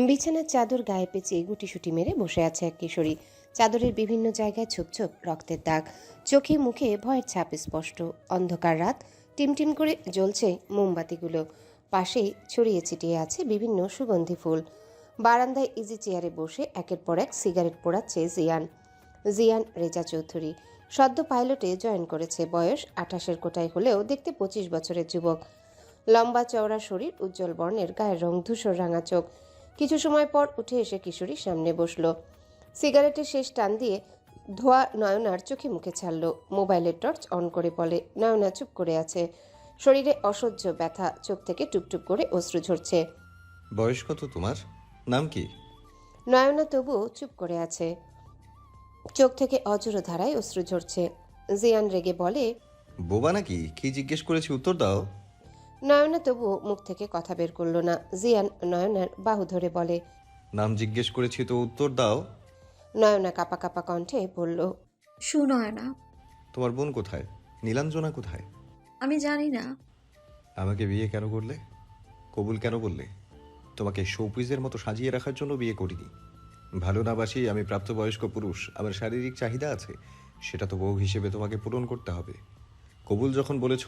বিছানার চাদর গায়ে পেঁচিয়ে গুটিসুটি মেরে বসে আছে এক কিশোরী। চাদরের বিভিন্ন জায়গায় ছোপ ছোপ রক্তের দাগ, চোখে মুখে ভয়ের ছাপ স্পষ্ট। অন্ধকার রাত, টিমটিম করে জ্বলছে মোমবাতিগুলো। পাশেই ছড়িয়ে ছিটিয়ে আছে বিভিন্ন সুগন্ধি ফুল। বারান্দায় ইজি চেয়ারে বসে একের পর এক সিগারেট পোড়াচ্ছে জিয়ান। জিয়ান রেজা চৌধুরী সদ্য পাইলটে জয়েন করেছে। বয়স 28-এর কোটায় হলেও দেখতে 25 বছরের যুবক। লম্বা চওড়া শরীর, উজ্জ্বল বর্ণের গায়ের রং, ধূসর রাঙা চোখ। কিছু সময় পর উঠে এসে কিশোরীর সামনে বসল। সিগারেটের শেষ টান দিয়ে ধোয়া নয়নার চোখে মুখে ছাড়ল। মোবাইলের টর্চ অন করে বলে। নয়না চুপ করে আছে। শরীরে অসহ্য ব্যথা, চোখ থেকে টুপটুপ করে অশ্রু ঝরছে। বয়স কত তোমার? নাম কি? নয়না তবুও চুপ করে আছে। চোখ থেকে অজর ধারায় অশ্রু ঝরছে। জিয়ান রেগে বলে। বোবা নাকি? কি জিজ্ঞেস করেছি উত্তর দাও। নয়না তবুও মুখ থেকে কথা বের করল না। জিয়ান নয়নার বাহু ধরে বলে। নাম জিজ্ঞেস করেছি তো উত্তর দাও। নয়না কাপা কাপা কণ্ঠে বলল। সুনয় না। তোমার বোন কোথায়? নীলাঞ্জনা কোথায়? আমি জানি না। আমাকে বিয়ে কেন করলে? কবুল কেন বললে? তোমাকে শোপিসের মতো সাজিয়ে রাখার জন্য বিয়ে করিনি। ভালো না বাসি আমি প্রাপ্তবয়স্ক পুরুষ, আমার শারীরিক চাহিদা আছে, সেটা তো বউ হিসেবে তোমাকে পূরণ করতে হবে। কবুল যখন বলেছ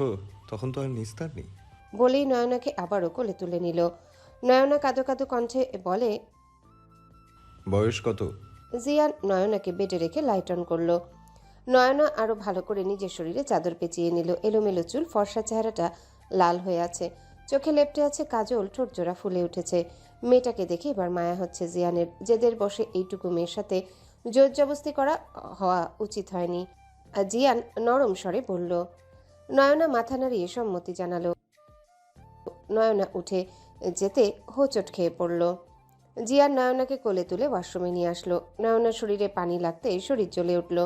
তখন তো আর নিস্তার নেই। বলেই নয়নাকে আবারও কোলে তুলে নিল। নয়না কাঁদো কাঁদো কণ্ঠে বলে। বয়স কত? জিয়ান নয়নাকে বেডে রেখে লাইট অন করলো। নয়না আরো ভালো করে নিজের শরীরে চাদর পেঁচিয়ে নিল। এলোমেলো চুল, ফর্সা চেহারাটা লাল হয়ে আছে। চোখে লেপ্টে আছে কাজল, ঠোঁট জোড়া ফুলে উঠেছে। মেয়েটাকে দেখে এবার মায়া হচ্ছে জিয়ানের। জেদের বসে এইটুকু মেয়ের সাথে জোর জবস্তি করা হওয়া উচিত হয়নি। আর জিয়ান নরম স্বরে বলল। নয়না মাথা নাড়িয়ে সম্মতি জানালো। নয়না উঠে যেতে হোঁচট খেয়ে পড়ল। জিয়ান নয়নাকে কোলে তুলে ওয়াশরুমে নিয়ে আসলো। নয়নার শরীরে পানি লাগতে শরীর জ্বলে উঠল।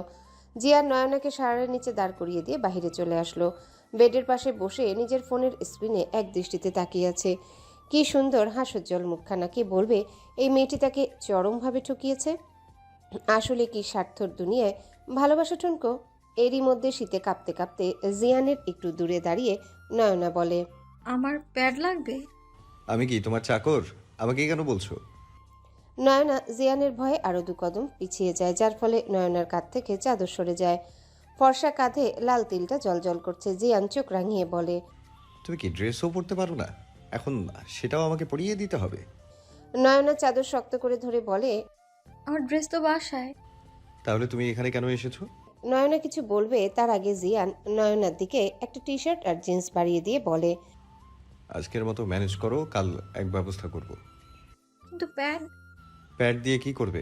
জিয়ান নয়নাকে শাড়ির নিচে দাঁড় করিয়ে দিয়ে বাহিরে চলে আসলো। বেডের পাশে বসে নিজের ফোনের স্ক্রিনে এক দৃষ্টিতে তাকিয়ে আছে। কি সুন্দর হাস্যোজ্জ্বল মুখখানা! কে বলবে এই মেয়েটি তাকে চরমভাবে ঠকিয়েছে? আসলে কি স্বার্থর দুনিয়ায় ভালোবাসা ঠুনকো? এরই মধ্যে শীতে কাঁপতে কাঁপতে জিয়ানের একটু দূরে দাঁড়িয়ে নয়না বলে। আমার প্যাড লাগবে। আমি কি তোমার চাকর? আমাকে কেন বলছো? নয়না জিয়ানের ভয়ে আরো 2 কদম পিছিয়ে যায়, যার ফলে নয়নার কাঁধ থেকে চাদর সরে যায়। ফর্সা কাঁধে লাল তিলটা জলজল করছে। জিয়ান চোখ রাঙিয়ে বলে। তুমি কি ড্রেসও পরতে পারো না? এখন সেটাও আমাকে পরিয়ে দিতে হবে? নয়না চাদর শক্ত করে ধরে বলে। আমার ড্রেস তো বাসায়। তাহলে তুমি এখানে কেন এসেছো? নয়না কিছু বলবে তার আগে জিয়ান নয়নার দিকে একটা টি শার্ট আর জিন্স বাড়িয়ে দিয়ে বলে। আজকের মতো ম্যানেজ করো, কাল এক ব্যবস্থা করব। কিন্তু প্যাড। প্যাড দিয়ে কি করবে?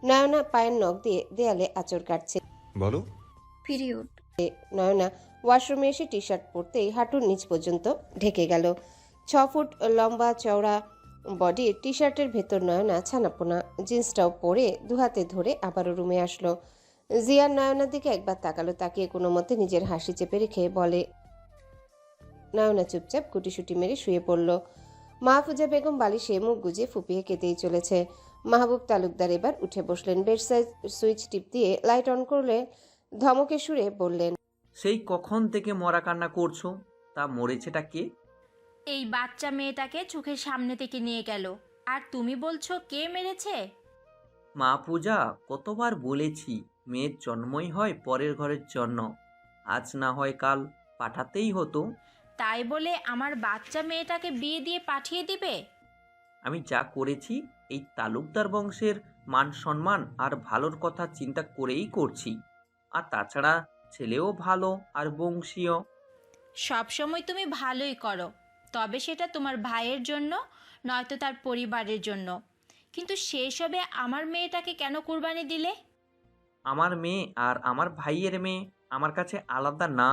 নয়না পায়ের নখ দিয়ে দেয়ালে আঁচড় কাটছে। বলো। পিরিয়ড। নয়না ওয়াশরুমে এসে টি শার্ট পরতেই হাঁটুর নিচ পর্যন্ত ঢেকে গেল। 6 ফুট লম্বা চওড়া বডির টি শার্টের ভেতর নয়না ছানাপোনা। জিন্সটাও পরে দুহাতে ধরে আবারও রুমে আসলো। জিয়ান নয়নার দিকে একবার তাকালো, তাকিয়ে কোনো মতে নিজের হাসি চেপে রেখে বলে। নয়না চুপচাপ গুটিসুটি মেরে শুয়ে পড়ল। মাহফুজা বেগম বালিশে মুখ গুজে ফুপিয়ে কেঁদেই চলেছে। মাহবুব তালুকদার এবার উঠে বসলেন। বেডসাইড সুইচ টিপ দিয়ে লাইট অন করলে ধমকে সুরে বললেন। সেই কখন থেকে মরা কান্না করছো? তা মরেছেটা কে? এই বাচ্চা মেয়েটাকে চোখের সামনে থেকে নিয়ে গেল, আর তুমি বলছো কে মেরেছে? মা পূজা, কতবার বলেছি মেয়ের জন্মই হয় পরের ঘরের জন্য, আজ না হয় কাল পাঠাতেই হতো। তাই বলে আমার বাচ্চা মেয়েটাকে বিয়ে দিয়ে পাঠিয়ে দিবে? আমি যা করেছি এই তালুকদার বংশের মান সম্মান আর ভালোর কথা চিন্তা করেই করছি। আর তাছাড়া ছেলেও ভালো আর বংশীয়। সব সময় তুমি ভালোই করো, তবে সেটা তোমার ভাইয়ের জন্য, নয়তো তার পরিবারের জন্য। কিন্তু সেসবে আমার মেয়েটাকে কেন কুরবানি দিলে? আমার মেয়ে আর আমার ভাইয়ের মেয়ে আমার কাছে আলাদা না।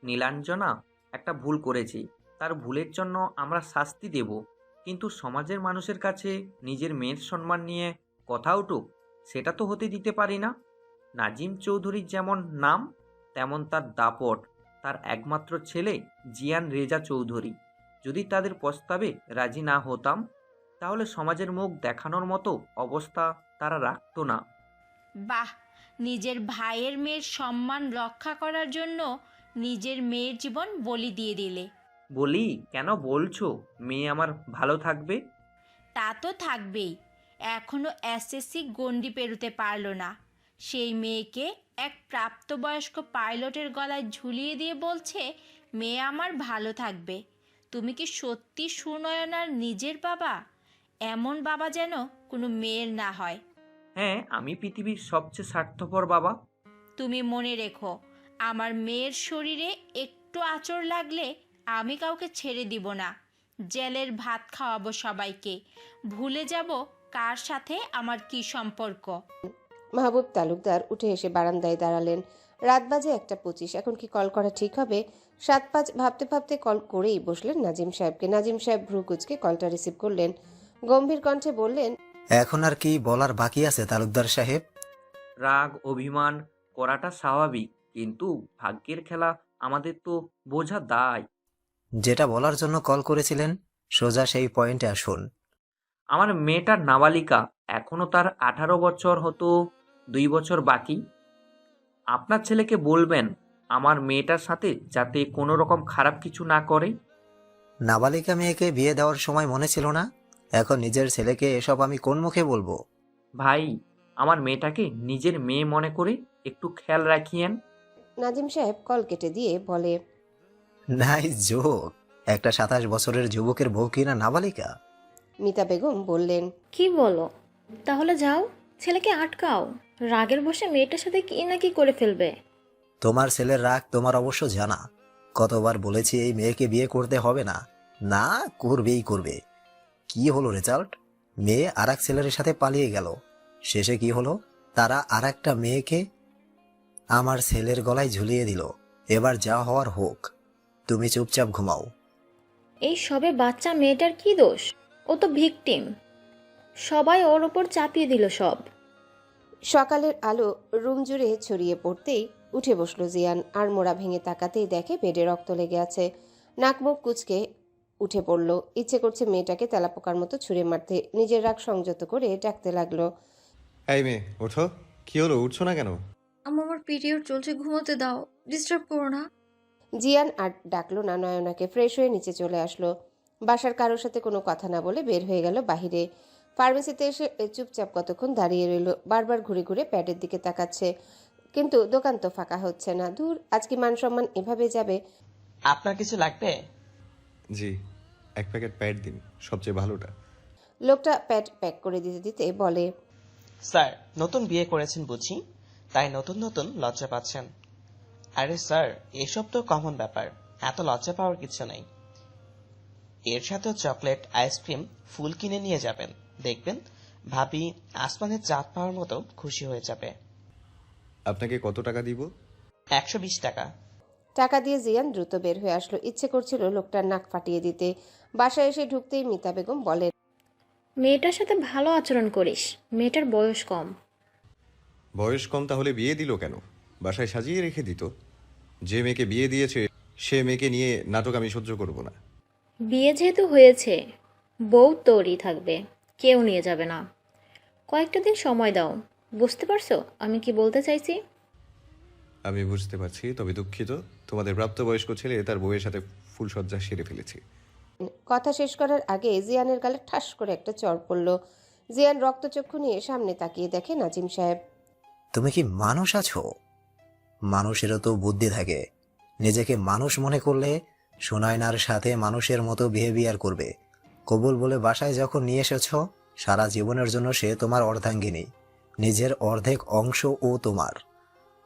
নীলাঞ্জনা একটা ভুল করেছে, তার ভুলের জন্য আমরা শাস্তি দেব, কিন্তু সমাজের মানুষের কাছে নিজের মেয়ের সম্মান নিয়ে কথা উঠুক, সেটা তো হতে দিতে পারি না। নাজিম চৌধুরীর যেমন নাম তেমন তার দাপট। তার একমাত্র ছেলে জিয়ান রেজা চৌধুরী। যদি তাদের প্রস্তাবে রাজি না হতাম তাহলে সমাজের মুখ দেখানোর মতো অবস্থা তারা রাখতো না। বাহ, নিজের ভাইয়ের মেয়ের সম্মান রক্ষা করার জন্য নিজের মেয়ের জীবন বলি দিয়ে দিলে। বলি, কেন বলছো মেয়ে আমার ভালো থাকবে? তা তো থাকবেই। এখনো এসএসসি গণ্ডি পেরোতে পারলো না, সেই মেয়েকে এক প্রাপ্তবয়স্ক পাইলটের গলায় ঝুলিয়ে দিয়ে বলছে মেয়ে আমার ভালো থাকবে। তুমি কি সত্যি সুনয়নার নিজের বাবা? এমন বাবা যেন কোনো মেয়ের না হয়। হ্যাঁ, আমি পৃথিবীর সবচেয়ে স্বার্থপর বাবা। তুমি মনে রেখো, আমার মেয়ের শরীরে একটু আঁচড় লাগলে আমি কাউকে ছেড়ে দিব না। জেলের ভাত খাওয়াবো সবাইকে, ভুলে যাব কার সাথে আমার কি সম্পর্ক। মাহবুব তালুকদার উঠে এসে বারান্দায় দাঁড়ালেন। রাত বাজে 1:25। এখন কি কল করা ঠিক হবে? 7-5 ভাবতে ভাবতে কল করেই বসলেন নাজিম সাহেবকে। নাজিম সাহেব ভ্রু কুঁচকে কলটা রিসিভ করলেন, গম্ভীর কণ্ঠে বললেন, এখন আর কি বলার বাকি আছে তালুকদার সাহেব? রাগ অভিমান করাটা স্বাভাবিক, কিন্তু ভাগ্যের খেলা আমাদের তো বোঝা দায়। যেটা বলার জন্য কল করেছিলেন সোজা সেই পয়েন্টে আসুন। আমার মেয়েটার নাবালিকা, এখনো তার 18 বছর হতো, 2 বছর বাকি। আপনার ছেলেকে বলবেন আমার মেয়েটার সাথে যাতে কোনো রকম খারাপ কিছু না করে। নাবালিকা মেয়েকে বিয়ে দেওয়ার সময় মনে ছিল না? এখন নিজের ছেলেকে এসব আমি কোন মুখে বলবো? ভাই, আমার মেয়েটাকে নিজের মেয়ে মনে করে একটু খেয়াল রাখিয়েন। নাজিম সাহেব কল কেটে দিয়ে বলে, নাইস জোক। একটা 27 বছরের যুবকের বউ কিনা নাবালিকা? মিতা বেগম বললেন, কি বলো? তাহলে যাও, ছেলেকে আটকাও। রাগের বশে মেয়েটার সাথে কি না কি করে ফেলবে। তোমার ছেলের রাগ তোমার অবশ্য জানা। কতবার বলেছি এই মেয়েকে বিয়ে করতে হবে না, না করবেই করবে। কি হলো রেজাল্ট? মেয়ে আর এক ছেলের সাথে পালিয়ে গেল। শেষে কি হলো? তারা আর একটা মেয়েকে আমার ছেলের গলায় ঝুলিয়ে দিল। এবার যা হওয়ার হোক, তুমি চুপচাপ ঘুমাও। এই সবে বাচ্চা মেয়েটার কি দোষ? ও তো ভিকটিম। সবাই ওর ওপর চাপিয়ে দিল সব। সকালের আলো রুম জুড়ে ছড়িয়ে পড়তেই উঠে বসলো জিয়ান। আর মোড়া ভেঙে তাকাতেই দেখে বেডে রক্ত লেগে আছে। নাক মুখ কুচকে উঠে পড়ল। ইচ্ছে করছে মেয়েটাকে তেলাপোকার মতো ছুঁড়ে মারতে। নিজের রাগ সংযত করে ডাকতে লাগলো, এই মেয়ে ওঠো। কি হলো, উঠছো না কেন? আমার পিরিয়ড চলছে, ঘুমোতে দাও, ডিস্টার্ব করো না। জিয়ান আর ডাকলো না নয়নাকে। ফ্রেশ হয়ে নিচে চলে আসলো। বাসার কারোর সাথে কোনো কথা না বলে বের হয়ে গেল বাহিরে। ফার্মেসিতে এসে চুপচাপ কতক্ষণ দাঁড়িয়ে রইল। বারবার ঘুরে ঘুরে প্যাডের দিকে তাকাচ্ছে, কিন্তু দোকান তো ফাঁকা হচ্ছে না। দূর, আজ কি মান সম্মান এভাবে যাবে? আপনার কিছু লাগবে? জি, 1 প্যাকেট প্যাড দিন, সবচেয়ে ভালোটা। লোকটা প্যাড প্যাক করে দিতে দিতে বলে, স্যার, নতুন বিয়ে করেছেন বুঝি, তাই নতুন নতুন লজ্জা পাচ্ছেন। আরে স্যার, এসব তো কমন ব্যাপার, এত লজ্জা পাওয়ার কিছু নেই। এর সাথেও চকলেট, আইসক্রিম, ফুল কিনে নিয়ে যাবেন, দেখবেন ভাবি আসমানের চাঁদ পাওয়ার মতো খুশি হয়ে যাবে। আপনাকে কত টাকা দিব? 120 টাকা। টাকা দিয়ে জিয়ান দ্রুত বের হয়ে আসলো। ইচ্ছে করছিল লোকটার নাক ফাটিয়ে দিতে। বাসায় এসে ঢুকতেই মিতা বেগম বলেন, মেয়েটার সাথে ভালো আচরণ করিস, মেয়েটার বয়স কম। বয়স কম তাহলে বিয়ে দিল কেন? বাসায় সাজিয়ে রেখে দিত। যে মেয়েকে বিয়ে দিয়েছে সে মেয়েকে নিয়ে নাটক আমি সহ্য করব না। বিয়ে যেহেতু হয়েছে, বউ তোরই থাকবে, কেউ নিয়ে যাবে না। কয়েকটা দিন সময় দাও। বুঝতে পারছো আমি কি বলতে চাইছি? আমি বুঝতে পারছি, তবে দুঃখিত। তোমাদের প্রাপ্তবয়স্ক ছেলে তার বউয়ের সাথে ফুলসজ্জা সেরে ফেলেছে। কথা শেষ করার আগে জিয়ানের গালে ঠাস করে একটা চড় পড়ল। জিয়ান রক্তচক্ষু নিয়ে সামনে তাকিয়ে দেখে নাজিম সাহেব। তুমি কি মানুষ আছো? মানুষেরও তো বুদ্ধি থাকে। নিজেকে মানুষ মনে করলে সুনয়নার সাথে মানুষের মতো বিহেভিয়ার করবে। কবুল বলে বাসায় যখন নিয়ে এসেছ, সারা জীবনের জন্য সে তোমার অর্ধাঙ্গিনী। নিজের অর্ধেক অংশ ও তোমার,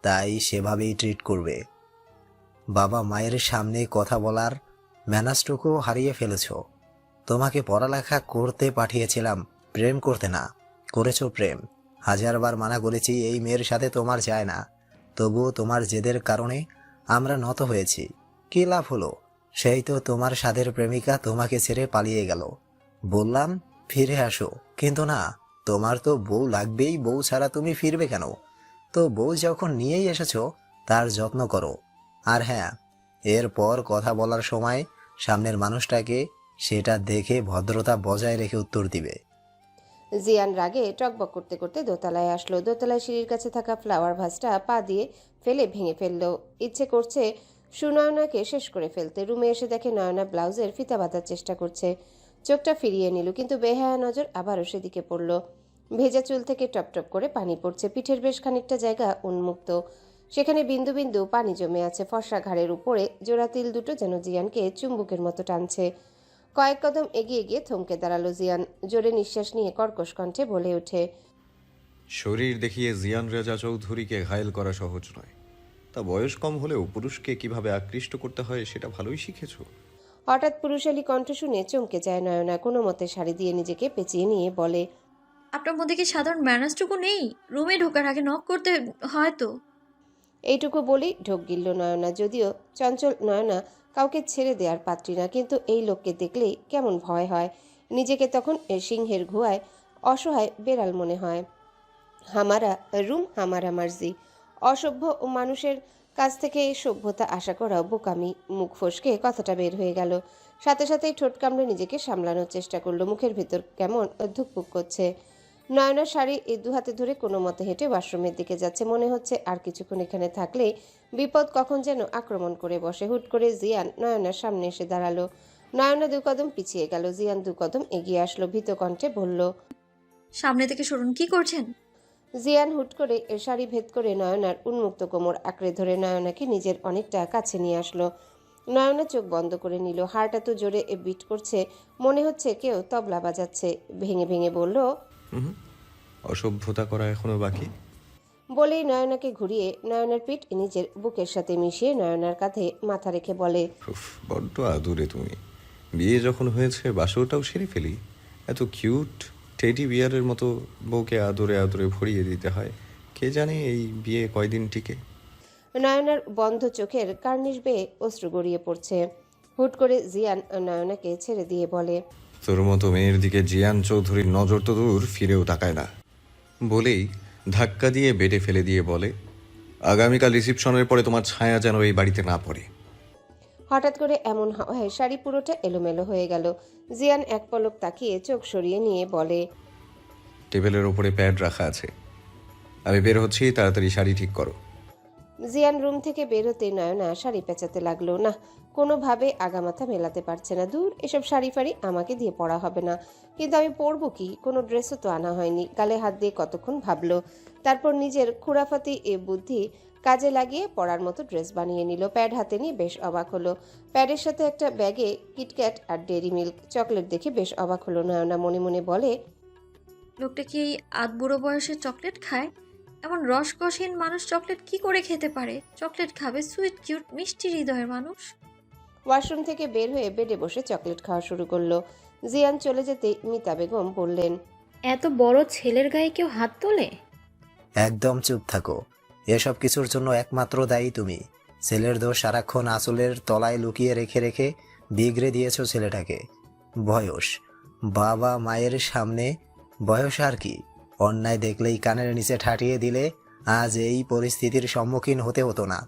তাই সেভাবেই ট্রিট করবে। বাবা মায়ের সামনে কথা বলার ম্যানাসটুকু হারিয়ে ফেলেছ। তোমাকে পড়ালেখা করতে পাঠিয়েছিলাম, প্রেম করতে না। করেছো প্রেম। 1000বার মানা করেছি এই মেয়ের সাথে তোমার যায় না, তবুও তোমার জেদের কারণে আমরা নত হয়েছি। কি লাভ হলো? সেই তো তোমার সাধের প্রেমিকা তোমাকে ছেড়ে পালিয়ে গেল। বললাম ফিরে আসো, কিন্তু না, তোমার তো বউ লাগবেই। বউ ছাড়া তুমি ফিরবে কেন? তো বউ যখন নিয়েই এসেছো, তার যত্ন করো। আর হ্যাঁ, এরপর কথা বলার সময় সামনের মানুষটাকে সেটা দেখে ভদ্রতা বজায় রেখে উত্তর দিবে। জিয়ান রাগে টকবক করতে করতে দোতলায় আসলো। দোতলায় সিঁড়ির কাছে থাকা ফ্লাওয়ার ভাসটা পা দিয়ে ফেলে ভেঙে ফেললো। ইচ্ছে করছে সুনয়নাকে শেষ করে ফেলতে। রুমে এসে দেখে নয়না ব্লাউজের ফিতা বাঁধার চেষ্টা করছে। চোখটা ফিরিয়ে নিল, কিন্তু বেহায়া নজর আবারও সেদিকে পড়ল। ভেজা চুল থেকে টপ টপ করে পানি পড়ছে। পিঠের বেশ খানিকটা জায়গা উন্মুক্ত, সেখানে বিন্দু বিন্দু পানি জমে আছে। ফর্সা ঘাড়ের উপরে জোড়া তিল দুটো যেন জিয়ানকে চুম্বুকের মতো টানছে। কয়েক কদম এগিয়ে গিয়ে থমকে দাঁড়ালো জিয়ান। জোরে নিঃশ্বাস নিয়ে কর্কশ কণ্ঠে বলে ওঠে, শরীর দেখিয়ে জিয়ান রেজা চৌধুরীকে ঘায়েল করা সহজ নয়। তা বয়স কম হলেও পুরুষকে কিভাবে আকৃষ্ট করতে হয় সেটা ভালোই শিখেছো। হঠাৎ পুরুষালী কণ্ঠ শুনে চমকে যায় নয়না। কোনো মতে শাড়ি দিয়ে নিজেকে পেঁচিয়ে নিয়ে বলে, আপনার মধ্যে কি সাধারণ ম্যানার্সটুকু নেই? রুমে ঢোকার আগে নক করতে হয় তো। এইটুকু বলেই ঢোক গিলল নয়না। যদিও চঞ্চল নয়না কাউকে ছেড়ে দেওয়ার পাত্রী না, কিন্তু এই লোককে দেখলেই কেমন ভয় হয়। নিজেকে তখন সিংহের গুহায় অসহায় বেড়াল মনে হয়। হামারা রুম হামারা মার্জি। অসভ্য ও মানুষের কাছ থেকে সভ্যতা আশা করাও বোকামি। মুখ ফসকে কথাটা বের হয়ে গেল। সাথে সাথেই ঠোঁট কামড়ে নিজেকে সামলানোর চেষ্টা করলো। মুখের ভেতর কেমন ধুকপুক করছে। নয়নার শাড়ি এই দুহাতে ধরে কোনো মতে হেঁটে ওয়াশরুমের দিকে যাচ্ছে। মনে হচ্ছে আর কিছুক্ষণ এখানে থাকলে বিপদ কখন যেন আক্রমণ করে বসে। হুট করে জিয়ান নয়নার সামনে এসে দাঁড়ালো। নয়না দু কদম পিছিয়ে গেল। জিয়ান দু কদম এগিয়ে আসলো, ভীত কণ্ঠে বলল, সামনে থেকে সরুন, কি করছেন? জিয়ান হুট করে শাড়ি ভেদ করে নয়নার উন্মুক্ত কোমর আঁকড়ে ধরে নয়নাকে নিজের অনেকটা কাছে নিয়ে আসলো। নয়না চোখ বন্ধ করে নিল। হার্ট এত জোরে বিট করছে, মনে হচ্ছে কেউ তবলা বাজাচ্ছে। ভেঙে ভেঙে বলল, অসভ্যতা করা এখনো বাকি। বলেই নয়নাকে ঘুরিয়ে নয়নার পিঠ নিজের বুকের সাথে মিশিয়ে নয়নার কাঁধে মাথা রেখে বলে, উফ, বড্ড আদুরে তুমি। বিয়ে যখন হয়েছে বাসরটাও সেরে ফেলি। এত কিউট টেডি বিয়ারের মতো বউকে আদরে আদরে ভরিয়ে দিতে হয়। কে জানে এই বিয়ে কয়দিন টিকে। নয়নার বন্ধ চোখের কার্নিশ বেয়ে অশ্রু গড়িয়ে পড়ছে। হুট করে জিয়ান নয়নাকে ছেড়ে দিয়ে বলে, তোর মতো মেয়ের দিকে জিয়ান চৌধুরীর নজর তো দূর, ফিরেও তাকায় না। বলেই ধাক্কা দিয়ে বেডে ফেলে দিয়ে বলে, আগামীকাল রিসিপশনের পরে তোমার ছায়া যেন এই বাড়িতে না পড়ে। হঠাৎ করে এমন হাওয়ায় শাড়ি পুরোটা এলোমেলো হয়ে গেল। জিয়ান এক পলক তাকিয়ে চোখ সরিয়ে নিয়ে বলে, টেবিলের ওপরে প্যাড রাখা আছে, আমি বের হচ্ছি, তাড়াতাড়ি শাড়ি ঠিক করো। জিয়ান রুম থেকে বেরোতে নয়না শাড়ি পেঁচাতে লাগলো। না, কোনোভাবে আগামাথা মেলাতে পারছে না। দূর, এসব শাড়ি ফাড়ি আমাকে দিয়ে পরা হবে না। কিন্তু আমি পরবো কি? কোনো ড্রেসও তো আনা হয়নি। গালে হাত দিয়ে কতক্ষণ ভাবলো, তারপর নিজের খুরাফাতি বুদ্ধি কাজে লাগিয়ে পরার মতো ড্রেস বানিয়ে নিল। প্যাড হাতে নিয়ে বেশ অবাক হলো। প্যাডের সাথে একটা ব্যাগে কিটক্যাট আর ডেরি মিল্ক চকলেট দেখে বেশ অবাক হলো নয়না। মনে মনে বলে, লোকটা কি এই বুড়ো বয়সে চকলেট খায়? এমন রসকসহীন মানুষ চকলেট কি করে খেতে পারে? চকলেট খাবে সুইট কিউট মিষ্টি হৃদয়ের মানুষ। ওয়াশরুম থেকে বের হয়ে বেডে বসে চকলেট খাওয়া শুরু করলো। জিয়ান চলে যেতেই মিতা বেগম বললেন, এত বড় ছেলের গায়ে কেউ হাত তোলে? একদম চুপ থাকো। এসব কিছুর জন্য একমাত্র দায়ী তুমি। ছেলের দোষ সারাক্ষণ আঁচলের তলায় লুকিয়ে রেখে রেখে বিগড়ে দিয়েছো ছেলেটাকে। বয়স, বাবা মায়ের সামনে বয়স আর কি? অন্যায় দেখলেই কানের নিচে ঠাটিয়ে দিলে আজ এই পরিস্থিতির সম্মুখীন হতে হতো না।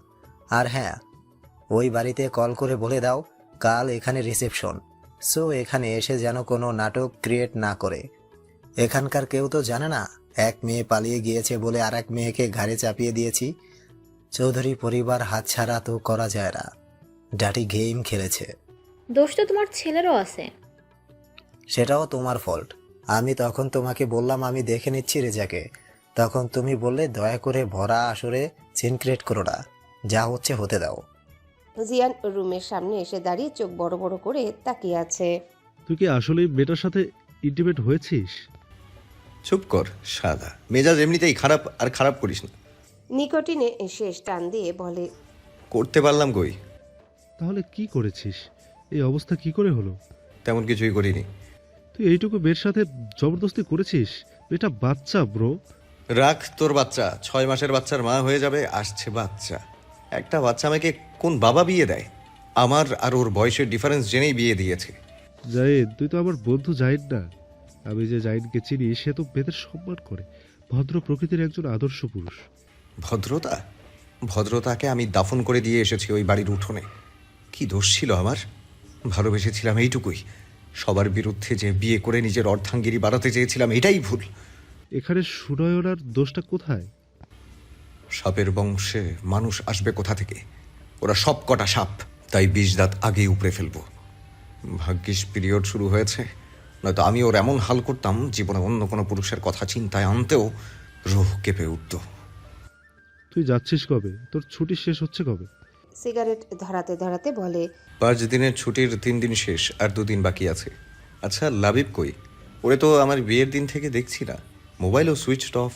আর হ্যাঁ, ওই বাড়িতে কল করে বলে দাও কাল এখানে রিসেপশন, সো এখানে এসে যেন কোনো নাটক ক্রিয়েট না করে। এখানকার কেউ তো জানে না এক মেয়ে পালিয়ে গিয়েছে বলে আর এক মেয়েকে ঘাড়ে চাপিয়ে দিয়েছি। চৌধুরী পরিবার হাতছাড়া তো করা যায় না। ডাটি গেম খেলেছে। দোষ তো তোমার ছেলেরও আছে। সেটাও তোমার ফল্ট। আমি তখন তোমাকে বললাম আমি দেখে নিচ্ছি রেজাকে, তখন তুমি বললে দয়া করে ভরা আসরে সিন ক্রিয়েট করো না, যা হচ্ছে হতে দাও। জিয়ান রুমের সামনে এসে দাঁড়িয়ে চোখ বড় বড় করে তাকিয়ে আছে। তুই কি আসলে মেয়েটার সাথে ইন্টিমেট হয়েছিস? চুপ কর সাদা, মেজাজ এমনিতেই খারাপ, আর খারাপ করিস না। নিকোটিনে শেষ টান দিয়ে বলে, করতে পারলাম কই? তাহলে কি করেছিস? এই অবস্থা কি করে হলো? তেমন কিছুই করিনি। তুই এইটুকু মেয়ের সাথে জবরদস্তি করেছিস? এটা বাচ্চা ব্রো। রাখ তোর বাচ্চা, 6 মাসের বাচ্চার মা হয়ে যাবে, আসছে বাচ্চা। একটা বাচ্চা আমাকে কোন বাবা বিয়ে দেয়? আমার আর ওর বয়সের ডিফারেন্স জেনেই বিয়ে দিয়েছে। জাহিদ, তুই তো আমার বন্ধু জাহিদ না? আমি যে জাহিদকে চিনি সে তো মেয়েদের সম্মান করে, ভদ্র প্রকৃতির একজন আদর্শ পুরুষ। ভদ্রতা? ভদ্রতাকে আমি দাফন করে দিয়ে এসেছি ওই বাড়ির উঠোনে। কি দোষ ছিল আমার? ভালোবেসেছিলাম এইটুকুই। সবার বিরুদ্ধে যে বিয়ে করে নিজের অর্ধাঙ্গিনী বাড়াতে চেয়েছিলাম, এটাই ভুল। এখানে সুনয়নার দোষটা কোথায়? সাপের বংশে মানুষ আসবে কোথা থেকে? ওরা সব কটা সাপ, তাই 20 দাঁত আগেই উপড়ে ফেলবো। ভাগ্যিস পিরিয়ড শুরু হয়েছে, নয়তো আমি ওর এমন হাল করতাম জীবনে অন্য কোনো পুরুষের কথা চিন্তায় আনতেও রুহ কেঁপে উঠত। তুই যাচ্ছিস কবে? তোর ছুটি শেষ হচ্ছে কবে? সিগারেট ধরাতে ধরাতে বলে, 5 দিনের ছুটির 3 দিন শেষ, আর 2 দিন বাকি আছে। আচ্ছা, লাবিব কই? ওরে তো আমার বিয়ের দিন থেকে দেখছি না, মোবাইলও সুইচড অফ।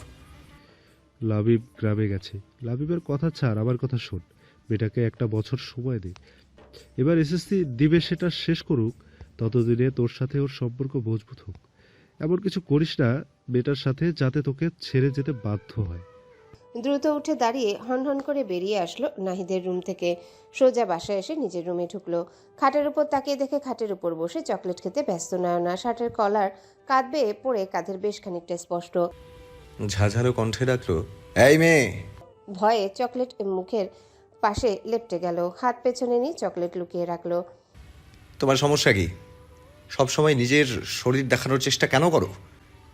লাবিব গ্রামে গেছে। লাবিবের কথা ছাড়, আমার কথা শোন। মেয়েটাকে একটা বছর সময় দে। এবার এসএসসি দিবে, সেটা শেষ করুক। ততদিনে তোর সাথে ওর সম্পর্ক মজবুত হোক। এমন কিছু করিস না মেয়েটার সাথে যাতে তোকে ছেড়ে যেতে বাধ্য হয়। দ্রুত উঠে দাঁড়িয়ে হনহন করে বেরিয়ে আসলো নাহিদের রুম থেকে। সোজা বাসায় এসে নিজের রুমে ঢুকলো। খাটের উপর তাকিয়ে দেখে খাটের উপর বসে চকলেট খেতে ব্যস্ত নয়না। শার্টের কলার কাঁধ বেয়ে পড়ে কাঁধের বেশ খানিকটা স্পষ্ট। ঝাঝালো কণ্ঠে ডাকলো, এই মেয়ে। ভয়ে চকলেট মুখের পাশে লেপটে গেল। হাত পেছনে নিয়ে চকলেট লুকিয়ে রাখলো। তোমার সমস্যা কি? সবসময় নিজের শরীর দেখানোর চেষ্টা কেন করো?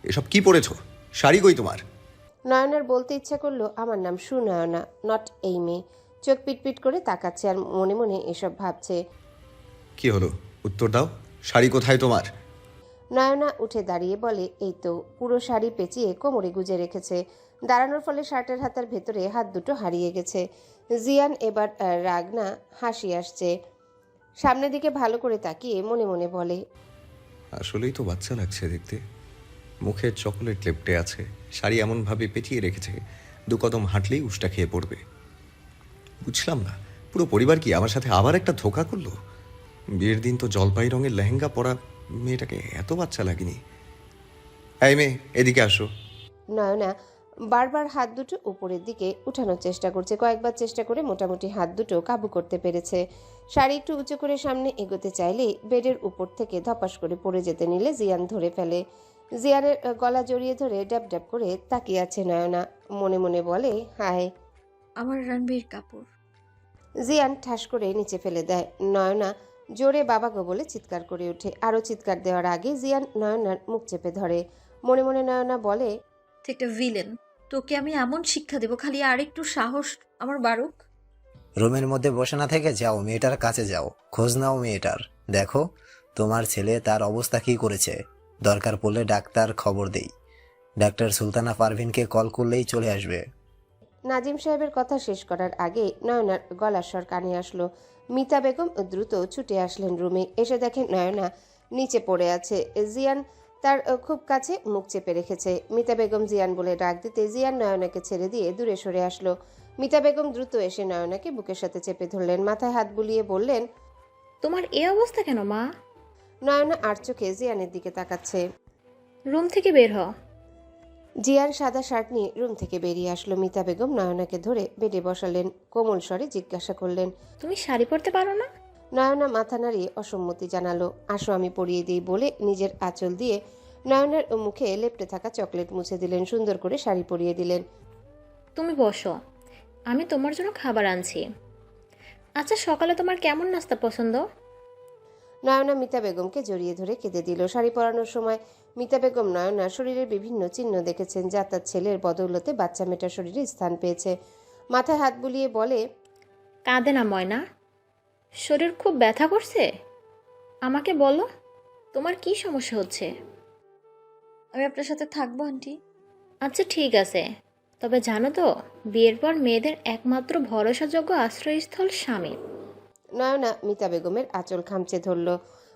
এসব কি পড়েছো? শাড়ি কই তোমার? নয়নার বলতে ইচ্ছা করলো, আমার নাম সুনয়না, নট এই মেয়ে। চোখ পিটপিট করে তাকাচ্ছে আর মনে মনে এসব ভাবছে। কি হলো, উত্তর দাও। শাড়ি কোথায় তোমার? নয়না উঠে দাঁড়িয়ে বলে, এই তো। পুরো শাড়ি পেঁচিয়ে কোমরে গুজে রেখেছে। দাঁড়ানোর ফলে শার্টের হাতার ভেতরে হাত দুটো হারিয়ে গেছে। জিয়ান এবার রাগ না হাসি আসছে। সামনের দিকে ভালো করে তাকিয়ে মনে মনে বলে, আসলেই তো বাচ্চা লাগছে দেখতে। মুখে চকলেট লেপটে আছে, শাড়ি এমনভাবে পেঁচিয়ে রেখেছে 2 কদম হাঁটলেই উষ্টা খেয়ে পড়বে। বুঝলাম না, পুরো পরিবার কি আমার সাথে আবার একটা ধোঁকা করলো? বিয়ের দিন তো জলপাই রঙের লেহেঙ্গা পরা মেয়েটাকে এত বাচ্চা লাগেনি। এই মেয়ে, এদিকে আসো। নয়না বারবার হাত দুটো উপরের দিকে উঠানোর চেষ্টা করছে। কয়েকবার চেষ্টা করে মোটামুটি হাত দুটো কাবু করতে পেরেছে। শাড়ি একটু উঁচু করে সামনে এগোতে চাইলে বেডের উপর থেকে ধপাস করে পড়ে যেতে নিলে জিয়ান ধরে ফেলে। জিয়ানের গলা জড়িয়ে ধরে ড্যাব ড্যাব করে তাকিয়ে আছে নয়না। মনে মনে বলে, হায়। আমার রণবীর কাপুর। জিয়ান ঠাস করে নিচে ফেলে দেয়। নয়না জোরে বাবা গো বলে চিৎকার করে ওঠে। আরও চিৎকার দেওয়ার আগে জিয়ান নয়নার মুখ চেপে ধরে। মনে মনে নয়না বলে, তুই একটা ভিলেন, তোকে আমি এমন শিক্ষা দেবো খালি আর একটু সাহস আমার বাড়ুক। রুমের মধ্যে বসে না থেকে যাও, মেয়েটার কাছে যাও, খোঁজ নাও মেয়েটার। দেখো তোমার ছেলে তার অবস্থা কি করেছে। দরকার পড়লে ডাক্তার খবর দেই। ডাক্তার সুলতানা পারভিনকে কল করলেই চলে আসবে। নাজিম সাহেবের কথা শেষ করার আগে নয়নার গলার স্বর কানে আসলো। মিতা বেগম দ্রুত ছুটে আসলেন রুমে। এসে দেখেন নয়না নিচে পড়ে আছে। জিয়ান তার খুব কাছে মুখ চেপে রেখেছে। মিতা বেগম জিয়ান বলে ডাক দিতে জিয়ান নয়নাকে ছেড়ে দিয়ে দূরে সরে আসলো। মিতা বেগম দ্রুত এসে নয়নাকে বুকের সাথে চেপে ধরলেন। মাথায় হাত বুলিয়ে বললেন, তোমার এই অবস্থা কেন মা? নয়না আর চোখে জিয়ানের দিকে তাকাচ্ছে। রুম থেকে বের হ। জিয়ান সাদা শার্ট নিয়ে রুম থেকে বেরিয়ে আসলো। মিতা বেগম নয়নাকে ধরে বেডে বসালেন। কোমল স্বরে জিজ্ঞাসা করলেন, তুমি শাড়ি পরতে পারো না? নয়না মাথা নাড়িয়ে অসম্মতি জানালো। আসো আমি পরিয়ে দিই বলে নিজের আঁচল দিয়ে নয়নার মুখে লেপ্টে থাকা চকলেট মুছে দিলেন। সুন্দর করে শাড়ি পরিয়ে দিলেন। তুমি বসো, আমি তোমার জন্য খাবার আনছি। আচ্ছা, সকালে তোমার কেমন নাস্তা পছন্দ? নয়না মিতা বেগমকে জড়িয়ে ধরে কেঁদে দিল। শাড়ি পরানোর সময় মিতা বেগম নয়নার শরীরের বিভিন্ন চিহ্ন দেখেছেন, যা তার ছেলের বদৌলতে বাচ্চা মেয়েটার শরীরে স্থান পেয়েছে। মাথায় হাত বুলিয়ে বলে, কাঁদে না ময়না, শরীর খুব ব্যথা করছে? আমাকে বলো, তোমার কি সমস্যা হচ্ছে? আমি আপনার সাথে থাকবো আন্টি। আচ্ছা ঠিক আছে, তবে জানো তো, বিয়ের পর মেয়েদের একমাত্র ভরসাযোগ্য আশ্রয়স্থল স্বামী। নয়না মিতা বেগমের আঁচল খামচে ধরল।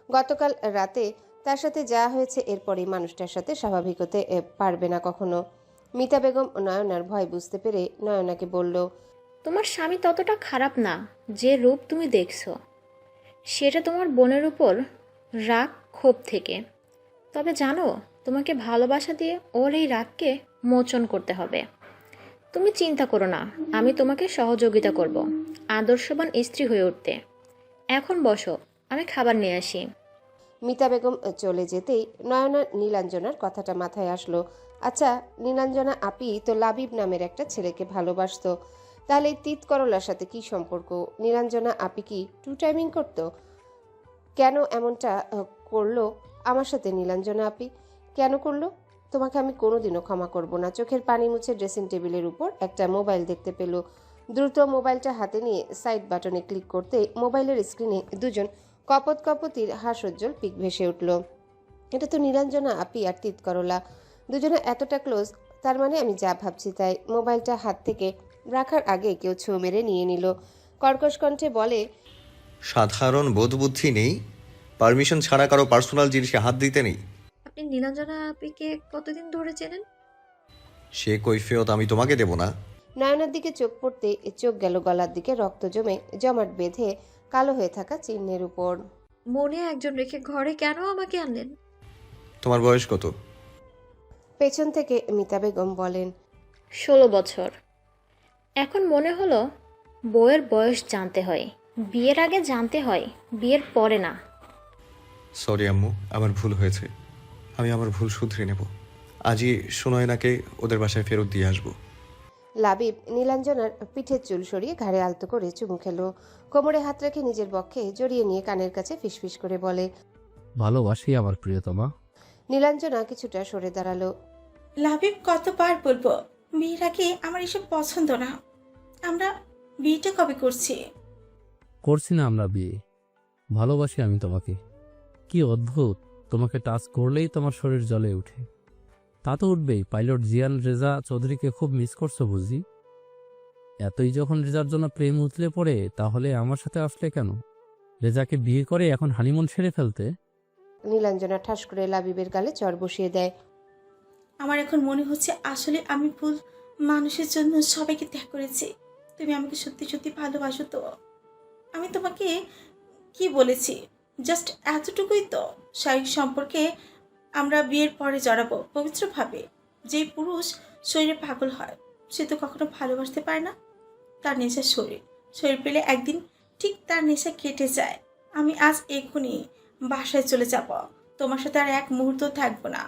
গতকাল রাতে তার সাথে যা হয়েছে, এরপরই মানুষটার সাথে স্বাভাবিক হতে পারবে না কখনো। মিতা বেগম নয়নার ভয় বুঝতে পেরে নয়নাকে বলল, তোমার স্বামী ততটা খারাপ না যে রূপ তুমি দেখছো। সেটা তোমার বোনের উপর রাগ ক্ষোভ থেকে। তবে জানো, তোমাকে ভালোবাসা দিয়ে ওর এই রাগকে মোচন করতে হবে। তুমি চিন্তা করো না, আমি তোমাকে সহযোগিতা করব আদর্শবান স্ত্রী হয়ে উঠতে। এখন বসো, আমি খাবার নিয়ে আসি। মিতা বেগম চলে যেতেই নয়নার নীলাঞ্জনার কথাটা মাথায় আসলো। আচ্ছা, নীলাঞ্জনা আপি তো লাবিব নামের একটা ছেলেকে ভালোবাসতো, তাহলে এই তিত করলার সাথে কি সম্পর্ক? নীলাঞ্জনা আপি কি 2 টাইমিং করতো? কেন এমনটা করলো আমার সাথে? নীলাঞ্জনা আপি কেন করলো? তোমাকে আমি কোনোদিনও ক্ষমা করব না। চোখের পানি মুছে ড্রেসিং টেবিলের উপর একটা মোবাইল দেখতে পেল। দ্রুত মোবাইলটা হাতে নিয়ে সাইড বাটনে ক্লিক করতে মোবাইলের স্ক্রিনে দুজন কপত কপতির হাস্যোজ্জ্বল পিক ভেসে উঠল। এটা তো নীলাঞ্জনা আপি আর তিতকরলা, দুজনে এতটা ক্লোজ, তার মানে আমি যা ভাবছি তাই। মোবাইলটা হাত থেকে রাখার আগে কেউ ছোঁ মেরে নিয়ে নিল। কর্কশ কণ্ঠে বলে, সাধারণ বোধবুদ্ধি নেই? পারমিশন ছাড়া কারো পার্সোনাল জিনিসে হাত দিতে নেই? আপনি নীলাঞ্জনা আপিকে কতদিন ধরে চেনেন? সে কৈফিয়ত আমি তোমাকে দেব না। নয়নার দিকে চোখ পড়তে চোখ গেল গলার দিকে, রক্ত জমে জমাট বেঁধে কালো হয়ে থাকা চিহ্নের উপর। মনে একজন রেখে ঘরে কেন আমাকে আনলেন? তোমার বয়স কত? পেছন থেকে মিতা বেগম বলেন, 16 বছর। এখন মনে হলো বউয়ের বয়স জানতে হয়, বিয়ের আগে জানতে হয়, বিয়ের পরে না। সরি আম্মু, আমার ভুল হয়েছে। আমি আমার ভুল শুধরে নেব। আজই সুনয়নাকে ওদের বাসায় ফেরত দিয়ে আসবো। লাবিব নীলাঞ্জনার পিঠের চুল সরিয়ে ঘাড়ে আলতো করে চুমু খেলো। কোমরে হাত রেখে নিজের বক্ষে জড়িয়ে নিয়ে কানের কাছে ফিসফিস করে বলে, ভালোবাসি আমার প্রিয়তমা। নীলাঞ্জনা কিছুটা সরে দাঁড়ালো। লাবিব কতবার বলবো বিয়ের আগে আমার এসব পছন্দ না। আমরা বিয়েটা কবে করছি? করছি না আমরা বিয়ে, ভালোবাসি আমি তোমাকে। কি অদ্ভুত, তোমাকে টাচ করলেই তোমার শরীর জ্বলে ওঠে। তা তো উঠবেই, পাইলট জিয়ান রেজা চৌধুরীকে খুব মিস করছো বুঝি? এতই যখন রেজার জন্য প্রেম উতলে পড়ে, তাহলে আমার সাথে আসলে কেন? রেজাকে বিয়ে করে এখন হানিমুন সেরে ফেলতে? নীলাঞ্জনা ঠাস করে লাবিবের গালে চড় বসিয়ে দেয়। আমার এখন মনে হচ্ছে আসলে আমি ভুল মানুষের জন্য সবাইকে ত্যাগ করেছি। তুমি আমাকে সত্যি সত্যি ভালোবাসো তো? আমি তোমাকে কি বলেছি? জাস্ট এতটুকুই তো, শারীরিক সম্পর্কে আমরা বিয়ের পরে জড়াবো পবিত্রভাবে। যে পুরুষ শরীরে পাগল হয় সে তো কখনো ভালোবাসতে পারে না। তার নেশা শরীর, শরীর পেলে একদিন ঠিক তার নেশা কেটে যায়। আমি আজ এক্ষুনি বাসায় চলে যাব, তোমার সাথে আর এক মুহূর্ত থাকবো না।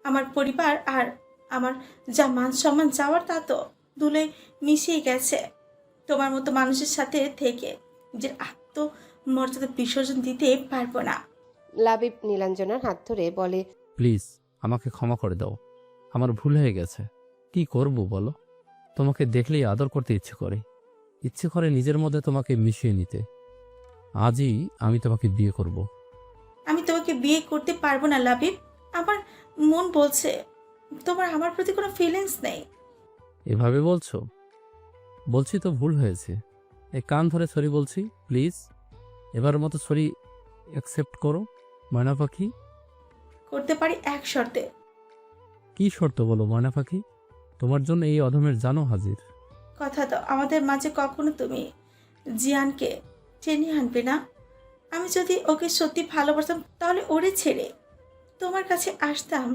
আমার পরিবার আর আমার যা মান সম্মান যাওয়ার তা তো ধুলে মিশিয়ে গেছে। তোমার মতো মানুষের সাথে থেকে নিজের আত্মমর্যাদা বিসর্জন দিতে পারবো না। লাবিব নীলাঞ্জনার হাত ধরে বলে, প্লিজ আমাকে ক্ষমা করে দাও, আমার ভুল হয়ে গেছে। কি করব বলো? তোমাকে দেখলেই আদর করতে ইচ্ছে করে নিজের মধ্যে তোমাকে মিশিয়ে নিতে। আজই আমি তোমাকে বিয়ে করব। আমি তোমাকে বিয়ে করতে পারবো না লাবিব। আমার মন বলছে তোমার আমার প্রতি কোনো ফিলিংস নেই। এভাবে বলছো? বলছি তো ভুল হয়েছে, এই কান ধরে সরি বলছি, প্লিজ এবারের মতো সরি অ্যাকসেপ্ট করো ময়না পাখি। করতে পারি এক শর্তে। কি শর্ত বলো ময়না পাখি? তোমার জন্য এই অধমের জানো হাজির। কথা দাও আমাদের মাঝে কখনো তুমি জিয়ানকে টেনে আনবে না। আমি যদি ওকে সত্যি ভালোবাসতাম তাহলে ওরে ছেড়ে তোমার কাছে আসতাম।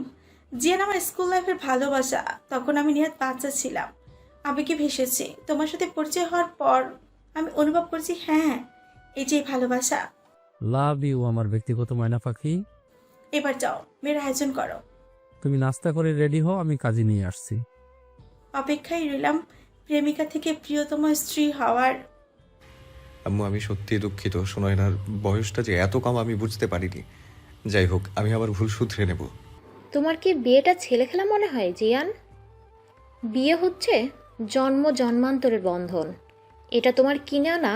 জিয়ান আমার স্কুল লাইফের ভালোবাসা, তখন আমি নিহাত বাচ্চা ছিলাম। আবেগে ভেসেছি। তোমার সাথে পরিচয় হওয়ার পর আমি অনুভব করছি, হ্যাঁ এই যে ভালোবাসা। লাভ ইউ আমার ব্যক্তিগত ময়না পাখি। এবার যাও, মেয়ের আয়োজন করো। তুমি নাস্তা করে রেডি হও, আমি কাজে নিয়ে আসছি। অপেক্ষায় রইলাম প্রেমিকা থেকে প্রিয়তম স্ত্রী হওয়ার। আম্মু, আমি সত্যি দুঃখিত। সুনয়নার বয়সটা যে এত কম আমি বুঝতে পারিনি। যাই হোক, আমি আমার ভুল শুধরে নেব। তোমার কি বিয়েটা ছেলে খেলা মনে হয় জিয়ান? বিয়ে হচ্ছে জন্ম জন্মান্তরের বন্ধন। এটা তোমার কিনে আনা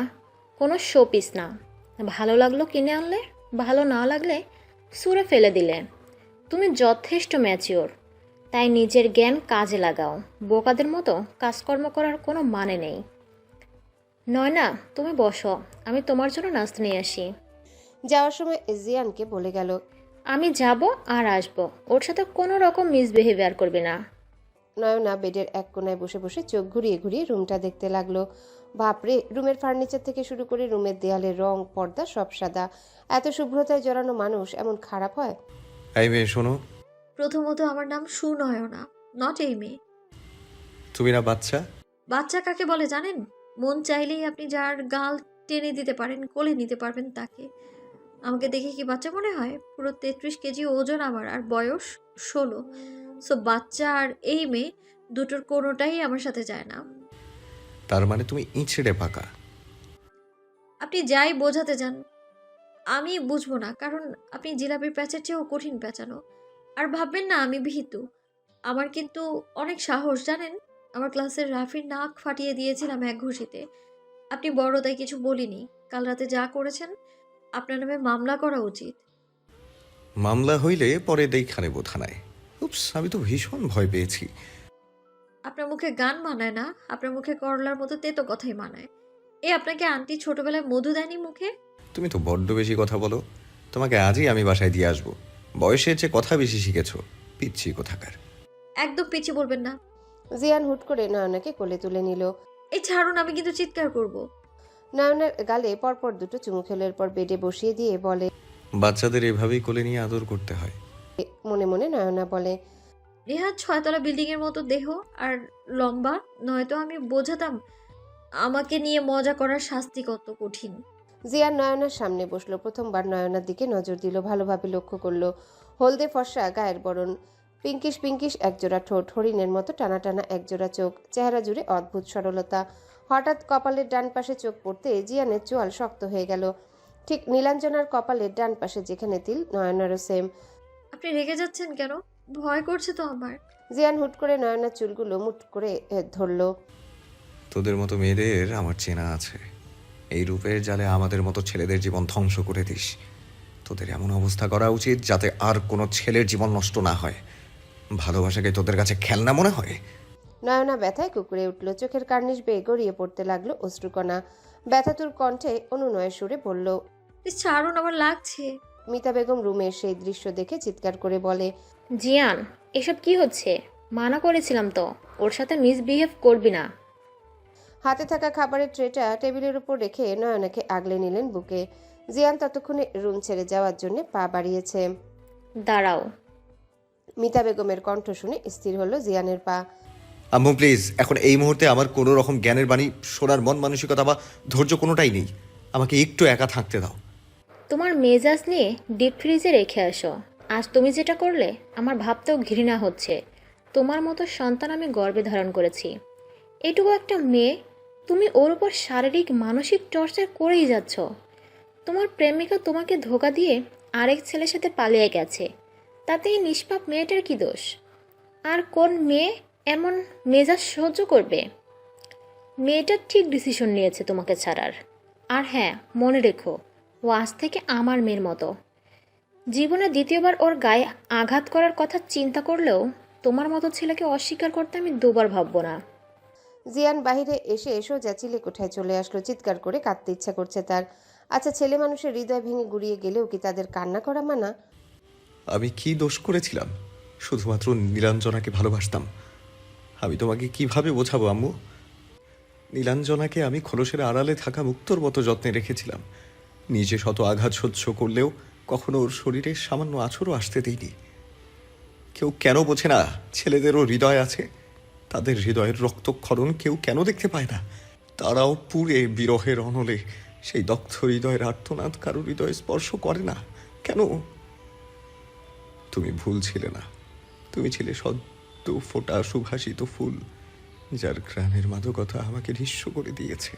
কোনো শোপিস না। ভালো লাগলো কিনে আনলে, ভালো না লাগলে ছুঁড়ে ফেলে দিলে। তুমি যথেষ্ট ম্যাচিওর, তাই নিজের জ্ঞান কাজে লাগাও। বোকাদের মতো কাজকর্ম করার কোনো মানে নেই। নয়না তুমি বসো, আমি তোমার জন্য নাস্তা নিয়ে আসি। যাওয়ার সময় জিয়ানকে বলে গেল, আমি যাব আর আসবো, ওর সাথে কোনো রকম মিসবিহেভিয়ার করবে না। নয়না বেডের এক কোনায় বসে বসে চোখ ঘুরিয়ে ঘুরিয়ে রুমটা দেখতে লাগলো। বাপরে, রুমের ফার্নিচার থেকে শুরু করে রুমের দেয়ালের রং পর্দা সব সাদা। এত শুভ্রতায় জড়ানো মানুষ এমন খারাপ হয়? এই মেয়ে শোনো। প্রথমত আমার নাম সুনয়না, নট এই মেয়ে। তুমি না বাচ্চা? বাচ্চা কাকে বলে জানেন? মন চাইলেই আপনি যার গাল টেনে দিতে পারেন, কোলে নিতে পারবেন তাকে। আমাকে দেখে কি বাচ্চা মনে হয়? পুরো 33 কেজি ওজন আমার, আর বয়স 16। সো বাচ্চা আর এই মেয়ে দুটোর কোনোটাই আমার সাথে যায় না। তার মানে তুমি ইঁচড়ে পাকা? আপনি যাই বোঝাতে যান আমি বুঝবো না, কারণ আপনি জিলাপির প্যাঁচের চেয়েও কঠিন প্যাঁচানো। আর ভাববেন না আমি ভীতু, আমার কিন্তু অনেক সাহস জানেন। আমার ক্লাসের রাফির নাক ফাটিয়ে দিয়েছিলাম এক ঘুষিতে। আপনি বড় তাই কিছু বলিনি। কাল রাতে যা করেছেন আপনার নামে মামলা করা উচিত। মামলা হইলে পরে দেখা নেব থানায়। উপস, আমি তো ভীষণ ভয় পেয়েছি। আপনার মুখে গান মানায় না, আপনার মুখে করলার মতো তেতো কথাই মানায়। আপনাকে আন্টি ছোটবেলায় মধু দেয়নি মুখে? তুমি তো বড্ড বেশি কথা বলো। তোমাকে আজই আমি বাসায় দিয়ে আসবো। বয়সের চেয়ে কথা বেশি শিখেছো, পিচ্ছি কোথাকার। একদম পিছি বলবেন না। জিয়ান হুট করে নয়নাকে কোলে তুলে নিল। ছাড়ুন, আমি কিন্তু চিৎকার করব। নয়নার গালে পরপর দুটো চুমু খেলো, এরপর বেডে বসিয়ে দিয়ে বলে, বাচ্চাদের এভাবেই কোলে নিয়ে আদর করতে হয়। মনে মনে নয়না বলে, নেহাত 6 তলা বিল্ডিং এর মতো দেহ আর লম্বা, নয়তো আমি বোঝাতাম আমাকে নিয়ে মজা করার শাস্তি কত কঠিন। জিয়ান নয়নার সামনে বসলো। প্রথমবার নয়নার দিকে নজর দিল, ভালোভাবে লক্ষ্য করলো হলদে ফর্সা গায়ের বরণ, পিঙ্কিশ পিঙ্কিশ একজোড়া ঠোঁট, হরিণের মতো টানা টানা একজোড়া চোখ, চেহারা জুড়ে অদ্ভুত সরলতা। হঠাৎ কপালের ডান পাশে চোখ পড়তে জিয়ানের চোয়াল শক্ত হয়ে গেল। ঠিক নীলাঞ্জনার কপালের ডান পাশে যেখানে তিল, নয়নারও সেম। আপনি রেগে যাচ্ছেন কেন? ভয় করছে তো আমার। জিয়ান হুট করে নয়নার চুলগুলো মুঠ করে ধরলো। তোদের মতো মেয়েদের আমার চেনা আছে। এই রূপের জালে আমাদের মতো ছেলেদের জীবন ধ্বংস করে দিস। তোদের এমন অবস্থা করা উচিত যাতে আর কোনো ছেলের জীবন নষ্ট না হয়। ভালোবাসাকে তোদের কাছে খেলনা মনে হয়? নয়না ব্যথায় কুকুরে উঠল, চোখের কার্নিশ বেয়ে গড়িয়ে পড়তে লাগলো অশ্রুকণা। ব্যথাতুর কণ্ঠে অনুনয়ের সুরে বলল, ছাড়ুন, আমার লাগছে। মিতা বেগম রুমের সেই দৃশ্য দেখে চিৎকার করে বলে, জিয়ান, এসব কি হচ্ছে? মানা করেছিলাম তো, ওর সাথে মিসবিহেভ করবি না। হাতে থাকা খাবারের ট্রেটা টেবিলের উপর রেখে নয়নাকে আগলে নিলেন বুকে। জিয়ান ততক্ষণে রুম ছেড়ে যাওয়ার জন্য পা বাড়িয়েছে। দাঁড়াও। মিতা বেগমের কণ্ঠ শুনে স্থির হলো জিয়ানের পা। আম্মু প্লিজ, এখন এই মুহূর্তে আমার কোনো রকম জ্ঞানের বাণী শোনার মন মানসিকতা বা ধৈর্য কোনোটাই নেই। আমাকে একটু একা থাকতে দাও। তোমার মেজাজ নিয়ে ডিপ ফ্রিজে রেখে আসো। আজ তুমি যেটা করলে আমার ভাবতেও ঘৃণা হচ্ছে। তোমার মতো সন্তান আমি গর্ভে ধারণ করেছি। এটুকু একটা মেয়ে, তুমি ওর উপর শারীরিক মানসিক টর্চার করেই যাচ্ছ। তোমার প্রেমিকা তোমাকে ধোঁকা দিয়ে আরেক ছেলের সাথে পালিয়ে গেছে, তাতে এই নিষ্পাপ মেয়েটার কি দোষ? আর কোন মেয়ে এমন মেজাজ সহ্য করবে? মেয়েটা ঠিক ডিসিশন নিয়েছে তোমাকে ছাড়ার। আর হ্যাঁ, মনে রেখো, ও আজ থেকে আমার মেয়ের মতো। জীবনে দ্বিতীয়বার ওর গায়ে আঘাত করার কথা চিন্তা করলেও তোমার মতো ছেলেকে অস্বীকার করতে আমি দুবার ভাববো না। জিয়ান বাহিরে এসে সোজা চিলে কোঠায় চলে আসলো। চিৎকার করে কাঁদতে ইচ্ছা করছে তার। আচ্ছা, ছেলে মানুষের হৃদয় ভেঙে গুড়িয়ে গেলেও কি তাদের কান্না করা মানা? আমি কি দোষ করেছিলাম? শুধুমাত্র নীলাঞ্জনাকে ভালোবাসতাম। আমি তোমাকে কিভাবে বোঝাবো আম্মু? নীলাঞ্জনাকে আমি খোলসের আড়ালে থাকা মুক্তোর মতো যত্নে রেখেছিলাম। নিজে শত আঘাত সহ্য করলেও কখনো ওর শরীরে সামান্য আছরও আসতে দিইনি। কেউ কেন বোঝে না ছেলেদেরও হৃদয় আছে? তাদের হৃদয়ের রক্তক্ষরণ কেউ কেন দেখতে পায় না? তারাও পুড়ে বিরহের অনলে সেই দগ্ধ হৃদয়ের আর্তনাদ কারো হৃদয় স্পর্শ করে না কেন? তুমি ভুল ছিলে না। তুমি ছিলে সদ্য ফোটা সুভাষিত ফুল, যার ঘ্রাণের মাদকতা আমাকে নিঃস্ব করে দিয়েছে।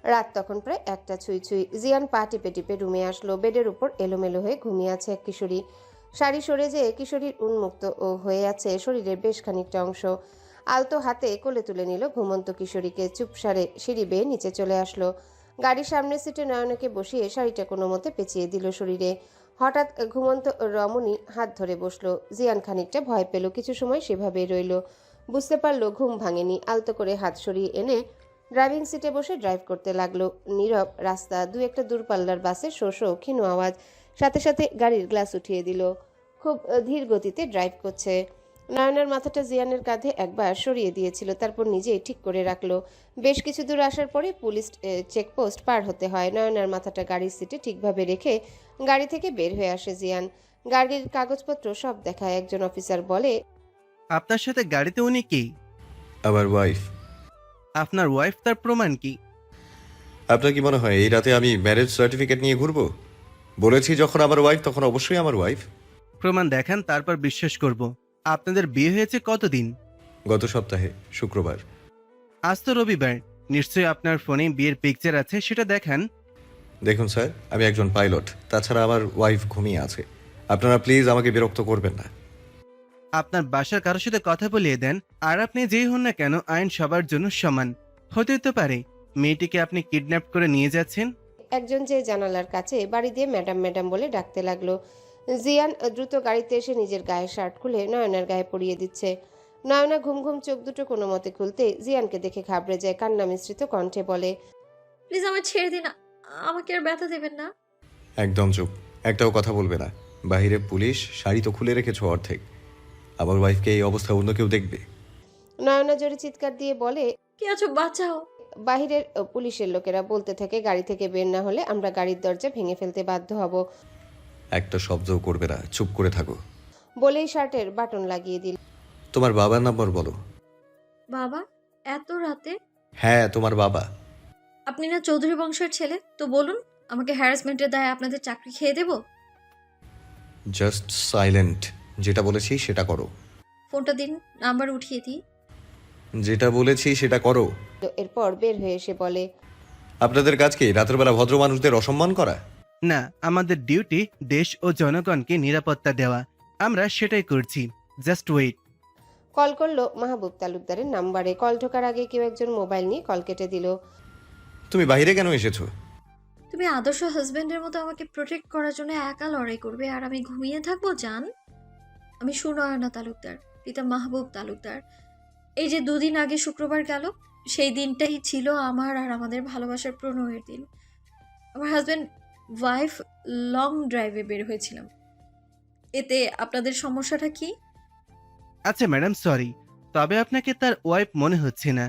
রাত তখন প্রায় 1টা ছুঁই ছুঁই। জিয়ান পা টিপে টিপে রুমে আসলো। বেডের উপর এলোমেলো হয়ে ঘুমিয়ে আছে এক কিশোরী। শাড়ি সরে যেয়ে কিশোরীর উন্মুক্ত ও হয়ে আছে শরীরের বেশ খানিকটা অংশ। আলতো হাতে কোলে তুলে নিল ঘুমন্ত কিশোরীকে। চুপসারে সিঁড়ি বেয়ে নিচে চলে আসলো। গাড়ির সামনের সিটে নয়নাকে বসিয়ে শাড়িটা কোনো মতে পেঁচিয়ে দিল শরীরে। হঠাৎ ঘুমন্ত রমণী হাত ধরে বসলো। জিয়ান খানিকটা ভয় পেল। কিছু সময় সেভাবেই রইল। বুঝতে পারলো ঘুম ভাঙেনি। আলতো করে হাত সরিয়ে এনে ড্রাইভিং সিটে বসে ড্রাইভ করতে লাগলো। নীরব রাস্তা, দু একটা দূরপাল্লার বাসের শো শো ক্ষীণ আওয়াজ। সাথে সাথে গাড়ির গ্লাস উঠিয়ে দিল। খুব ধীর গতিতে ড্রাইভ করছে। নয়নার মাথাটা জিয়ানের কাঁধে একবার সরিয়ে দিয়েছিল, তারপর নিজেই ঠিক করে রাখলো। বেশ কিছু দূর আসার পরে পুলিশ চেকপোস্ট পার হতে হয়। নয়নার মাথাটা গাড়ির সিটে ঠিকভাবে রেখে গাড়ি থেকে বের হয়ে আসে জিয়ান। গাড়ির কাগজপত্র সব দেখায়। একজন অফিসার বলে, আপনার সাথে গাড়িতে উনি কি? আমার ওয়াইফ। আপনার ওয়াইফ, তার প্রমাণ কি? আপনার কি মনে হয় এই রাতে আমি ম্যারেজ সার্টিফিকেট নিয়ে ঘুরবো? বলেছি যখন আমার ওয়াইফ, তখন অবশ্যই আমার ওয়াইফ। প্রমাণ দেখান, তারপর বিশ্বাস করব। আপনাদের বিয়ে হয়েছে কতদিন? গত সপ্তাহে শুক্রবার। আজ তো রবিবার, নিশ্চয়ই আপনার ফোনে বিয়ের পিকচার আছে, সেটা দেখান। দেখুন স্যার, আমি একজন পাইলট। তাছাড়া আমার ওয়াইফ ঘুমিয়ে আছে। আপনারা প্লিজ আমাকে বিরক্ত করবেন না। আপনার বাসার কারোর সাথে কথা বলিয়ে দেন। আর আপনি যেই হন না কেন, আইন সবার জন্য সমান। হতেই তো পারে মেয়েটিকে আপনি কিডন্যাপ করে নিয়ে যাচ্ছেন। একজন যে জানালার কাছে বাড়ি দিয়ে ম্যাডাম ম্যাডাম বলে ডাকতে লাগলো। জিয়ান দ্রুত গাড়িতে এসে নিজের গায়ের শার্ট খুলে নয়নার গায়ে পরিয়ে দিচ্ছে। নয়না ঘুম ঘুম চোখ দুটো কোনো মতে খুলতে জিয়ানকে দেখে ঘাবড়ে যায়, কান্না মিশ্রিত কণ্ঠে বলে, প্লিজ আমায় ছেড়ে দিন, আমাকে আর ব্যথা দেবেন না। একদম চুপ, একটাও কথা বলবে না। বাইরে পুলিশ, শাড়ি তো খুলে রেখেছো অর্ধেক। আমার ওয়াইফকে এই অবস্থা অন্য কেউ দেখবে। নয়না জোরে চিৎকার দিয়ে বলে, কে আছো, বাঁচাও। বাহিরের পুলিশের লোকেরা বলতে থাকে গাড়ি থেকে বের না হলে আমরা গাড়ির দরজা ভেঙে ফেলতে বাধ্য হব। একটা শব্দও করবে না, চুপ করে থাকো। বলেই শার্টের বাটন লাগিয়ে দিল। তোমার বাবার নাম্বার বলো। বাবা? এত রাতে? হ্যাঁ, তোমার বাবা। আপনি না চৌধুরী বংশের ছেলে, তো বলুন, আমাকে হ্যারাসমেন্টের দায়ে আপনাদের চাকরি খেয়ে দেব? Just silent. যেটা বলেছি সেটা করো। ফোনটা দিন, নাম্বার উঠিয়ে দিই। যেটা বলেছি সেটা করো। এরপর বের হয়ে এসে বলে, আপনাদের কাজ কি রাতের বেলা ভদ্র মানুষদের অসম্মান করা? না, আমাদের ডিউটি দেশ ও জনগণকে নিরাপত্তা দেওয়া। আমরা সেটাই করছি। Just wait. কল করলো মাহবুব তালুকদারের নাম্বারে। কল ঢোকার আগে কেউ একজন মোবাইল নিয়ে কল কেটে দিল। তুমি বাইরে কেন এসেছো? তুমি আদর্শ হাজবেন্ডের মতো আমাকে প্রোটেক্ট করার জন্য একা লড়াই করবে আর আমি ঘুমিয়ে থাকবো? জান, আমি সুনয়না তালুকদার, পিতা মাহবুব তালুকদার। এই যে 2 দিন আগে শুক্রবার গেল, সেই দিনটাই ছিল আমার আর আমাদের ভালোবাসার প্রণয়ের দিন। আমার হাজবেন্ড ওয়াইফ লং ড্রাইভে বের হয়েছিলাম। এতে আপনাদের সমস্যাটা কি? আচ্ছা ম্যাডাম, সরি, তবে আপনাকে তার ওয়াইফ মনে হচ্ছে না।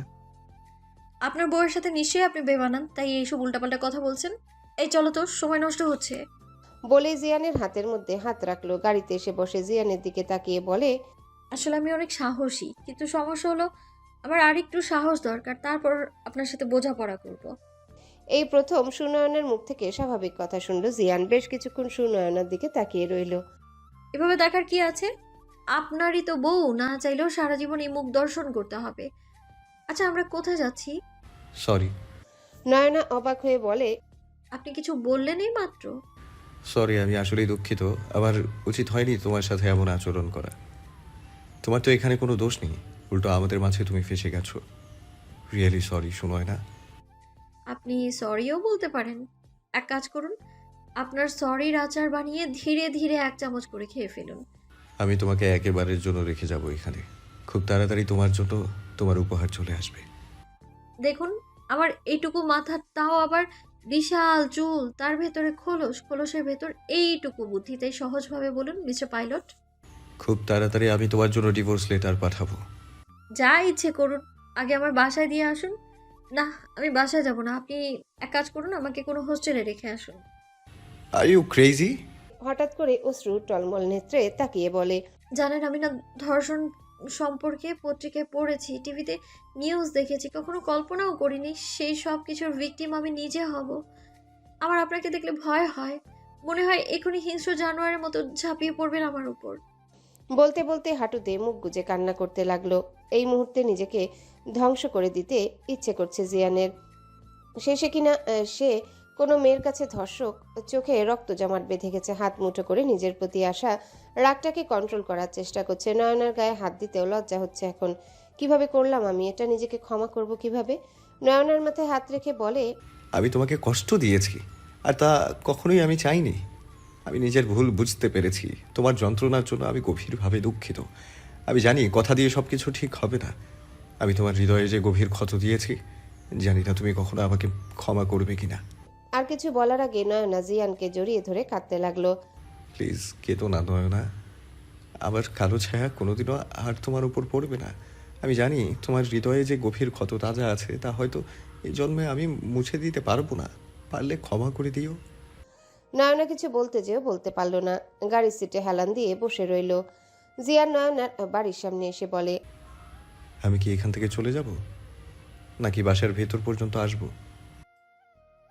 আপনার বউয়ের সাথে নিশ্চয়ই আপনি বেমানান, তাই এইসব উল্টাপাল্টা কথা বলছেন। এই চলো তো, সময় নষ্ট হচ্ছে। বলে জিয়ানের হাতের মধ্যে হাত রাখলো। গাড়িতে এসে বসে জিয়ানের দিকে তাকিয়ে বলে, আসলে আমি অনেক সাহসী, কিন্তু সমস্যা হলো আমার আরেকটু সাহস দরকার, তারপর আপনার সাথে বোঝাপড়া করব। এই প্রথম সুনয়নের মুখ থেকে স্বাভাবিক কথা শুনল জিয়ান। বেশ কিছুক্ষণ সুনয়নার দিকে তাকিয়ে রইল। এভাবে দেখার কি আছে? আপনারই তো বউ, না চাইলেও সারা জীবন এই মুখ দর্শন করতে হবে। আচ্ছা, আমরা কোথায় যাচ্ছি? সরি। নয়না অবাক হয়ে বলে, আপনি কিছু বললেনই মাত্র। সরি, আমি আসলেই দুঃখিত। আমার উচিত হয়নি তোমার সাথে এমন আচরণ করা। তোমার তো এখানে কোনো দোষ নেই, উল্টো আমাদের মাঝে তুমি ফেসে গেছো। রিয়েলি সরি, শোনোয় না। আপনি সরিও বলতে পারেন। এক কাজ করুন, আপনার সরির আচার বানিয়ে ধীরে ধীরে 1 চামচ করে খেয়ে ফেলুন। আমি তোমাকে একেবারের জন্য রেখে যাব এখানে। খুব তাড়াতাড়ি তোমার জন্য তোমার উপহার চলে আসবে। দেখুন, আমার এইটুকু মাথা, তাও আবার বিশাল চুল, তার ভেতরে খোলস, খোলসের ভেতর এইটুকু বুদ্ধি। তাই সহজভাবে বলুন মিস্টার পাইলট। খুব তাড়াতাড়ি আমি তোমার জন্য ডিভোর্স লেটার পাঠাবো। যা ইচ্ছে করুন, আগে আমার বাসায় দিয়ে আসুন। না, আমি বাসায় যাব না। আপনি এক কাজ করুন, আমাকে কোনো হোস্টেলে রেখে আসুন। Are you crazy? হঠাৎ করে অশ্রু টলমল নেত্রে তাকিয়ে বলে, জানেন, আমি না ধর্ষণ সম্পর্কে পত্রিকায় পড়েছি, টিভিতে নিউজ দেখেছি, কখনো কল্পনাও করিনি সেই সব কিছুর ভিকটিম আমি নিজে হব। আমার আপনাকে দেখলে ভয় হয়, মনে হয় এখনই হিংস্র জানোয়ারের মতো ঝাঁপিয়ে পড়বেন আমার উপর। বলতে বলতে হাঁটুতে মুখ গুজে কান্না করতে লাগলো। এই মুহূর্তে নিজেকে ধ্বংস করে দিতে ইচ্ছে করছে জিয়ানের। শেষে কিনা সে কোনো মেয়ের কাছে ধর্ষক, চোখে রক্ত জমাট বেঁধে গেছে। হাত মুঠো করে নিজের প্রতি আসা রাগটাকে কন্ট্রোল করার চেষ্টা করছে। নয়নার গায়ে হাত দিতেও লজ্জা হচ্ছে এখন। কিভাবে করলাম আমি এটা? নিজেকে ক্ষমা করব কিভাবে? নয়নার মাথায় হাত রেখে বলে, আমি তোমাকে কষ্ট দিয়েছি, আর তা কখনোই আমি চাইনি। আমি নিজের ভুল বুঝতে পেরেছি। তোমার যন্ত্রণার জন্য আমি গভীরভাবে দুঃখিত। আমি জানি কথা দিয়ে সব কিছু ঠিক হবে না। আমি তোমার হৃদয়ে যে গভীর ক্ষত দিয়েছি, জানি না তুমি কখনো আমাকে ক্ষমা করবে কিনা। আর কিছু বলার আগে নয়না জিয়ানকে জড়িয়ে ধরে কাঁদতে লাগলো। প্লিজ কেঁদো না নয়না। আমার কালো ছায়া কোনোদিনও আর তোমার উপর পড়বে না। আমি জানি তোমার হৃদয়ে যে গভীর ক্ষত তাজা আছে, তা হয়তো এই জন্মে আমি মুছে দিতে পারবো না। পারলে ক্ষমা করে দিও। নয়না কিছু বলতে যেও বলতে পারল না। গাড়ির সিটে হেলান দিয়ে বসে রইল। জিয়ান নয়নার বাড়ির সামনে এসে বলে, আমি কি এখান থেকে চলে যাব, নাকি বাসার ভেতর পর্যন্ত আসবো?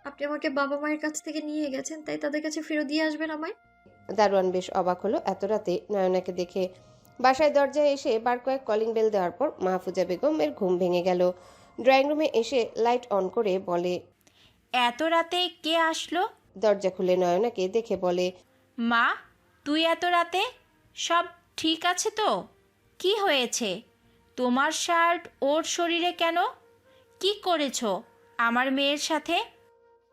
আপনি আমাকে বাবা মায়ের কাছ থেকে নিয়ে গেছেন, তাই তাদের কাছে ফেরত দিয়ে আসবেন আমায়। দারোয়ান বেশ অবাক হলো এত রাতে নয়নাকে দেখে। বাসায় দরজায় এসে বার কয়েক কলিং বেল দেওয়ার পর মাহফুজা বেগমের ঘুম ভেঙে গেল। ড্রয়িং রুমে এসে লাইট অন করে বলে, এত রাতে কে আসলো? দরজা খুলে নয়নাকে দেখে বলে, মা, তুই এত রাতে? সব ঠিক আছে তো? কি হয়েছে? তোমার শার্ট ওর শরীরে কেন? কি করেছো আমার মেয়ের সাথে?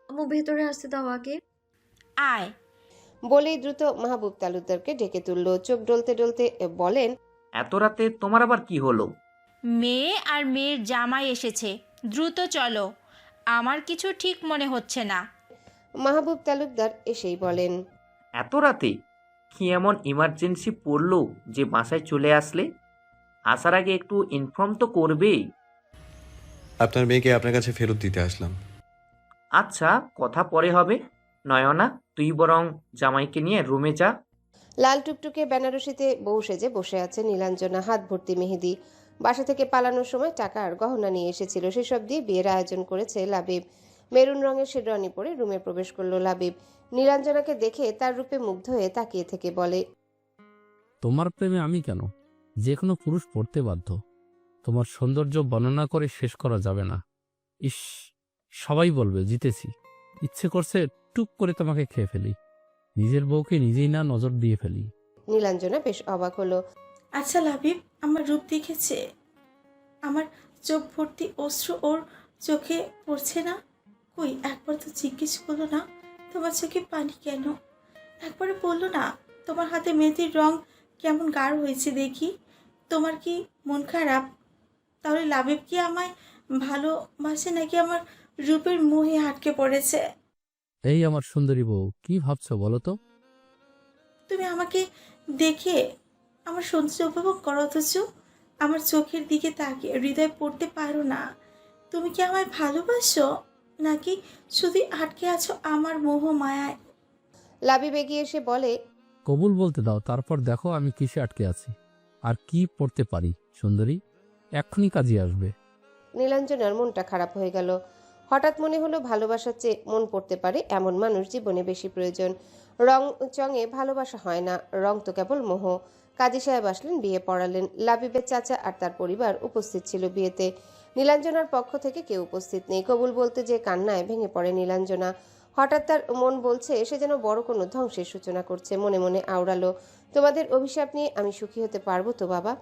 আম্মু ভেতরে আসতে দাও আগে। আয়। বলেই দ্রুত মাহবুব তালুকদারকে ডেকে তুলল। চোখ ডলতে ডলতে বলেন, এত রাতে তোমার আবার কি হলো? মেয়ে আর মেয়ের জামাই এসেছে, দ্রুত চলো। আমার কিছু ঠিক মনে হচ্ছে না। মাহবুব তালুকদার এসেই বলেন, এত রাতে কি এমন ইমার্জেন্সি পড়লো যে বাসায় চলে আসলে? আসার আগে একটু ইনফর্ম তো করবেই। আপনার মেয়েকে আপনার কাছে ফেরত দিতে আসলাম। আচ্ছা, কথা পরে হবে। নয়না, তুই বরং জামাইকে নিয়ে রুমে যা। লাল টুকটুকে বেনারসিতে বউ সেজে বসে আছে নীলাঞ্জনা, হাত ভর্তি মেহেদি। বাসা থেকে পালানোর সময় টাকা আর গহনা নিয়ে এসেছিল, সেসব দিয়ে বিয়ের আয়োজন করেছে লাবিব। মেরুন রঙের শেরওয়ানি পরে রুমে প্রবেশ করলো লাবিব। নীলাঞ্জনাকে দেখে তার রূপে মুগ্ধ হয়ে তাকিয়ে থেকে বলে, তোমার প্রেমে আমি কেন? যে কোনো পুরুষ পড়তে বাধ্য। তোমার সৌন্দর্য বর্ণনা করে শেষ করা যাবে না। ইস, সবাই বলবে জিতেছি। ইচ্ছে করছে টুক করে তোমাকে খেয়ে ফেলি। নিজের বউকে নিজেই না নজর দিয়ে ফেলি। নীলাঞ্জনা বেশ অবাক হলো। আচ্ছা লাবিব, আমার রূপ দেখেছে? আমার চোখ ভর্তি অশ্রু ওর চোখে পড়ছে না? কই একবার তো জিজ্ঞেস করলো না তোমার চোখে পানি কেন? একবারে বললো না তোমার হাতে মেহেদির রং কেমন গাঢ় হয়েছে দেখি? তোমার কি মন খারাপ? তাহলে লাবিব কি আমায় ভালোবাসে নাকি আমার রূপের মোহে আটকে পড়েছে? এই আমার সুন্দরী বউ, কি ভাবছো বলো তো? তুমি আমাকে দেখে আমার সৌন্দর্য উপভোগ করো, অথচ আমার চোখের দিকে তাকিয়ে হৃদয় পড়তে পারো না। তুমি কি আমায় ভালোবাসো নাকি শুধু আটকে আছো আমার মোহ মায়ায়? লাবিব এগিয়ে এসে বলে, কবুল বলতে দাও, তারপর দেখো আমি কিসে আটকে আছি আর কি পড়তে পারি। সুন্দরী, এক্ষুনি কাজে আসবে। নীলাঞ্জনার মনটা খারাপ হয়ে গেল। হঠাৎ মনে হলো ভালোবাসার চেয়ে মন পড়তে পারে এমন মানুষ জীবনে বেশি প্রয়োজন। রং চঙে ভালোবাসা হয় না, রং তো কেবল মোহ। কাজী সাহেব আসলেন, বিয়ে পড়ালেন। লাবিবের চাচা আর তার পরিবার উপস্থিত ছিল বিয়েতে। নীলাঞ্জনার পক্ষ থেকে কেউ উপস্থিত নেই। কবুল বলতে যে কান্নায় ভেঙে পড়ে নীলাঞ্জনা। হঠাৎ তার মন বলছে সে যেন বড় কোনো ধ্বংসের সূচনা করছে। মনে মনে আওড়ালো, তোমাদের অভিশাপ নিয়ে আমি সুখী হতে পারবো তো বাবা?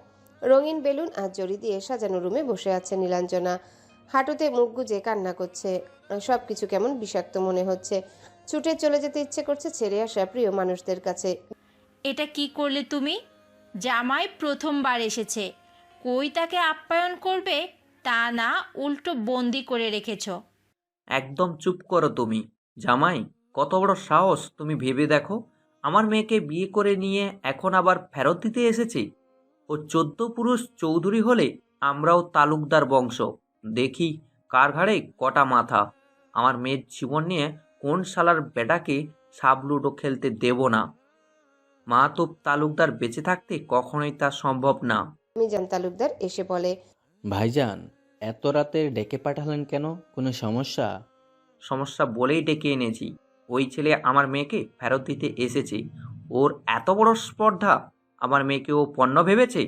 রঙিন বেলুন আর জড়ি দিয়ে সাজানো রুমে বসে আছে নীলাঞ্জনা। হাঁটুতে মুখ গুজে কান্না করছে। সবকিছু কেমন বিষাক্ত মনে হচ্ছে। ছুটে চলে যেতে ইচ্ছে করছে ছেড়ে আসা প্রিয় মানুষদের কাছে। এটা কি করলে তুমি? জামাই প্রথমবার এসেছে, কই তাকে আপ্যায়ন করবে? তা না, উল্টো বন্দি করে রেখেছো। একদম চুপ করো তুমি। জামাই, কত বড় সাহস! তুমি ভেবে দেখো, আমার মেয়েকে বিয়ে করে নিয়ে এখন আবার ফেরত দিতে এসেছে। ও 14 পুরুষ চৌধুরী হলে আমরাও তালুকদার বংশ। দেখি কার ঘাড়ে কটা মাথা। আমার মেয়ের জীবন নিয়ে কোন শালার বেটাকে সাবলুডো খেলতে দেব না। মাহতুব তালুকদার বেঁচে থাকতে কখনোই তা সম্ভব না। মিজান তালুকদার এসে বলে, ভাইজান, এত রাতে ডেকে পাঠালেন কেন? কোনো সমস্যা? সমস্যা বলেই ডেকে এনেছি। ওই ছেলে আমার মেয়েকে ফেরত দিতে এসেছে। ওর এত বড় স্পর্ধা! আমার মেয়েকে ও পণ্য ভেবেছে।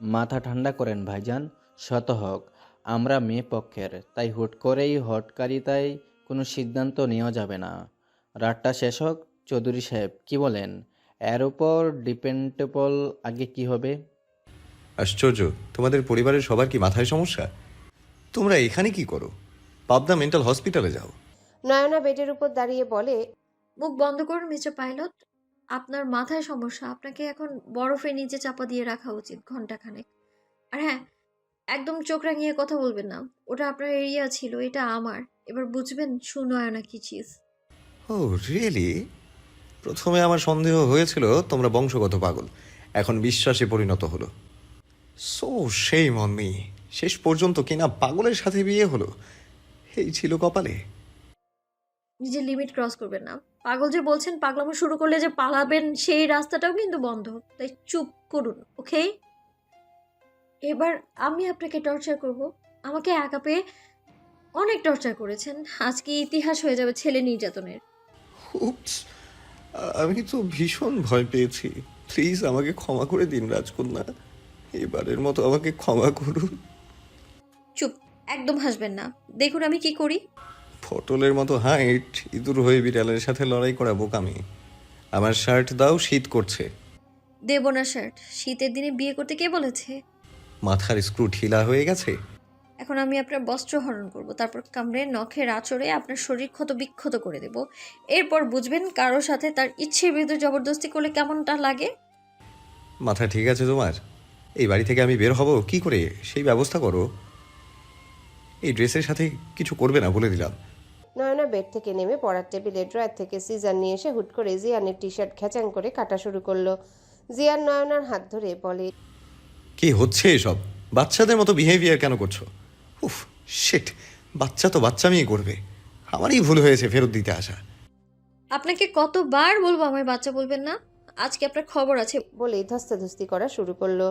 মাথা ঠান্ডা করেন ভাইজান, শত হোক আমরা মেয়ে পক্ষের, তাই হুট করেই হটকারিতায় কোনো সিদ্ধান্ত নেওয়া যাবে না। রাতটা শেষ হোক। চৌধুরী সাহেব কি বলেন? এর উপর ডিপেন্ডেবল আগে কি হবে? আশ্চর্য, তোমাদের পরিবারের সবার কি মাথায় সমস্যা? তোমরা এখানে কি করো? পাবনা মেন্টাল হসপিটালে যাও। নয়না বেডের উপর দাঁড়িয়ে বলে, মুখ বন্ধ করুন মিস্টার পাইলট। আপনার মাথায় সমস্যা, আপনাকে এখন বরফের নিচে চাপা দিয়ে রাখা উচিত ঘন্টাখানেক। আর হ্যাঁ, একদম চোখ রাঙিয়ে কথা বলবেন না। ওটা আপনার এরিয়া ছিল, এটা আমার। এবার বুঝবেন সুনয়না কি চিজ। ও রিয়েলি? প্রথমে আমার সন্দেহ হয়েছিল তোমরা বংশগত পাগল, এখন বিশ্বাসে পরিণত হলো। So shame on me. শেষ পর্যন্ত কিনা পাগলের সাথে বিয়ে হলো। এই ছিল কপালে। নিজের লিমিট ক্রস করবেন না। পাগল যে বলছেন, পাগলামো শুরু করলে যে পালাবেন সেই রাস্তাটাও কিন্তু বন্ধ। তাই চুপ করুন, ওকে? এবার আমি আপনাকে টর্চার করব। আমাকে একা পেয়ে অনেক টর্চার করেছেন। আজকে ইতিহাস হয়ে যাবে ছেলে নির্যাতনের। উপস, আমি তো ভীষণ ভয় পেয়েছি। প্লিজ আমাকে ক্ষমা করে দিন রাজকন্যা, এবারের মতো আমাকে ক্ষমা করুন। চুপ, একদম হাসবেন না। দেখুন আমি কি করি। পটলের মতো হাইট, ইঁদুর হয়ে বিড়ালের সাথে লড়াই করা বোকামি। আমার শার্ট দাও, শীত করছে। দেব না শার্ট। শীতের দিনে বিয়ে করতে কে বলেছে? মাথার স্ক্রু ঢিলা হয়ে গেছে? এখন আমি আপনার বস্ত্র হরণ করব, তারপর কামড়ে নখের আঁচড়ে আপনার শরীর ক্ষত বিক্ষত করে দেব। এরপর বুঝবেন কারোর সাথে তার ইচ্ছের বিরুদ্ধে জবরদস্তি করলে কেমনটা লাগে। মাথা ঠিক আছে তোমার? এই বাড়ি থেকে আমি বের হব কি করে সেই ব্যবস্থা করো। এই ড্রেসের সাথে কিছু করবে না বলে দিলাম। নয়না বেড থেকে নেমে পড়ার টেবিলে ড্রয়ার থেকে সিজার নিয়ে এসে হুট করে জিয়ানের টি শার্ট খেচাং করে কাটা শুরু করলো। জিয়ান নয়নার হাত ধরে বলে, কি হচ্ছে এসব? বাচ্চাদের মতো বিহেভিয়ার কেন করছো? উফ শিট, বাচ্চা তো বাচ্চামিই করবে। আমারই ভুল হয়েছে ফেরত দিতে আসা। আপনাকে কতবার বলবো আমায় বাচ্চা বলবেন না? আজকে আপনার খবর আছে। বলেই ধস্তাধস্তি করা শুরু করলো।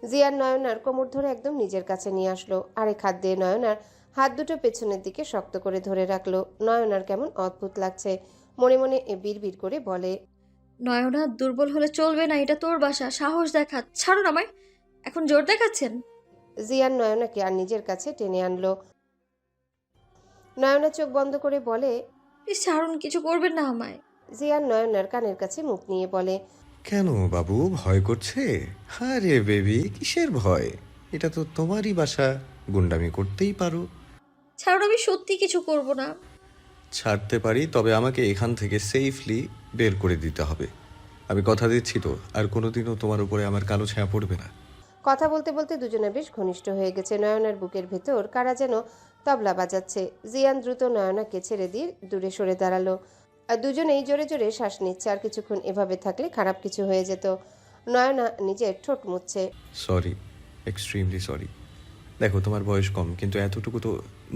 জিয়ান নয়নার কোমর ধরে একদম নিজের কাছে নিয়ে আসলো। আরেক হাত দিয়ে নয়নার হাত দুটো পেছনের দিকে শক্ত করে ধরে রাখলো। নয়নার কেমন অদ্ভুত লাগছে, মনে মনে বিড়বিড় করে বলে, নয়না, দুর্বল হলে চলবে না, এটা তোর বাসা, সাহস দেখা। ছাড়ুন আমায়, এখন জোর দেখাচ্ছেন। জিয়ান নয়নাকে আর নিজের কাছে টেনে আনলো। নয়না চোখ বন্ধ করে বলে, প্লিজ ছাড়ুন, কিছু করবেন না আমায়। জিয়ান নয়নার কানের কাছে মুখ নিয়ে বলে, কেন বাবু, ভয় করছে? আরে বেবি, কিসের ভয়? এটা তো তোমারই বাসা, গুন্ডামি করতেই পারো। ছাড়ুন, আমি সত্যি কিছু করব না। ছাড়তে পারি, তবে আমাকে এখান থেকে সেফলি বের করে দিতে হবে। আমি কথা দিচ্ছি তো, আর কোনোদিনও তোমার উপরে আমার কালো ছায়া পড়বে না। কথা বলতে বলতে দুজনে বেশ ঘনিষ্ঠ হয়ে গেছে। নয়নার বুকের ভেতর কারা যেন তবলা বাজাচ্ছে। জিয়ান দ্রুত নয়নাকে ছেড়ে দিয়ে দূরে সরে দাঁড়ালো। আর দুজনেই জোরে জোরে শ্বাস নিচ্ছে। আর কিছুক্ষণ এভাবে থাকলে খারাপ কিছু হয়ে যেত। নয়না নিজের ঠোঁট মুছছে। Sorry, extremely sorry. দেখো, তোমার বয়স কম, কিন্তু এতটুকু তো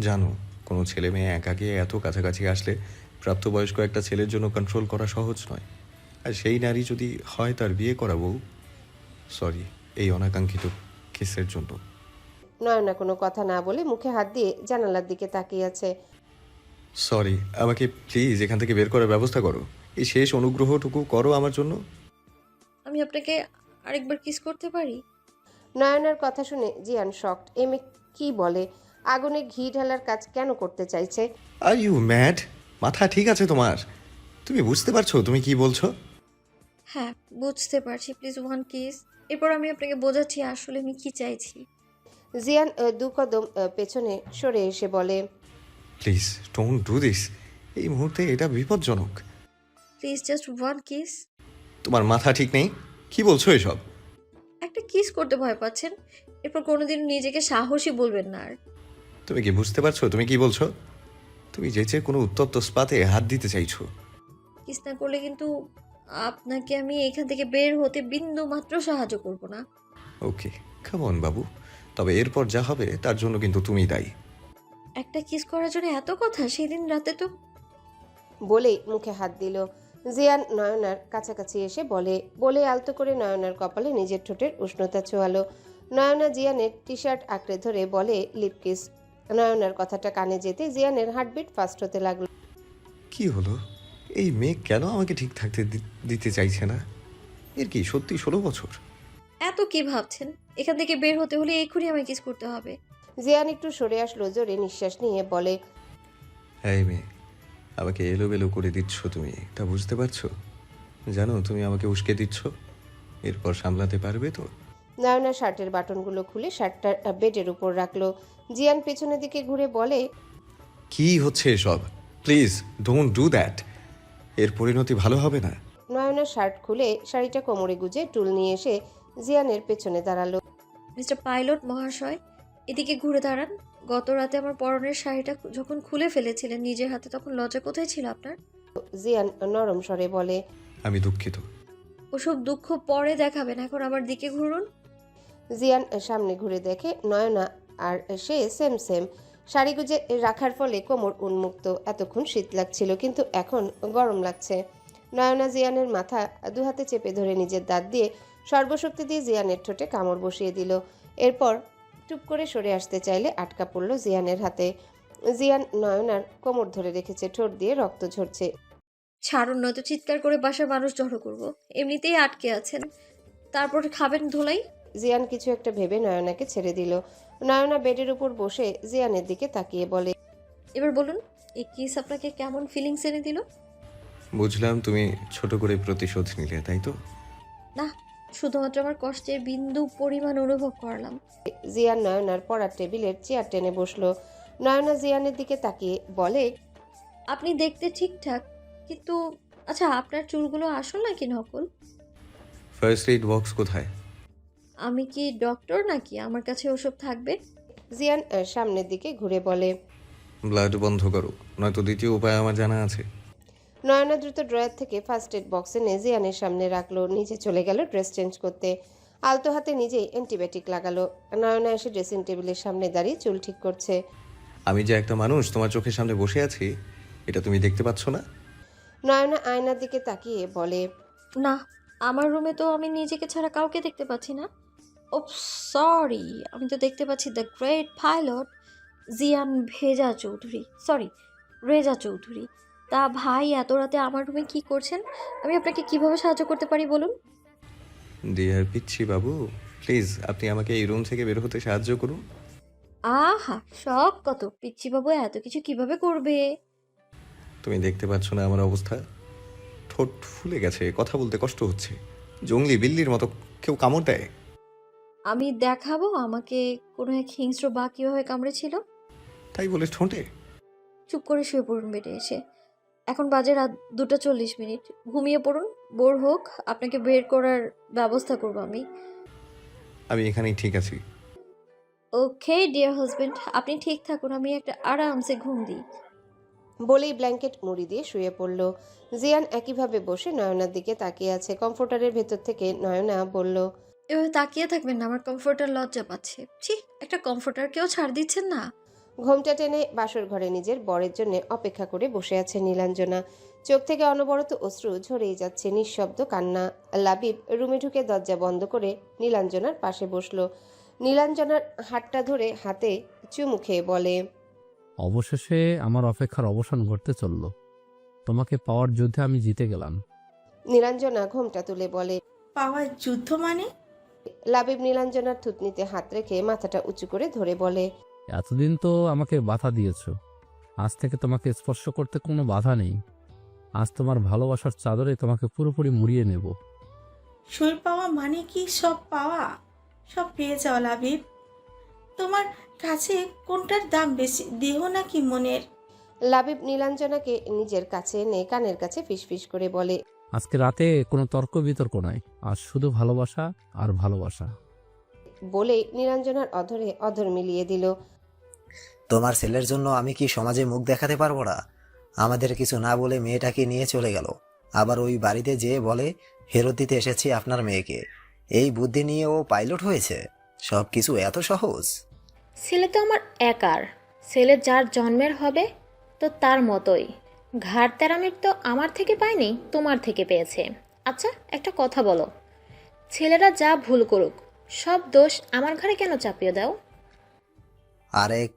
জানো, কোনো ছেলে মেয়ে একা গিয়ে এত কাছাকাছি আসলে প্রাপ্তবয়স্ক একটা ছেলের জন্য কন্ট্রোল করা সহজ নয়। আর সেই নারী যদি হয় তার বিয়ে করা বউ। সরি এই অনাকাঙ্ক্ষিত কেসের জন্য। নয়না কোনো কথা না বলে মুখে হাত দিয়ে জানালার দিকে তাকিয়ে আছে। সরি, আমাকে প্লিজ এখান থেকে বের করার ব্যবস্থা করো। এই শেষ অনুগ্রহটুকু করো আমার জন্য। আমি আপনাকে আরেকবার কিস করতে পারি? নয়নার কথা শুনে জিয়ান শকড। এমে কি বলে? আগুনে ঘি ঢালার কাজ কেন করতে চাইছে? Are you mad? মাথা ঠিক আছে তোমার? তুমি বুঝতে পারছো তুমি কি বলছো? হ্যাঁ, বুঝতে পারছি। Please one kiss. এরপর আমি আপনাকে বোঝাচ্ছি আসলে আমি কি চাইছি। জিয়ান দু কদম পেছনে সরে এসে বলে, প্লিজ ডোন্ট ডু দিস। এই মুহূর্তে এটা বিপজ্জনক। Please just one kiss. তোমার মাথা ঠিক নেই? কি বলছো এসব? একটা কিস করতে ভয় পাচ্ছেন, এরপর কোনোদিন নিজেকে সাহসী বলবেন না আর। তুমি কি বুঝতে পারছো তুমি কি বলছো? তুমি যেচে কোনো উত্তপ্ত স্পাতে হাত দিতে চাইছো। কিস না করলে কিন্তু আপনাকে আমি এখান থেকে বের হতে বিন্দু মাত্র সাহায্য করব না। ওকে, কাম অন বাবু। তবে এরপর যা হবে তার জন্য কিন্তু তুমি দায়ী। একটা কিস করার জন্য এত কথা? সেদিন রাতে তো। বলেই মুখে হাত দিল। জিয়ান নয়নার কাছাকাছি এসে বলে আলতো করে নয়নার কপালে নিজের ঠোঁটের উষ্ণতা ছোঁয়ালো। নয়না জিয়ানের টি শার্ট আঁকড়ে ধরে বলে, লিপ কিস। নয়নার কথাটা কানে যেতে জিয়ানের হার্টবিট ফাস্ট হতে লাগলো। কি হলো? এই মেয়ে কেন আমাকে ঠিক থাকতে দিতে চাইছে না? এর কি সত্যি 16 বছর? এত কি ভাবছেন? এখান থেকে বের হতে হলে এক্ষুনি আমায় কিস করতে হবে। জিয়ান একটু সরে আসলো, জোরে নিঃশ্বাস নিয়ে বলে, এই মেয়ে, আমাকে এলোমেলো করে দিচ্ছ তুমি, তা বুঝতে পারছো? জানো তুমি আমাকে উস্কে দিচ্ছ। এরপর সামলাতে পারবে তো? নয়না শার্টের বাটনগুলো খুলে শার্টটা বেডের উপর রাখলো। জিয়ান পেছনের দিকে ঘুরে বলে, কি হচ্ছে এসব? Please don't do that. এর পরিণতি ভালো হবে না। নয়না শার্ট খুলে শাড়িটা কোমরে গুজে টুল নিয়ে এসে জিয়ানের পেছনে দাঁড়ালো। মিস্টার পাইলট মহাশয়, এদিকে ঘুরে দাঁড়ান। গত রাতে আমার পরনের শাড়িটা যখন খুলে ফেলেছিলেন নিজের হাতে, তখন লজ্জা কোথায় ছিল আপনার? জিয়ান নরম স্বরে বলে, আমি দুঃখিত। ওসব দুঃখ পরে দেখাবেন, এখন আমার দিকে ঘুরুন। জিয়ান সামনে ঘুরে দেখে নয়না আর সে সেম সেম শাড়ি গুজে রাখার ফলে কোমর উন্মুক্ত। এতক্ষণ শীত লাগছিল, কিন্তু এখন গরম লাগছে। নয়না জিয়ানের মাথা দু হাতে চেপে ধরে নিজের দাঁত দিয়ে সর্বশক্তি দিয়ে জিয়ানের ঠোঁটে কামড় বসিয়ে দিল। এরপর টুপ করে সরে আসতে চাইলে আটকা পড়ল জিয়ানের হাতে। জিয়ান নয়নার কোমর ধরে রেখেছে, ঠোঁট দিয়ে রক্ত ঝরছে। ছাড়ুন, নয়তো চিৎকার করে বাসার মানুষ জড়ো করব। এমনিতেই আটকে আছেন, তারপর খাবেন ধোলাই। জিয়ান কিছু একটা ভেবে নয়নাকে ছেড়ে দিল। নয়না বেডের উপর বসে জিয়ানের দিকে তাকিয়ে বলে, এবার বলুন, এই কিস আপনাকে কেমন ফিলিংস এনে দিল? বুঝলাম তুমি ছোট করে প্রতিশোধ নিলে, তাই তো? না, শুধুমাত্র আমার কষ্টের বিন্দু পরিমাণ অনুভব করলাম। জিয়ান নয়নার পড়ার টেবিলের চেয়ার টেনে বসলো। নয়না জিয়ানের দিকে তাকিয়ে বলে, আপনি দেখতে ঠিকঠাক, কিন্তু আচ্ছা আপনার চুলগুলো আসল নাকি নকল? ফার্স্ট এইড বক্স কোথায়? আমি কি ডক্টর নাকি আমার কাছে ওসব থাকবে? জিয়ান সামনের দিকে ঘুরে বলে। ব্লাড বন্ধ করো, নয়তো দ্বিতীয় উপায় আমার জানা আছে। নয়না দ্রুত ড্রয়ার থেকে ফার্স্ট এড বক্স এনে জিয়ানের সামনে রাখলো, নিজে চলে গেল ড্রেস চেঞ্জ করতে। আলতো হাতে নিজেই অ্যান্টিবায়োটিক লাগালো। নয়না এসে ড্রেসিং টেবিলের সামনে দাঁড়িয়ে চুল ঠিক করছে। আমি যে একটা মানুষ তোমার চোখের সামনে বসে আছি, এটা তুমি দেখতে পাচ্ছ না? নয়না আয়নার দিকে তাকিয়ে বলে, না, আমার রুমে তো আমি নিজেকে ছাড়া কাউকে দেখতে পাচ্ছি না। ও সরি, আমি তো দেখতে পাচ্ছি দ্য গ্রেট পাইলট জিয়ান রেজা চৌধুরী। তা ভাই, এত রাতে আমার রুমে কি করছেন? আমি আপনাকে কিভাবে সাহায্য করতে পারি বলুন? ডিয়ার পিচ্ছি বাবু, প্লিজ আপনি আমাকে এই রুম থেকে বের হতে সাহায্য করুন। আহা, শখ কত! পিচ্ছি বাবু এত কিছু কিভাবে করবে? তুমি দেখতে পাচ্ছ না আমার অবস্থা? ঠোঁট ফুলে গেছে, কথা বলতে কষ্ট হচ্ছে। জঙ্গলি বিল্লির মতো কেউ কামড় দেয়। আমি দেখাবো আমাকে কোনো এক হিংস্র বা কীভাবে কামড়েছিল। তাই বলে ঠোঁটে? চুপ করে শুয়ে পড়ুন বেডে এসে। এখন বাজে রাত 2:40। ঘুমিয়ে পড়ুন। বোর হোক, আপনাকে বের করার ব্যবস্থা করব আমি। আমি এখানেই ঠিক আছি। ওকে ডিয়ার হাজবেন্ড, আপনি ঠিক থাকুন, আমি একটা আরামসে ঘুম দিই। বলেই ব্ল্যাঙ্কেট মুড়ি দিয়ে শুয়ে পড়ল। জিয়ান একইভাবে বসে নয়নার দিকে তাকিয়ে আছে। কমফোর্টারের ভেতর থেকে নয়না বলল, এভাবে তাকিয়ে থাকবেন না, আমার কমফোর্টার লজ্জা পাচ্ছে। ছি, একটা কমফোর্টারকেও ছাড় দিচ্ছেন না। ঘোমটা টেনে বাসর ঘরে নিজের বরের জন্য অপেক্ষা করে বসে আছে নীলাঞ্জনা। চোখ থেকে অনবরত অশ্রু ঝরেই যাচ্ছে, নিঃশব্দ কান্না। লাবিব রুমে ঢুকে দরজা বন্ধ করে নীলাঞ্জনার পাশে বসলো। নীলাঞ্জনার হাতটা ধরে হাতে চুমু খেয়ে বলে, অবশেষে আমার অপেক্ষার অবসান ঘটতে চলল। তোমাকে পাওয়ার যুদ্ধে আমি জিতে গেলাম। নীলাঞ্জনা ঘোমটা তুলে বলে। পাওয়ার যুদ্ধ মানে? লাবিব নীলাঞ্জনার থুতনিতে হাত রেখে মাথাটা উঁচু করে ধরে বলে, এতদিন তো আমাকে বাধা দিয়েছ, আজ থেকে তোমাকে স্পর্শ করতে কোনো বাধা নেই। আজ তোমার ভালোবাসার চাদরে তোমাকে পুরোপুরি মুড়িয়ে নেব। শরীর পাওয়া মানে কি সব পাওয়া? সব পেয়ে যাওয়া লাবিব। তোমার কাছে কোনটার দাম বেশি, দেহ নাকি মনের? লাবিব নীলাঞ্জনাকে নিজের কাছে এনে কানের কাছে ফিসফিস করে বলে, আজকে রাতে কোনো তর্ক বিতর্ক নয়, আজ শুধু ভালোবাসা আর ভালোবাসা। বলেই নীলাঞ্জনার অধরে অধর মিলিয়ে দিল। তোমার ছেলের জন্য আমি কি সমাজে মুখ দেখাতে পারবো না? আমাদের কিছু না বলে মেয়েটাকে নিয়ে চলে গেল, আবার ওই বাড়িতে যেয়ে বলে ফেরত দিতে এসেছি আপনার মেয়েকে। এই বুদ্ধি নিয়ে ও পাইলট হয়েছে? সব কিছু এত সহজ? ছেলে তো আমার একার। ছেলে যার জন্মের হবে তো তার মতোই। ঘাড় তেরামির তো আমার থেকে পায়নি, তোমার থেকে পেয়েছে। আচ্ছা একটা কথা বলো, ছেলেরা যা ভুল করুক সব দোষ আমার ঘাড়ে কেন চাপিয়ে দাও? আরেক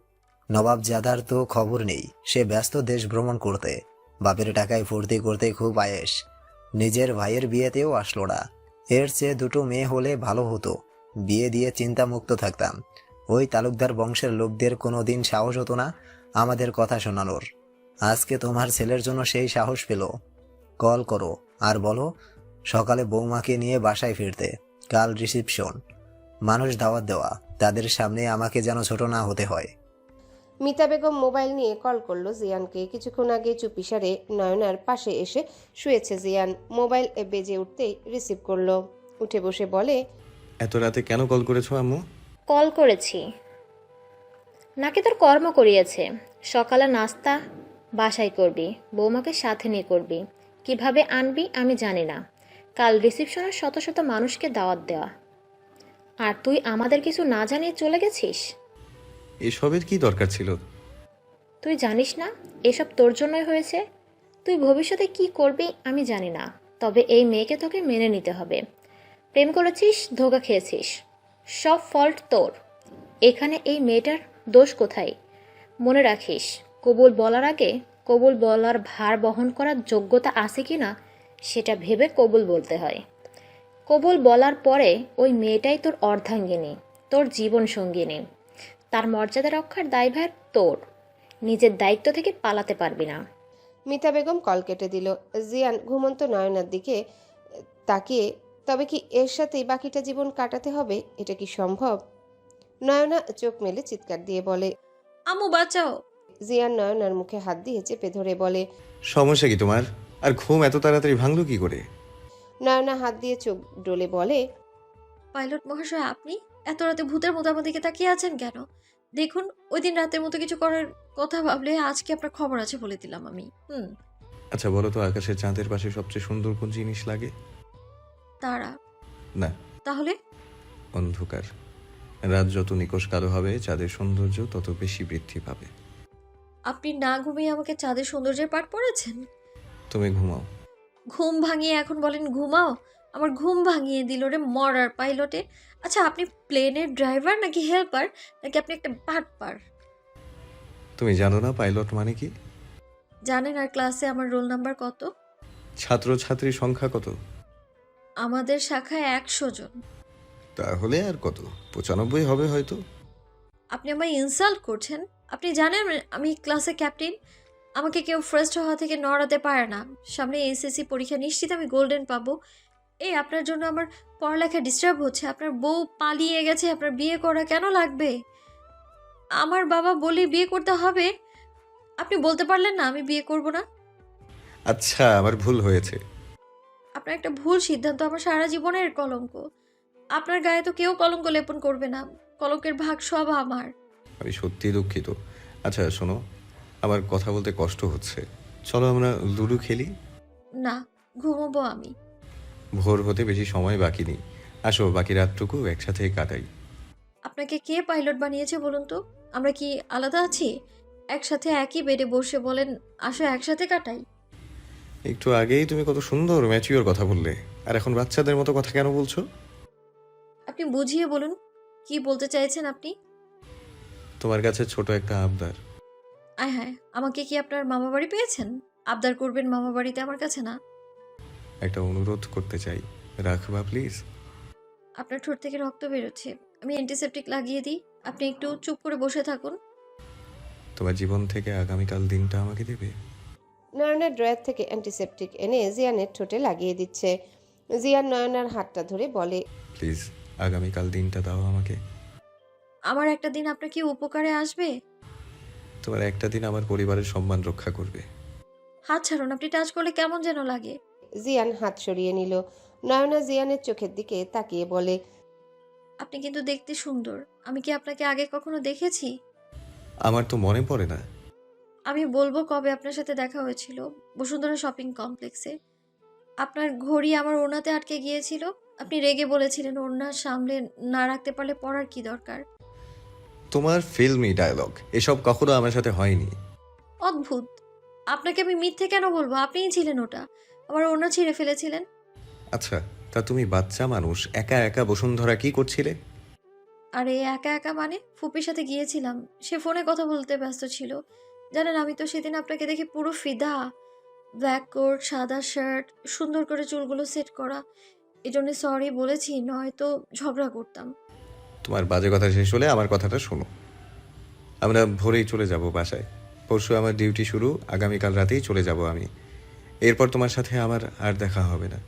নবাবজাদার তো খবর নেই, সে ব্যস্ত দেশ ভ্রমণ করতে। বাপের টাকায় ফুর্তি করতে খুব আয়েশ। নিজের ভাইয়ের বিয়েতেও আসলো না। এর চেয়ে দুটো মেয়ে হলে ভালো হতো, বিয়ে দিয়ে চিন্তামুক্ত থাকতাম। ওই তালুকদার বংশের লোকদের কোনো দিন সাহস হতো না আমাদের কথা শোনানোর। আজকে তোমার ছেলের জন্য সেই সাহস পেল। কল করো আর বলো সকালে বৌমাকে নিয়ে বাসায় ফিরতে। কাল রিসিপশন, মানুষ দাওয়াত দেওয়া, তাদের সামনে আমাকে যেন ছোট না হতে হয়। মিতা বেগম মোবাইল নিয়ে কল করলো জিয়ানকে। কিছুক্ষণ আগে চুপিসারে নয়নার পাশে এসে শুয়েছে জিয়ান। মোবাইল বেজে উঠতেই রিসিভ করলো। উঠে বসে বলে, এত রাতে কেন কল করেছো আম্মু? কল করেছি, নাকি তোর কর্ম করিয়েছে। সকালে নাস্তা বাসায় করবি, বৌমাকে সাথে নিয়ে করবি। কিভাবে আনবি আমি জানি না। কাল রিসিপশনের শত শত মানুষকে দাওয়াত দেওয়া, আর তুই আমাদের কিছু না জানিয়ে চলে গেছিস। এসবের কি দরকার ছিল? তুই জানিস না এসব তোর জন্যই হয়েছে। তুই ভবিষ্যতে কি করবি আমি জানি না, তবে এই মেয়েকে তোকে মেনে নিতে হবে। প্রেম করেছিস, ধোঁকা খেয়েছিস, সব ফল্ট তোর। এখানে এই মেয়েটার দোষ কোথায়? মনে রাখিস, কবুল বলার আগে কবুল বলার ভার বহন করার যোগ্যতা আছে কি না সেটা ভেবে কবুল বলতে হয়। কবুল বলার পরে ওই মেয়েটাই তোর অর্ধাঙ্গিনী, তোর জীবন সঙ্গিনী। তার মর্যাদা রক্ষার দায়ভার তোর। নিজের দায়িত্ব থেকে পালাতে পারবি না। মিতা বেগম কল কেটে দিল। জিয়ান ঘুমন্ত নয়নার দিকে তাকিয়ে তবে কি এর সাথেই বাকিটা জীবন কাটাতে হবে? এটা কি সম্ভব? নয়না চোখ মেলে চিৎকার দিয়ে বলে। আম্মু বাঁচাও। জিয়ান নয়নার মুখে হাত দিয়ে চেপে ধরে বলে। সমস্যা কি তোমার? আর ঘুম এত তাড়াতাড়ি ভাঙলো কি করে? নয়না হাত দিয়ে চোখ ডলে বলে। পাইলট মহাশয়, আপনি এত রাতে ভূতের মতো আমার দিকে তাকিয়ে আছেন কেন? দেখুন, ওই দিন রাতের মতো কিছু করার কথা ভাবলে আজকে আপনার খবর আছে বলে দিলাম আমি। আচ্ছা বলো তো, আকাশের চাঁদের পাশে সবচেয়ে সুন্দর কোন জিনিস লাগে? তারা। না, তাহলে? অন্ধকার। রাত যত নিকষ কালো হবে, চাঁদের সৌন্দর্য তত বেশি বৃদ্ধি পাবে। আপনি না ঘুমিয়ে আমাকে চাঁদের সৌন্দর্যের পাঠ পড়েছেন? তুমি ঘুমাও। ঘুম ভাঙিয়ে এখন বলেন ঘুমাও? আমার ঘুম ভাঙিয়ে দিল রে মরার পাইলটে। আচ্ছা, আপনি প্লেনের ড্রাইভার নাকি হেল্পার, নাকি আপনি একটা বাটপার? তুমি জানো না পাইলট মানে কি? জানেন, আর ক্লাসে আমার রোল নাম্বার কত? ছাত্র ছাত্রীর সংখ্যা কত? আমাদের শাখায় 100 জন। তাহলে আর কত, 95 হবে হয়তো। আপনি আমায় ইনসাল্ট করছেন? আপনি জানেন আমি ক্লাসে ক্যাপ্টেন। আমাকে কেউ ফার্স্ট হওয়া থেকে নড়াতে পারে না। সামনে এসএসসি পরীক্ষা, নিশ্চিত আমি গোল্ডেন পাবো। এই আপনার জন্য আমার পড়ালেখা ডিস্টার্ব হচ্ছে। আপনার বউ পালিয়ে গেছে, আপনার বিয়ে করা কেন লাগবে? আমার বাবা বলে বিয়ে করতে হবে। আপনি বলতে পারলেন না আমি বিয়ে করব না? আচ্ছা, আমার ভুল হয়েছে। আপনার একটা ভুল সিদ্ধান্ত আমার সারা জীবনের কলঙ্ক। আপনার গায়ে তো কেউ কলঙ্ক লেপন করবে না। কলঙ্কের ভাগ সব আমার। আমি সত্যি দুঃখিত। আচ্ছা শোনো, আমার কথা বলতে কষ্ট হচ্ছে, চলো আমরা লুডো খেলি। না, ঘুমোবো আমি। ভোর হতে বেশি সময় বাকি নেই, আসো বাকি রাতটুকু একসাথে কাটাই। আপনাকে কে পাইলট বানিয়েছে বলুন তো? আমরা কি আলাদা আছি? একসাথে একই বেডে বসে বলেন আসো একসাথে কাটাই। একটু আগেই তুমি কত সুন্দর ম্যাচিওর কথা বললে, আর এখন বাচ্চাদের মতো কথা কেন বলছো? আপনি বুঝিয়ে বলুন, কি বলতে চাইছেন আপনি? তোমার কাছে ছোট একটা আবদার। আয় হায়, আমাকে কি আপনার মামা বাড়ি পেয়েছেন? আবদার করবেন মামা বাড়িতে, আমার কাছে না। একটা অনুরোধ করতে চাই, রাখবা প্লিজ? আপনার ঠোঁট থেকে রক্ত বেরোচ্ছে, আমি অ্যান্টিসেপটিক লাগিয়ে দিই। আপনি একটু চুপ করে বসে থাকুন। তোমার জীবন থেকে আগামীকাল দিনটা আমাকে দেবে? নয়নার ড্রয়ার থেকে অ্যান্টিসেপটিক এনে জিয়ানের ঠোঁটে লাগিয়ে দিচ্ছে। জিয়ান নয়নার হাতটা ধরে বলে। প্লিজ আগামীকাল দিনটা দাও আমাকে। আমার একটা দিন আপনার কি উপকারে আসবে? তোমার একটা দিন আমার পরিবারের সম্মান রক্ষা করবে। হাত ছাড়ুন, আপনি টাচ করলে কেমন যেন লাগে। জিয়ান হাত সরিয়ে নিল। নয়না জিয়ানের চোখের দিকে তাকিয়ে বলে। আপনি কিন্তু দেখতে সুন্দর। আমি কি আপনাকে আগে কখনো দেখেছি? আমার তো মনে পড়ে না। আমি বলবো কবে আপনার সাথে দেখা হয়েছিল। বসুন্ধরা শপিং কমপ্লেক্সে। আপনার ঘড়ি আমার ওড়নাতে আটকে গিয়েছিল। আপনি রেগে বলেছিলেন ওড়না সামলে না রাখতে পারলে পড়ার কি দরকার। তোমার ফিল্মি ডায়লগ এসব কখনো আমার সাথে হয়নি। অদ্ভুত, আপনাকে আমি মিথ্যে কেন বলবো? আপনিই ছিলেন ওটা, আমার ওড়না ছিঁড়ে ফেলেছিলেন। আচ্ছা, তা তুমি বাচ্চা মানুষ একা একা বসুন্ধরা কি করছিলে? আরে একা একা মানে ফুপির সাথে গিয়েছিলাম, সে ফোনে কথা বলতে ব্যস্ত ছিল। জানেন, আমি তো সেদিন আপনাকে দেখে পুরো ফিদা। ব্ল্যাক কোট, সাদা শার্ট, সুন্দর করে চুলগুলো সেট করা। এই জন্য সরি বলেছি, নয়তো ঝগড়া করতাম। তোমার বাজে কথা শেষ হলে আমার কথাটা শোনো। আমরা ভোরেই চলে যাব বাসায়। পরশু আমার ডিউটি শুরু, আগামীকাল রাতেই চলে যাব আমি। এরপর তোমার সাথে আমার আর দেখা হবে না।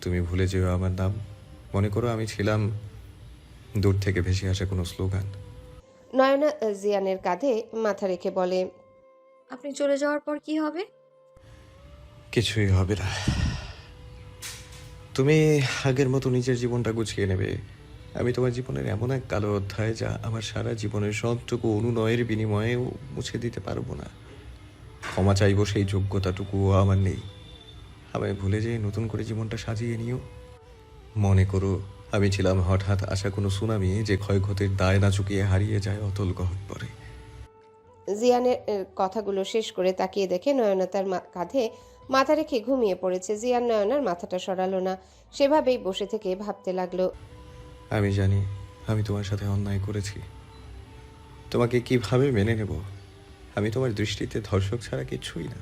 তুমি ভুলে যেও আমার নাম। মনে করো আমি ছিলাম দূর থেকে ভেসে আসা কোনো স্লোগান। নয়না জিয়ানের কাঁধে মাথা রেখে বলে। আপনি চলে যাওয়ার পর কি হবে? কিছুই হবে না। তুমি আগের মতো নিজের জীবনটা গুছিয়ে নেবে। আমি তোমার জীবনের এমন এক কালো অধ্যায় যা আমার সারা জীবনের সবটুকু অনুনয়ের বিনিময়েও মুছে দিতে পারবো না। ক্ষমা চাইবো সেই যোগ্যতাটুকুও আমার নেই। আমায় ভুলে যেয়ে নতুন করে জীবনটা সাজিয়ে নিও। মনে করো আমি ছিলাম হঠাৎ আসা কোনো সুনামি যে ক্ষয়ক্ষতির দায় না চুকিয়ে হারিয়ে যায় অতল গহ্বরে। জিয়ানের কথাগুলো শেষ করে তাকিয়ে দেখে নয়না তার কাঁধে মাথা রেখে ঘুমিয়ে পড়েছে। জিয়ান নয়নার মাথাটা সরালো না, সেভাবেই বসে থেকে ভাবতে লাগলো। আমি জানি আমি তোমার সাথে অন্যায় করেছি। তোমাকে কিভাবে মেনে নেব? আমি তোমার দৃষ্টিতে ধর্ষক ছাড়া কিছুই না।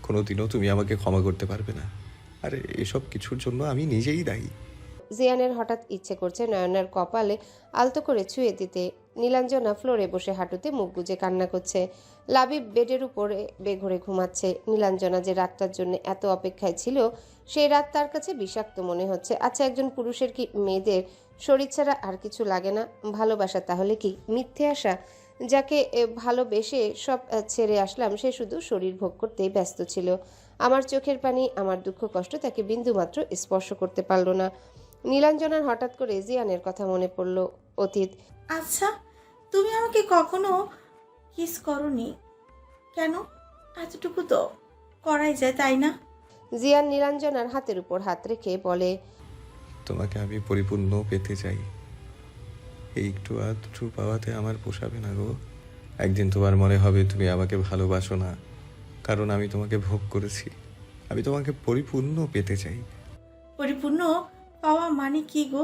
কোনোদিনও তুমি আমাকে ক্ষমা করতে পারবে না। আর এসব কিছুর জন্য আমি নিজেই দায়ী। জিয়ানের হঠাৎ ইচ্ছে করছে নয়নার কপালে আলতো করে ছুঁয়ে দিতে। নীলাঞ্জনা ফ্লোরে বসে হাঁটুতে মুখ গুজে কান্না করছে। লাবিব বেডের উপরে বেঘরে ঘুমাচ্ছে। নীলাঞ্জনা যে রাতটার জন্য এত অপেক্ষায় ছিল, সেই রাত তার কাছে বিষাক্ত মনে হচ্ছে। আচ্ছা, একজন পুরুষের কি মেয়েদের শরীর ছাড়া আর কিছু লাগে না? ভালোবাসা তাহলে কি মিথ্যে আশা? যাকে ভালোবেসে সব ছেড়ে আসলাম, সে শুধু শরীর ভোগ করতেই ব্যস্ত ছিল। আমার চোখের পানি, আমার দুঃখ কষ্ট তাকে বিন্দুমাত্র স্পর্শ করতে পারল না। নীলাঞ্জনার হঠাৎ করে জিয়ানের কথা মনে পড়ল। অতীত। আচ্ছা, তুমি আমাকে কখনো কিস করনি কেন? এতটুকু তো করাই যায়, তাই না? জিয়ান নীলাঞ্জনার হাতের উপর হাত রেখে বলে, তোমাকে আমি পরিপূর্ণ পেতে চাই। এই একটু আধটু পাওয়াতে আমার পোষাবে না গো। একদিন তোমার মনে হবে তুমি আমাকে ভালোবাসো না, কারণ আমি তোমাকে ভোগ করেছি। আমি তোমাকে পরিপূর্ণ পেতে চাই। পরিপূর্ণ পাওয়া মানে কি গো?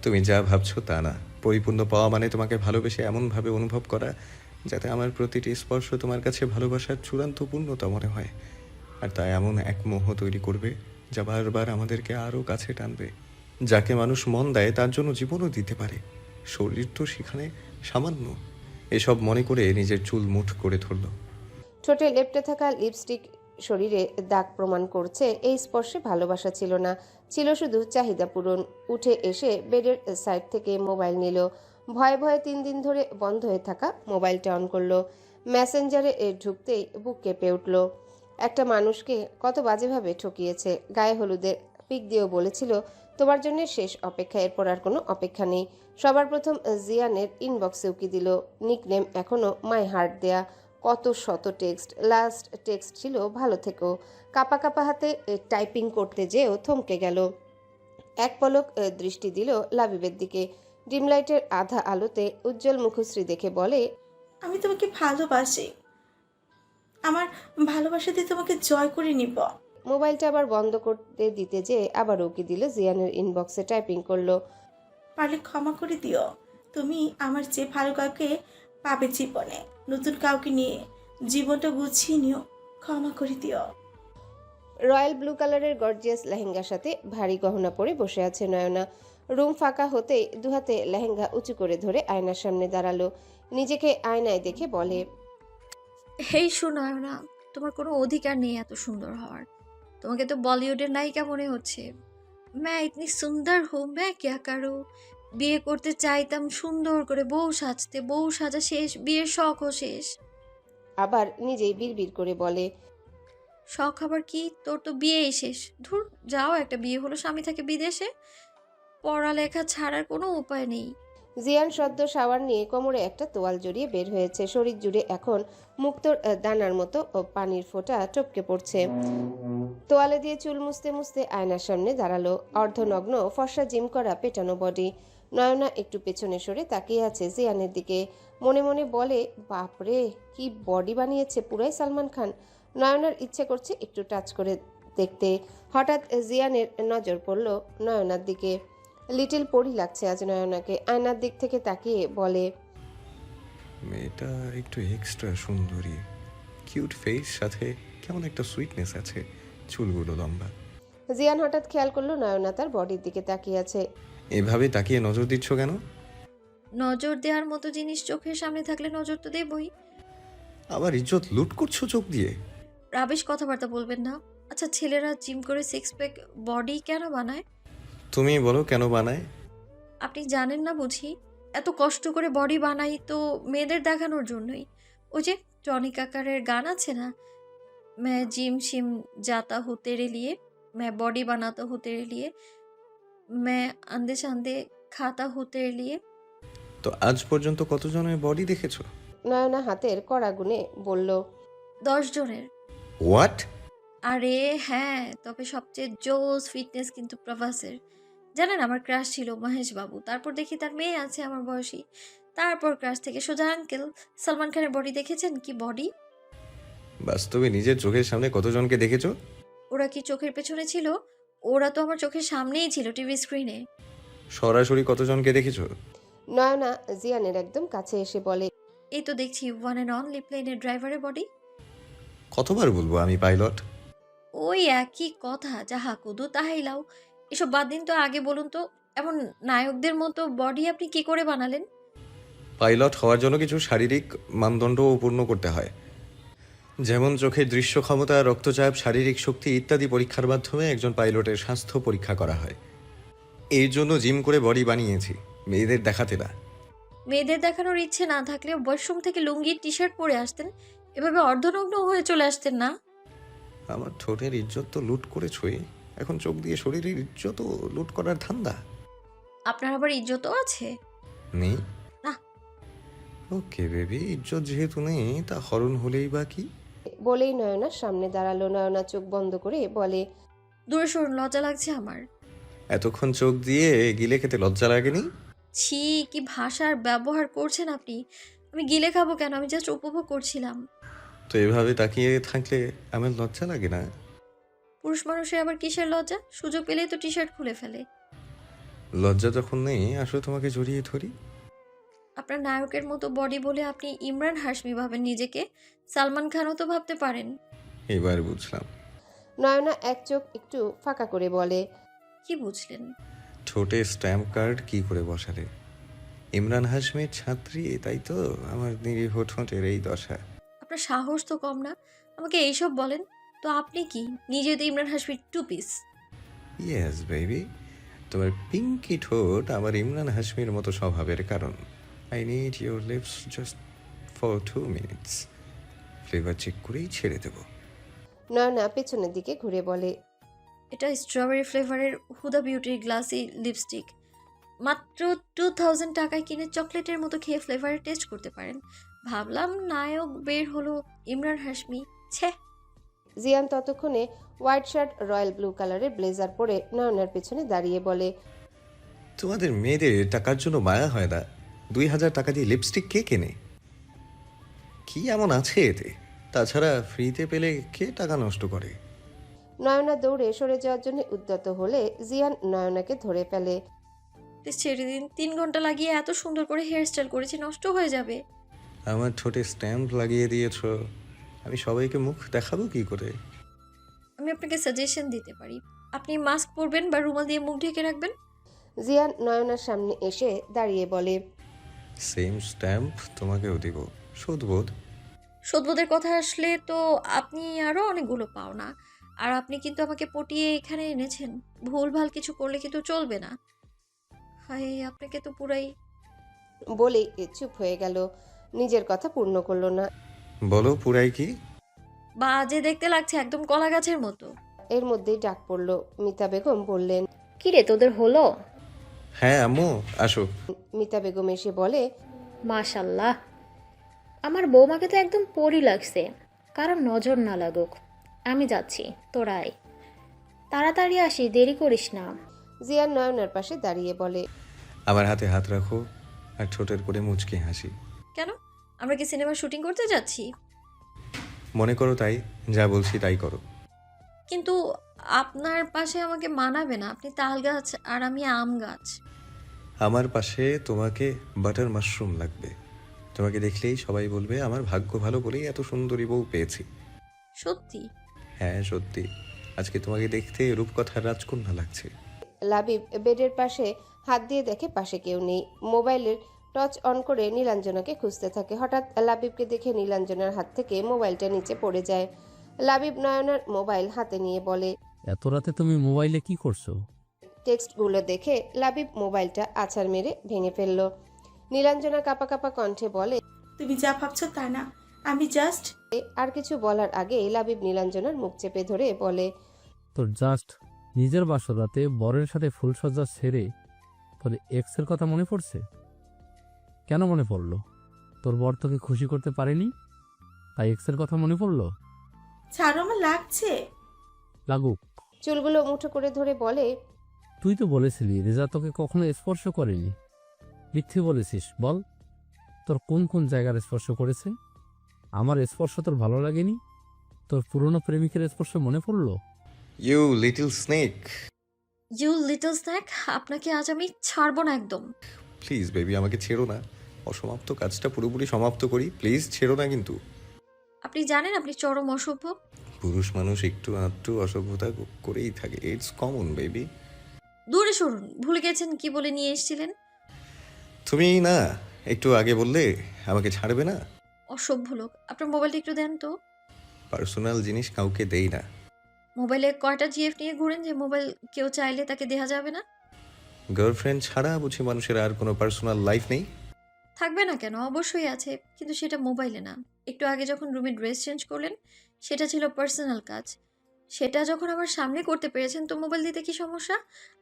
তুমি যা ভাবছো তা না। পরিপূর্ণ পাওয়া মানে তোমাকে ভালোবেসে এমনভাবে অনুভব করা যাতে আমার প্রতিটি স্পর্শ তোমার কাছে ভালোবাসার চূড়ান্ত পূর্ণতা মনে হয়। আর তা এমন এক মোহ তৈরি করবে যা বারবার আমাদেরকে আরও কাছে টানবে। যাকে মানুষ মন দেয় তার জন্য জীবনও দিতে পারে। শরীর তো সেখানে সামান্য। এসব মনে করে নিজের চুল মুঠ করে ধরল। ঠোঁটে লেপ্টে থাকা লিপস্টিক শরীরে দাগ প্রমাণ করছে এই স্পর্শে ভালোবাসা ছিল না, ছিল শুধু চাহিদা পূরণ। উঠে এসে বেডের সাইড থেকে মোবাইল নিল। ভয়ে ভয়ে 3 দিন ধরে বন্ধ হয়ে থাকা মোবাইলটা অন করলো। মেসেঞ্জারে ঢুকতেই বুক কেঁপে উঠল। একটা মানুষকে কত বাজেভাবে ঠকিয়েছে। গায়ে হলুদের পিক দিয়েও বলেছিল, তোমার জন্য শেষ অপেক্ষা, এরপর আর কোনো অপেক্ষা নেই। সবার প্রথম জিয়ানের ইনবক্সে উকি দিল। নিকনেম এখনও মাই হার্ট দেয়া। কত শত টেক্সট। লাস্ট টেক্সট ছিল, ভালো থেকো। কাপা কাপা হাতে টাইপিং করতে যেও থমকে গেল। এক পলক দৃষ্টি দিল লাবিবের দিকে। ডিম লাইটের আধা আলোতে উজ্জ্বল মুখশ্রী দেখে বলে, আমি তোমাকে ভালোবাসি। আমার ভালোবাসা দিয়ে তোমাকে জয় করে নিব। মোবাইলটা আবার বন্ধ করতে দিতে যে আবার উকি দিল জিয়ানের ইনবক্সে টাইপিং করলো। পারলে ক্ষমা করে দিও। তুমি আমার চেয়ে ভালো কাউকে পাবে জীবনে। নতুন কাউকে নিয়ে জীবনটা গুছিয়ে নিও। ক্ষমা করে দিও। রয়্যাল ব্লু কালারের গর্জিয়াস লেহেঙ্গার সাথে ভারী গহনা পরে বসে আছে নয়না। রুম ফাঁকা হতেই দুহাতে লেহেঙ্গা উঁচু করে ধরে আয়নার সামনে দাঁড়ালো। নিজেকে আয়নায় দেখে বলে, হেই শোনো না, তোমার কোনো অধিকার নেই এত সুন্দর হওয়ার। তোমাকে তো বলিউডের নায়িকা মনে হচ্ছে। मैं इतनी सुंदर हूँ, मैं क्या करूँ? বিয়ে করতে চাইতাম সুন্দর করে বউ সাজতে, বউ সাজা শেষ, বিয়ের শখও শেষ। আবার নিজেই বিড়বিড় করে বলে, শখ আবার কি? তোর তো বিয়েই শেষ। ধুর, যাও, একটা বিয়ে হলো, স্বামী থাকে বিদেশে। পড়ালেখা ছাড়ার কোনো উপায় নেই। জিয়ান সদ্য শাওয়ার নিয়ে কোমরে একটা তোয়াল জড়িয়ে বের হয়েছে। শরীর জুড়ে এখন মুক্তোর দানার মতো পানির ফোঁটা টপকে পড়ছে। তোয়ালে দিয়ে চুল মুছতে মুছতে আয়নার সামনে দাঁড়ালো। অর্ধনগ্ন, ফর্সা জিম করা পেটানো বডি। নয়না একটু পেছনে সরে তাকিয়ে আছে জিয়ানের দিকে। মনে মনে বলে, বাপরে কি বডি বানিয়েছে, পুরাই সালমান খান। নয়নার ইচ্ছে করছে একটু টাচ করে দেখতে। হঠাৎ জিয়ানের নজর পড়ল নয়নার দিকে। লিটিল পরি লাগছে আজ নয়নাকে। আয়নার দিক থেকে তাকিয়ে বলে, মেয়েটা একটু এক্সট্রা সুন্দরী। কিউট ফেস, সাথে কেমন একটা সুইটনেস আছে। চুলগুলো লম্বা। জিয়ান হঠাৎ খেয়াল করলো নয়না তার বডির দিকে তাকিয়ে আছে। এভাবে তাকিয়ে নজর দিচ্ছ কেন? নজর দেওয়ার মতো জিনিস চোখের সামনে থাকলে নজর তো দেবই। আবার ইজ্জত লুট করছো চোখ দিয়ে। রাবিশ কথাবার্তা বলবেন না। আচ্ছা, ছেলেরা জিম করে সিক্স প্যাক বডি কেন বানায়? তুমি বলো কেন বানায়? আপনি জানেন না বুঝি? এত কষ্ট করে বডি বানাই তো মেয়েদের দেখানোর জন্যই। ওই যে টনি কাকারের গান আছে না, मैं जिम शिम जाता हूँ तेरे लिए, मैं बॉडी बनाता हूँ तेरे लिए, मैं अंधे शांधे खाता हूँ तेरे लिए। তো আজ পর্যন্ত কতজনের বডি দেখেছো? নয়না হাতের কড়া গুনে বলল, 10 জনের। হোয়াট? আরে হ্যাঁ, তবে সবচেয়ে জোস ফিটনেস কিন্তু প্রভাসের। জানেন, আমার ক্রাশ ছিল মহেশ বাবু। তারপর দেখি তার মেয়ে আছে আমার বয়সী। তারপর ক্রাশ থেকে সোজা আঙ্কেল সালমান খানের বডি। দেখেছেন কি বডি? বাস্তবে নিজের চোখের সামনে কতজনকে দেখেছো? ওরা কি চোখের পেছনে ছিল? ওরা তো আমার চোখের সামনেই ছিল, টিভি স্ক্রিনে। সরাসরি কতজনকে দেখেছো? নয়না জিয়ানের একদম কাছে এসে বলে, এই তো দেখছি ওয়ান অ্যান্ড অনলি প্লেনের ড্রাইভারের বডি। কতবার বলবো আমি পাইলট? ওই একই কথা, যাহা কুদু তাহাই লাও। এসব বাদ দিন তো, আগে বলুন তো এমন নায়কদের মতো বডি আপনি কি করে বানালেন? পাইলট হওয়ার জন্য কিছু শারীরিক মানদণ্ডও পূর্ণ করতে হয়, যেমন চোখের দৃশ্য ক্ষমতা, রক্তচাপ, শারীরিক শক্তি ইত্যাদি পরীক্ষার মাধ্যমে একজন পাইলটের স্বাস্থ্য পরীক্ষা করা হয়। এর জন্য জিম করে বডি বানিয়েছি, মেয়েদের দেখাতে না। মেয়েদের দেখানোর ইচ্ছে না থাকলে ওয়াশরুম থেকে লুঙ্গি টি শার্ট পরে আসতেন, এভাবে অর্ধনগ্ন হয়ে চলে আসতেন না। আমার ঠোঁটের ইজ্জত তো লুট করেছই, এখন চোখ দিয়ে শরীরের ইজ্জতও লুট করার ধান্দা? আপনার আবার ইজ্জতও আছে? নেই না। ওকে বেবি, ইজ্জত যেহেতু নেই তা হরণ হলেই বা কি? বলেই নয়নার সামনে দাঁড়ালো। নয়না চোখ বন্ধ করে বলে, দূরে সরুন, লজ্জা লাগছে আমার। এতক্ষণ চোখ দিয়ে গিলে খেতে লজ্জা লাগেনি? ছি, কি ভাষার ব্যবহার করছেন আপনি! আমি গিলে খাবো কেন? আমি জাস্ট উপভোগ করছিলাম। তো এভাবে তাকিয়ে থাকলে আমার লজ্জা লাগে না? পুরুষ মানুষের আবার কিসের লজ্জা? সুযোগ পেলেই তো টি শার্ট খুলে ফেলে। লজ্জা যখন নেই, আসলে তোমাকে জড়িয়ে ধরি। আপনার নায়কের মতো বডি বলে আপনি ইমরান হাশমি ভাবেন নিজেকে, সালমান খানও তো ভাবতে পারেন। এবার বুঝলাম। নয়না এক চোখ একটু ফাঁকা করে বলে, কি বুঝলেন? ঠোঁটে স্ট্যাম্প কার্ড কি করে বসালে? ইমরান হাশমির ছাত্রী, তাই তো আমার নিরীহ ঠোঁটের এই দশা। আপনার সাহস তো কম না, আমাকে এইসব বলেন। তো আপনি কি নিজে তো ইমরান হাশমির টু পিস? ইয়েস বেবি, তোমার পিঙ্কি ঠোঁট আমার ইমরান হাশমির মতো স্বভাবের কারণ। I need your lips just for 2 minutes. ফ্লেভার চেক করেই ছেড়ে দেব। নয়না পেছনের দিকে ঘুরে বলে, এটা স্ট্রবেরি ফ্লেভারের হুদা বিউটির গ্লাসি লিপস্টিক, মাত্র 2000 টাকায় কিনে চকলেটের মতো খেয়ে ফ্লেভারের টেস্ট করতে পারেন। ভাবলাম নায়ক বের হলো ইমরান হাশমি। ছে। জিয়ান ততক্ষণে হোয়াইট শার্ট, রয়্যাল ব্লু কালারের ব্লেজার পরে নয়নার পেছনে দাঁড়িয়ে বলে, তোমাদের মেয়েদের টাকার জন্য মায়া হয় না? 2000 টাকা দিয়ে লিপস্টিক কে কেনে? কি এমন আছে এতে? তাছাড়া ফ্রিতে পেলে কে টাকা নষ্ট করে? নয়না দৌড়ে সরে যাওয়ার জন্য উদ্যত হলে জিয়ান নয়নাকে ধরে ফেলে। প্লিজ ছেড়ে দিন, 3 ঘন্টা লাগিয়ে এত সুন্দর করে হেয়ার স্টাইল করেছি, নষ্ট হয়ে যাবে। আমার ঠোঁটে স্ট্যাম্প লাগিয়ে দিয়েছো, আমি সবাইকে মুখ দেখাবো কি করে? আমি আপনাকে সাজেশন দিতে পারি, আপনি মাস্ক পরবেন বা রুমাল দিয়ে মুখ ঢেকে রাখবেন। জিয়ান নয়নার সামনে এসে দাঁড়িয়ে বলে, সেম স্ট্যাম্প তোমাকেও দিব। শোধবোধ? সদ্বোধের কথা আসলে তো আপনি আরও অনেকগুলো পাও না, আর আপনি কিন্তু আমাকে পটিয়ে এখানে এনেছেন, ভুলভাল কিছু করলে কিন্তু চলবে না। হায়, আপনাকে তো পুরাই। বলেই চুপ হয়ে গেল, নিজের কথা পূর্ণ করলো না। বলো পুরাই কি? বাজে দেখতে লাগছে, একদম কলা গাছের মতো। এর মধ্যেই ডাক পড়লো। মিতা বেগম বললেন, কি রে তোদের হলো? হ্যাঁ আম্মু, আসো। মিতা বেগম এসে বলে, মাশাল্লাহ, আমার বৌমাকে তো একদম পরী লাগছে। কারণ নজর না লাগুক। আমি যাচ্ছি, তোরা আয়। তাড়াতাড়ি আসি, দেরি করিস না। জিয়ান নয়নার পাশে দাঁড়িয়ে বলে, আমার হাতে হাত রাখো আর ঠোঁটের করে মুচকি হাসি। কেন, আমরা কি সিনেমা শুটিং করতে যাচ্ছি? মনে করো তাই, যা বলছি তাই করো। কিন্তু আপনার পাশে আমাকে মানাবে না, আপনি তাল গাছ আর আমি আম গাছ। আমার পাশে তোমাকে বাটার মাশরুম লাগবে। তোমাকে দেখলেই সবাই বলবে আমার ভাগ্য ভালো বলেই এত সুন্দরী বউ পেয়েছি। সত্যি? হ্যাঁ সত্যি, আজকে তোমাকে দেখতে রূপকথার রাজকন্যা লাগছে। লাবিব বেডের পাশে হাত দিয়ে দেখে পাশে কেউ নেই। মোবাইলের টর্চ অন করে নীলাঞ্জনাকে খুঁজতে থাকে। হঠাৎ লাবিবকে দেখে নীলাঞ্জনার হাত থেকে মোবাইলটা নিচে পড়ে যায়। লাবিব নয়নার মোবাইল হাতে নিয়ে বলে, এত রাতে তুমি মোবাইলে কি করছো? টেক্সটগুলো দেখে লাবিব মোবাইলটা আছাড় মেরে ভেঙে ফেলল। নীলাঞ্জনা কাঁপা কাঁপা কণ্ঠে বলে, তুমি যা ভাবছো তা না, আমি জাস্ট। আর কিছু বলার আগে লাবিব নীলাঞ্জনার মুখ চেপে ধরে বলে, তোর জাস্ট নিজের বাসর রাতে বরের সাথে ফুলসজ্জা সেরে তোর এক্সের কথা মনে পড়ছে? কেন মনে পড়লো? তোর বর তোকে খুশি করতে পারেনি তাই এক্সের কথা মনে পড়লো? ছাড়ো, আমার লাগছে। লাগুক। চুলগুলো মুঠো করে ধরে বলে, তুই তো বলেছিলি রেজা তোকে কখনো স্পর্শ করেনি। মিথ্যে বলেছিস, বল তোর কোন কোন জায়গার স্পর্শ করেছে? আমার স্পর্শ তোর ভালো লাগেনি? তোর পুরনো প্রেমিকের স্পর্শ মনে পড়লো? You little snake. You little snack, আপনাকে আজ আমি ছাড়বো না একদম। প্লিজ বেবি, আমাকে ছেড়ো না। অসমাপ্ত কাজটা পুরোপুরি সমাপ্ত করি, প্লিজ ছেড়ো না কিন্তু। আপনি জানেন আপনি চরম অসভ্য। পুরুষ মানুষ একটু আধটু অসভ্যতা করেই থাকে, ইটস কমন বেবি। দূরে সরুন, ভুলে গেছেন কি বলে নিয়ে এসেছিলেন? তুমি না একটু আগে বললে আমাকে ছাড়বে না। অসভ্য লোক, আপনার মোবাইলটা একটু দেন তো। পার্সোনাল জিনিস কাউকে দেই না। মোবাইলে কয়টা জিএফ নিয়ে ঘুরেন যে মোবাইল কেউ চাইলে তাকে দেওয়া যাবে না? গার্লফ্রেন্ড ছাড়া বুঝি মানুষের আর কোনো পার্সোনাল লাইফ নেই? থাকবে না কেন, অবশ্যই আছে, কিন্তু সেটা মোবাইলে না। একটু আগে যখন রুমে ড্রেস চেঞ্জ করলেন সেটা ছিল পার্সোনাল কাজ, সেটা যখন আমার সামনে করতে পেরেছেন তো মোবাইল দিতে কি সমস্যা?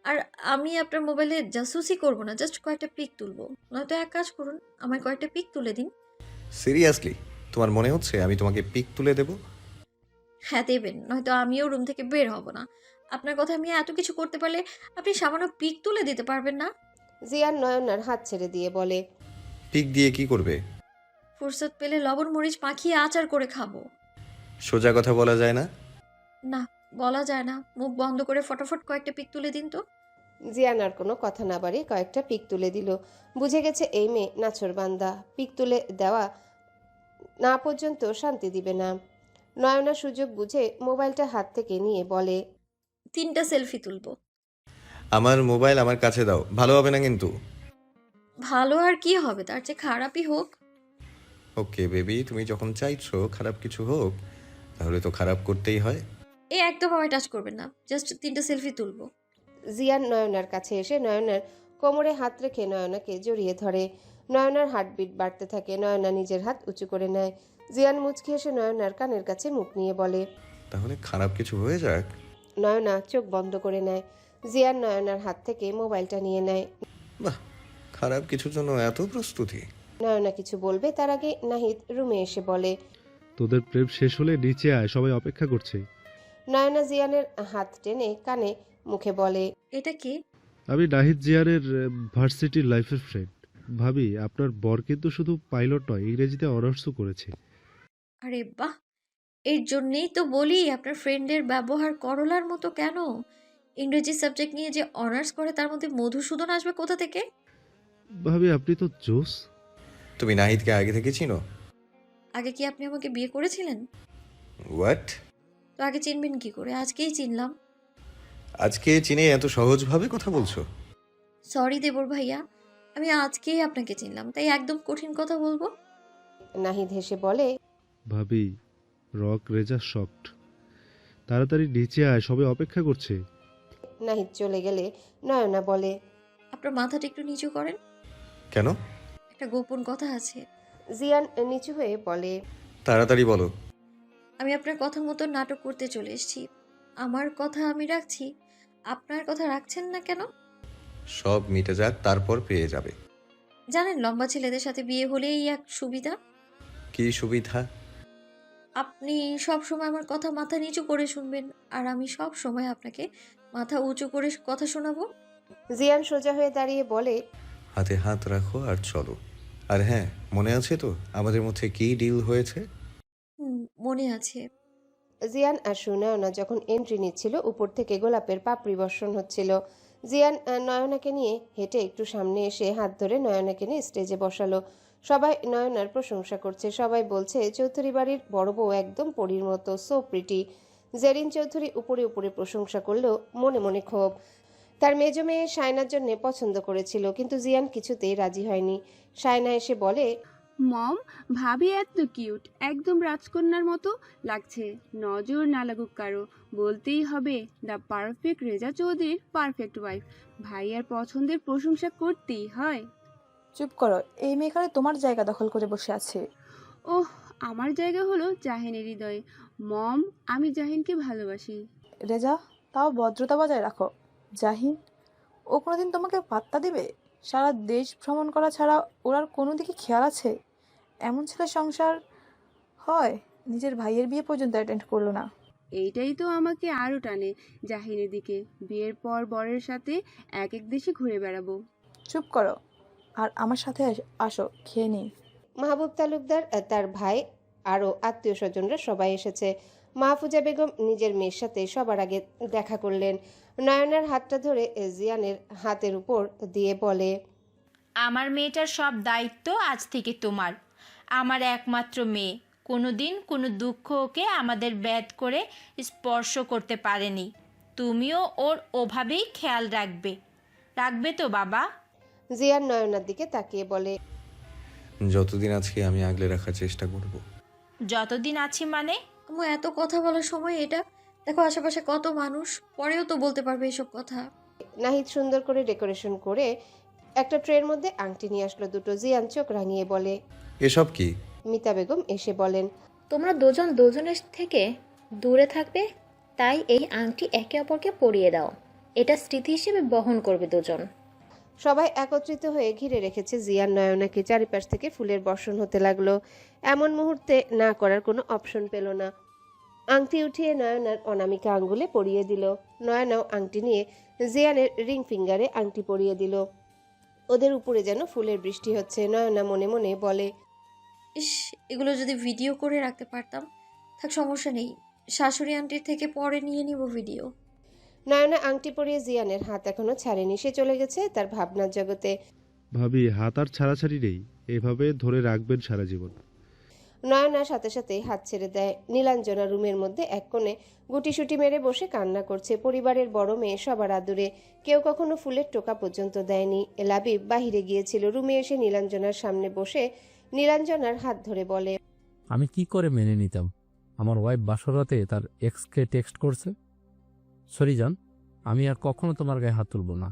আর আমি আপনার মোবাইলে জাসুসি করব না, জাস্ট কয়েকটা পিক তুলবো। নয়তো এক কাজ করুন, আমায় কয়েকটা পিক তুলে দিন। সিরিয়াসলি তোমার মনে হচ্ছে আমি তোমাকে পিক তুলে দেব? হ্যাঁ দেবেন, নয়তো আমিও রুম থেকে বের হব না। আপনার কথা আমি এত কিছু করতে পারলে আপনি সামান্য পিক তুলে দিতে পারবেন না? জিয়ান নয়নার হাত ছেড়ে দিয়ে বলে, পিক দিয়ে কি করবে? ফুরসত পেলে লবণ মরিচ মাখিয়ে আচার করে খাবো। সোজা কথা বলা যায় না? না, বলা যায় না। মুখ বন্ধ করে ফটাফট কয়েকটা পিক তুলে দিন তো। জিয়ান আর কোনো কথা না বাড়িয়ে কয়েকটা পিক তুলে দিল। বুঝে গেছে এই মেয়ে নাছোড়বান্দা, পিক তুলে দেওয়া না পর্যন্ত শান্তি দিবে না। নয়না সুযোগ বুঝে মোবাইলটা হাত থেকে নিয়ে বলে, 3টা সেলফি তুলবো। আমার মোবাইল আমার কাছে দাও, ভালো হবে না কিন্তু। ভালো আর কি হবে, তার চেয়ে খারাপই হোক। ওকে বেবি, তুমি যখন চাইছো খারাপ কিছু হোক তাহলে তো খারাপ করতেই হয়। একদম আমায় টাচ করবেন না, জাস্ট 3টা সেলফি তুলবো। জিয়ান নয়নার কাছে এসে নয়নার কোমরে হাত রেখে নয়নাকে জড়িয়ে ধরে। নয়নার হার্টবিট বাড়তে থাকে। নয়না নিজের হাত উঁচু করে নেয়। জিয়ান মুচকি এসে নয়নার কানের কাছে মুখ নিয়ে বলে, তাহলে খারাপ কিছু হয়ে যাক। নয়না চোখ বন্ধ করে নেয়। জিয়ান নয়নার হাত থেকে মোবাইলটা নিয়ে নেয়। বাহ, খারাপ কিছুর জন্য এত প্রস্তুতি। নয়না কিছু বলবে তার আগে নাহিদ রুমে এসে বলে, তোদের প্রেম শেষ হলে নিচে আয়, সবাই অপেক্ষা করছে। নয়না জিয়ানের হাত টেনে কানে মুখে বলে, এটা কি? আমি নাহিদ জিয়ারের ভার্সিটির লাইফের ফ্রেন্ড। ভাবি, আপনার বর কিন্তু শুধু পাইলট নয়, ইংরেজিতে অনার্সও করেছে। আরে বাহ, এর জন্যেই তো বলি আপনার ফ্রেন্ডের ব্যবহার করলার মতো কেন। ইংরেজি সাবজেক্ট নিয়ে যে অনার্স করে তার মধ্যে মধুসূদন আসবে কোথা থেকে? ভাবি, আপনি তো জোস। তুমি নাহিদকে আগে থেকে চিনো? আগে কি আপনি আমাকে বিয়ে করেছিলেন? হোয়াট? তো আগে চিনবেন কি করে, আজকেই চিনলাম। আজকে চিনে এত সহজভাবে কথা বলছো? সরি দেবর ভাইয়া, আমি আজকেই আপনাকে চিনলাম, তাই একদম কঠিন কথা বলবো। নাহিদ হেসে বলে, ভাবি, রক রেজা শকড। তাড়াতাড়ি নিচে আয়, সবাই অপেক্ষা করছে। নাহিদ চলে গেলে নয়না বলে, আপনার মাথাটা একটু নিচু করেন, কেন? একটা গোপন কথা আছে। জিয়ান নিচু হয়ে বলে, তাড়াতাড়ি বলো। আমি আপনার কথা মতো নাটক করতে চলে এসেছি। আমার কথা আমি রাখছি, আপনার কথা রাখছেন না কেন? সব মিটে যাক, তারপর পেয়ে যাবে। জানেন, লম্বা ছেলেদের সাথে বিয়ে হলেই এক সুবিধা। কি সুবিধা? আপনি সব সময় আমার কথা মাথা নিচু করে শুনবেন, আর আমি সব সময় আপনাকে মাথা উঁচু করে কথা শোনাবো। জিয়ান সোজা হয়ে দাঁড়িয়ে বলে, হাতে হাত রাখো আর চলো। আর হ্যাঁ, মনে আছে তো আমাদের মধ্যে কি ডিল হয়েছে? মনে আছে। জিয়ান আর সুনয়না যখন এন্ট্রি নিচ্ছিল উপর থেকে গোলাপের পাপড়ি বর্ষণ হচ্ছিল। জিয়ান নয়নাকে নিয়ে হেঁটে একটু সামনে এসে হাত ধরে নয়নাকে নিয়ে স্টেজে বসালো। সবাই নয়নার প্রশংসা করছে। সবাই বলছে চৌধুরী বাড়ির বড় বউ একদম পরীর মতো, সো প্রিটি। জেরিন চৌধুরী উপরে উপরে প্রশংসা করলেও মনে মনে ক্ষোভ। তার মেজ মেয়ে শায়নার জন্য পছন্দ করেছিল, কিন্তু জিয়ান কিছুতেই রাজি হয়নি। শায়না এসে বলে, মম, ভাবি এত কিউট, একদম রাজকন্যার মতো লাগছে। নজর না লাগুক কারো, বলতেই হবে দ্য পারফেক্ট রেজা চৌধুরীর পারফেক্ট ওয়াইফ। ভাইয়ার পছন্দের প্রশংসা করতেই হয়। চুপ করো, এই মেয়ে এখানে তোমার জায়গা দখল করে বসে আছে। ওহ, আমার জায়গা হলো জাহিনের হৃদয়ে। মম, আমি জাহিনকে ভালোবাসি। রেজা, তাও ভদ্রতা বজায় রাখো। জাহিন, ও কোনোদিন তোমাকে পাত্তা দিবে? সারা দেশ ভ্রমণ করা ছাড়া ওর আর কোনো দিকে খেয়াল আছে? এমন ছেলে সংসার হয়? নিজের ভাইয়ের বিয়ে পর্যন্ত অ্যাটেন্ড করলো না। এইটাই তো আমাকে আরও টানে জাহিনের দিকে। বিয়ের পর বরের সাথে এক এক দেশে ঘুরে বেড়াবো। চুপ করো আর আমার সাথে আসো, খেয়ে নিই। মাহবুব তালুকদার, তার ভাই, আরও আত্মীয় স্বজনরা সবাই এসেছে। মাহফুজা বেগম নিজের মেয়ের সাথে সবার আগে দেখা করলেন। নয়নার হাতটা ধরে জিয়ানের হাতের উপর দিয়ে বলে, আমার মেয়েটার সব দায়িত্ব আজ থেকে তোমার। আমার একমাত্র মেয়ে, কোনো দিন কোনো দুঃখ ওকে আমাদের ব্যাদ করে স্পর্শ করতে পারেনি। তুমিও ওর ওভাবেই খেয়াল রাখবে, রাখবে তো বাবা? জিয়ান নয়নার দিকে তাকিয়ে বলে, যতদিন আছি আমি আগলে রাখার চেষ্টা করব। যতদিন আছি মানে? আম্মু এত কথা বলার সময় এটা? দেখো আশেপাশে কত মানুষ, পরেও তো বলতে পারবে এসব কথা। নাহিদ সুন্দর করে ডেকোরেশন করে একটা ট্রের মধ্যে আংটি নিয়ে আসলো দুটো। জিয়ান চোখ রাঙিয়ে বলে। এসব কি? মিতা বেগম এসে বলেন। তোমরা দুজন দুজনের থেকে দূরে থাকবে, তাই এই আংটি একে অপরকে পরিয়ে দাও। এটা স্মৃতি হিসেবে বহন করবে দুজন। সবাই একত্রিত হয়ে ঘিরে রেখেছে জিয়ান নয়নাকে। চারিপাশ থেকে ফুলের বর্ষণ হতে লাগলো। এমন মুহূর্তে না করার কোনো অপশন পেল না। আংটি উঠিয়ে নয়নার অনামিকা আঙ্গুলে পরিয়ে দিল। নয়নাও আংটি নিয়ে জিয়ানের রিং ফিঙ্গারে আংটি পরিয়ে দিল। ওদের উপরে যেন ফুলের বৃষ্টি হচ্ছে। নয়না মনে মনে বলে, ইস, এগুলো যদি ভিডিও করে রাখতে পারতাম। থাক, সমস্যা নেই, শাশুড়ি আন্টির থেকে পরে নিয়ে নিব ভিডিও। নয়না আংটি পরিয়ে জিয়ানের হাত এখনো ছাড়েনি। সে চলে গেছে তার ভাবনার জগতে। ভাবি, হাত আর ছাড়াছাড়ি নেই, এভাবে ধরে রাখবেন সারা জীবন। নয়না সাথে সাথে হাত ছেড়ে দেয়। নীলাঞ্জনা রুমের মধ্যে এক কোণে গুটিসুটি মেরে বসে কান্না করছে। পরিবারের বড় মেয়ে, সবার আদুরে, কেউ কখনো ফুলের টোকা পর্যন্ত দেয়নি। লাবিব বাহিরে গিয়েছিল। রুমে এসে নীলাঞ্জনার সামনে বসে নীলাঞ্জনার হাত ধরে বলে, আমি কি করে মেনে নিতাম আমার ওয়াইফ বাসরাতে তার এক্সকে টেক্সট করছে? সরি জান, আমি আর কখনো তোমার গায়ে হাত তুলব না।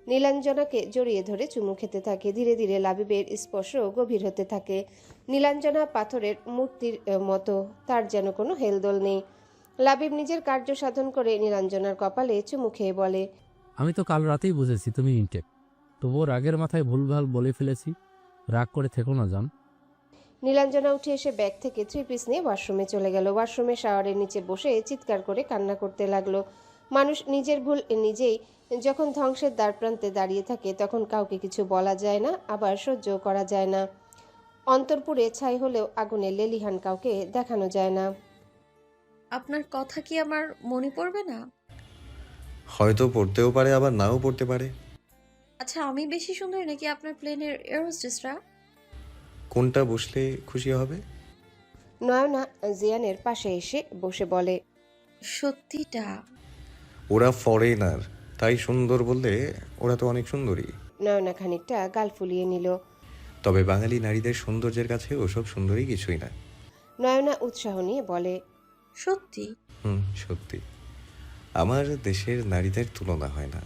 নীলাঞ্জনাকে জড়িয়ে ধরে চুমু খেতে থাকে। ধীরে ধীরে লাবিবের স্পর্শ গভীর হতে থাকে। নীলাঞ্জনা পাথরের মূর্তির মতো, তার যেন কোনো হেলদোল নেই। লাবিব নিজের কার্য সাধন করে নীলাঞ্জনার কপালে চুমু খেয়ে বলে, আমি তো কাল রাতেই বুঝেছি তুমি ইনটেক, তবুও রাগের মাথায় ভুলভাল বলে ফেলেছি। রাগ করে থেকো না জান। নীলাঞ্জনা উঠে এসে ব্যাগ থেকে 3 পিস নিয়ে ওয়াশরুমে চলে গেল। ওয়াশরুমে শাওয়ারের নিচে বসে চিৎকার করে কান্না করতে লাগলো। মানুষ নিজের ভুল নিজেই যখন ধ্বংসের দ্বারপ্রান্তে দাঁড়িয়ে থাকে, তখন কাউকে কিছু বলা যায় না, আবার সহ্যও করা যায় না। অন্তরপুরে ছাই হলেও আগুনে লেলিহান কাউকে দেখানো যায় না। আপনার কথা কি আমার মনে পড়বে না? হয়তো পড়তেও পারে, আবার নাও পড়তে পারে। আচ্ছা, আমি বেশি সুন্দরী নাকি আপনার প্লেনের এয়ার হোস্টেসরা? কোনটা বসলে খুশি হবে? নয়না জিয়ানের পাশে এসে বসে বলে, সত্যিটা? ওরা ফরেনার, তাই সুন্দর বললে ওরা তো অনেক সুন্দরী। নয়না খানিকটা গাল ফুলিয়ে নিল। তবে বাঙালি নারীদের সৌন্দর্যের কাছে ওসব সুন্দরী কিছুই না। নয়না উৎসাহ নিয়ে বলে, সত্যি? সত্যি, আমার দেশের নারীদের তুলনা হয় না।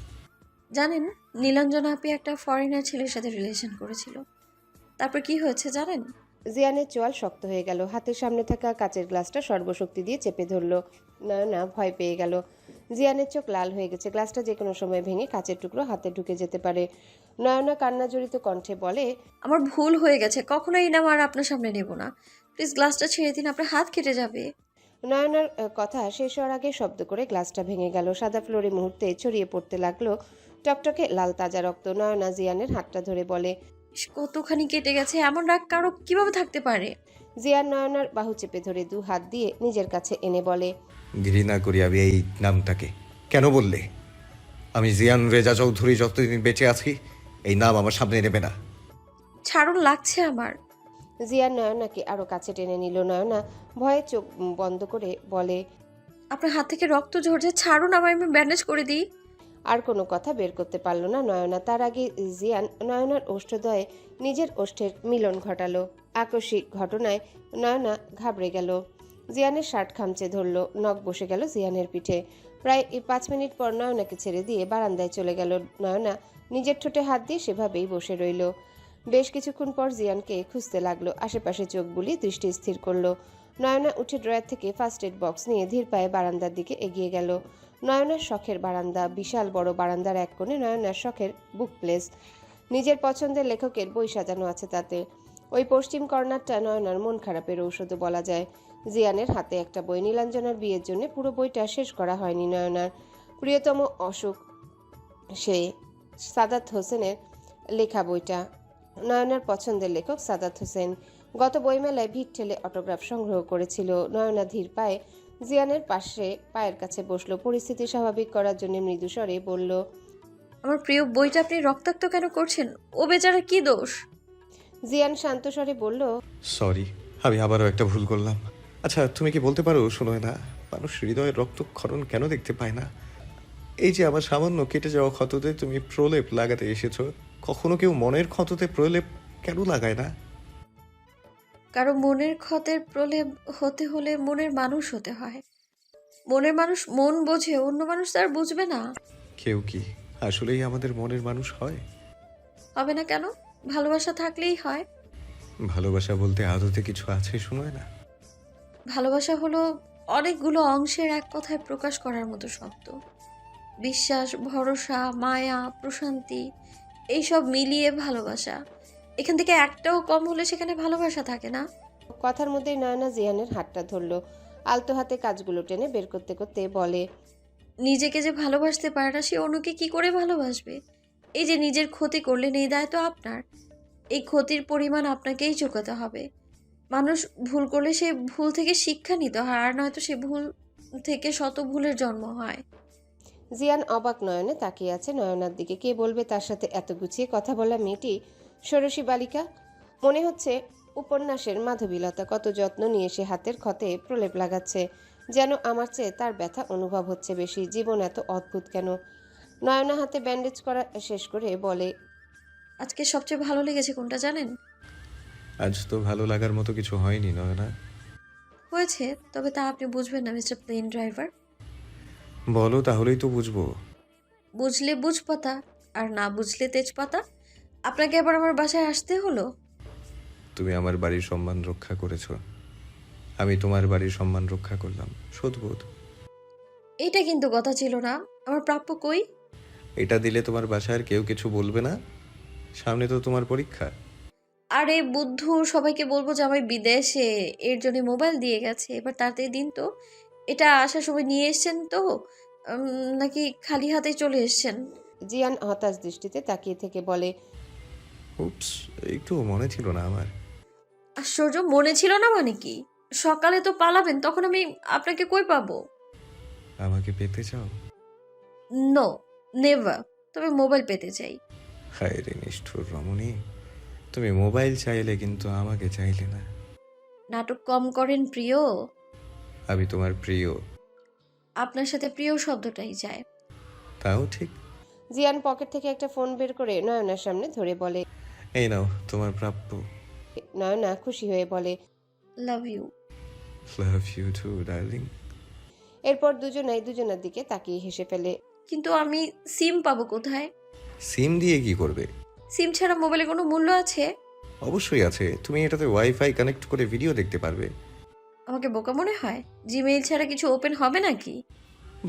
জানেন, নীলাঞ্জনা আপি একটা ফরেনার ছেলের সাথে রিলেশন করেছিল। তারপর কি হয়েছে জানেন? জিয়ানের চোয়াল শক্ত হয়ে গেল। হাতের সামনে থাকা কাচের গ্লাসটা সর্বশক্তি দিয়ে চেপে ধরল। নয়না ভয় পেয়ে গেল। জিয়ানের চোখ লাল হয়ে গেছে। গ্লাসটা যে কোনো সময় ভেঙে কাচের টুকরো হাতে ঢুকে যেতে পারে। নয়না কান্না জড়িত কণ্ঠে বলে, আমার ভুল হয়ে গেছে, কখনোই না আর আপনার সামনে নেব না। প্লিজ গ্লাসটা ছেড়ে দিন, আপনার হাত কেটে যাবে। নয়নার কথা শেষ হওয়ার আগে শব্দ করে গ্লাসটা ভেঙে গেল। সাদা ফ্লোরে মুহূর্তে ছড়িয়ে পড়তে লাগলো টকটকে লাল তাজা রক্ত। নয়না জিয়ানের হাতটা ধরে বলে, কতখানি কেটে গেছে, এমন রাগ কারো কিভাবে থাকতে পারে? জিয়ান নয়নার বাহু চেপে ধরে 2 হাত দিয়ে নিজের কাছে এনে বলে, ঘৃণা করি আমি এই নামটাকে। কেন বললে? আমি জিয়ান রেজা চৌধুরী যতদিন বেঁচে আছি এই নাম আমার সামনে নেবে না। ছাড়ুন, লাগছে আমার। জিয়ান নয়নাকে আরো কাছে টেনে নিল। নয়না ভয়ে চোখ বন্ধ করে বলে, আপনার হাত থেকে রক্ত ঝরছে, ছাড়ুন আমায়, আমি ব্যান্ডেজ করে দিই। আর কোনো কথা বের করতে পারল না নয়না। তার আগে জিয়ান নয়নার ওষ্ঠদ্বয়ে নিজের ওষ্ঠের মিলন ঘটালো। আকস্মিক ঘটনায় নয়না ঘাবড়ে গেল। জিয়ানের শার্ট খামচে ধরল। নখ বসে গেল জিয়ানের পিঠে। প্রায় 5 মিনিট পর নয়নাকে ছেড়ে দিয়ে বারান্দায় চলে গেল। নয়না নিজের ঠোঁটে হাত দিয়ে সেভাবেই বসে রইল। বেশ কিছুক্ষণ পর জিয়ানকে খুঁজতে লাগলো। আশেপাশে চোখ বুলিয়ে দৃষ্টি স্থির করলো। নয়না উঠে ড্রয়ার থেকে ফার্স্ট এড বক্স নিয়ে ধীর পায়ে বারান্দার দিকে এগিয়ে গেল। নয়নার শখের বারান্দা, বিশাল বড় বারান্দার এক কোণে নয়নার শখের বুক প্লেস। নিজের পছন্দের লেখকের বই সাজানো আছে তাতে। ওই পশ্চিম কর্নারটা নয়নার মন খারাপের ঔষধও বলা যায়। জিয়ানের হাতে একটা বই। নীলাঞ্জনার বিয়ের জন্য পুরো বইটা শেষ করা হয়নি নয়নার। প্রিয়তম অসুখ, সে সাদাত হোসেনের লেখা বইটা। নয়নার পছন্দের লেখক সাদাত হোসেন। গত বইমেলায় ভিড় ঠেলে অটোগ্রাফ সংগ্রহ করেছিল। নয়না ধীর পায়ে জিয়ানের পাশে পায়ের কাছে বসলো। পরিস্থিতি স্বাভাবিক করার জন্য মৃদু স্বরে বলল, আমার প্রিয় বইটা আপনি রক্তাক্ত কেন করছেন? ও বেচারা কি দোষ? জিয়ান শান্ত স্বরে বলল, সরি, আমি আবারও একটা ভুল করলাম। আচ্ছা, তুমি কি বলতে পারো, শোনোয় না, মানুষ হৃদয়ের রক্তক্ষরণ কেন দেখতে পায় না? এই যে আমার সামান্য কেটে যাওয়া ক্ষততে তুমি প্রলেপ লাগাতে এসেছো, কখনো কেউ মনের ক্ষততে প্রলেপ কেন লাগায় না? কারো মনের ক্ষতের প্রলেপ হতে হলে মনের মানুষ হতে হয়। মনের মানুষ মন বোঝে, অন্য মানুষ তার বুঝবে না। কেউ কি আসলেই আমাদের মনের মানুষ হয়? হবে না কেন? ভালোবাসা থাকলেই হয়। ভালোবাসা বলতে আদতে কিছু আছে শোনায় না? ভালোবাসা হলো অনেকগুলো অংশের এক কথায় প্রকাশ করার মতো শব্দ। বিশ্বাস, ভরসা, মায়া, প্রশান্তি, এইসব মিলিয়ে ভালোবাসা। এখান থেকে একটাও কম হলে সেখানে ভালোবাসা থাকে না। কথার মধ্যেই নয়না জিয়ানের হাতটা ধরলো। আলতো হাতে কাজগুলো টেনে বের করতে করতে বলে, নিজেকে যে ভালোবাসতে পারে না সে অন্যকে কি করে ভালোবাসবে? এই যে নিজের ক্ষতি করলেন, এই দায় তো আপনার। এই ক্ষতির পরিমাণ আপনাকেই চুকাতে হবে। মানুষ ভুল করলে সে ভুল থেকে শিক্ষা নিতে হয়, আর নয়তো সে ভুল থেকে শত ভুলের জন্ম হয়। জিয়ান অবাক নয়নে তাকিয়ে আছে নয়নার দিকে। কে বলবে তার সাথে এত গুছিয়ে কথা বলা মেয়েটি ষোড়শী বালিকা? মনে হচ্ছে উপন্যাসের মাধবীলতা। কত যত্ন নিয়ে সে হাতের ক্ষতে প্রলেপ লাগাচ্ছে, যেন আমার চেয়ে তার ব্যথা অনুভব হচ্ছে বেশি। জীবন এত অদ্ভুত কেন? নয়না হাতে ব্যান্ডেজ করা শেষ করে বলে, আজকে সবচেয়ে ভালো লেগেছে কোনটা জানেন? আজ তো ভালো লাগার মতো কিছু হয়নি নয়না। হয়েছে, তবে তা আপনি বুঝবেন না মিস্টার প্লেন ড্রাইভার। বলো তাহলেই তো বুঝবো। বুঝলে বুঝপাতা, আর না বুঝলে তেজপাতা। আপনাকে আবার আমার বাসায় আসতে হলো? তুমি আমার বাড়ির সম্মান রক্ষা করেছ, আমি তোমার বাড়ির সম্মান রক্ষা করলাম। শোধবোধ। এটা কিন্তু কথা ছিল না। আমার প্রাপ্য কই? এটা দিলে তোমার বাসার কেউ কিছু বলবে না? সামনে তো তোমার পরীক্ষা। আরে বুদ্ধু, সবাইকে বলবো যে আমি বিদেশে, এর জন্য মোবাইল দিয়ে গেছে। এবার তাড়াতাড়ি দিন তো। এটা আসার সময় নিয়ে এসছেন তো, নাকি খালি হাতে চলে এসছেন? জিয়ান হতাশ দৃষ্টিতে তাকিয়ে থেকে বলে, উপস, একটু মনে ছিল না আমার। আশ্চর্য, মনে ছিল না মানে কি? সকালে তো পালাবেন, তখন আমি আপনাকে কই পাবো? আমাকে পেতে চাও? No, never. তবে মোবাইল পেতে চাই। হায় রে নিষ্ঠুর রমণী, তুমি মোবাইল চাইলে কিন্তু আমাকে চাইলে না। নাটক কম করেন প্রিয়। আমি তোমার প্রিয়। আপনার সাথে প্রিয় শব্দটাই যায়। তাও ঠিক। জিয়ান পকেট থেকে একটা ফোন বের করে নয়নার সামনে ধরে বলে, এই নাও তোমার প্রাপ্য। নয়না খুশি হয়ে বলে, love you. Love you too darling. এরপর দুজনাই দুজনের দিকে তাকিয়ে হেসে ফেলে। কিন্তু আমি সিম পাবো কোথায়? সিম দিয়ে কি করবে? সিম ছাড়া মোবাইলে কোনো মূল্য আছে? অবশ্যই আছে, তুমি এটাতে ওয়াইফাই কানেক্ট করে ভিডিও দেখতে পারবে। আমাকে বোকা মনে হয়? জিমেইল ছাড়া কিছু ওপেন হবে নাকি?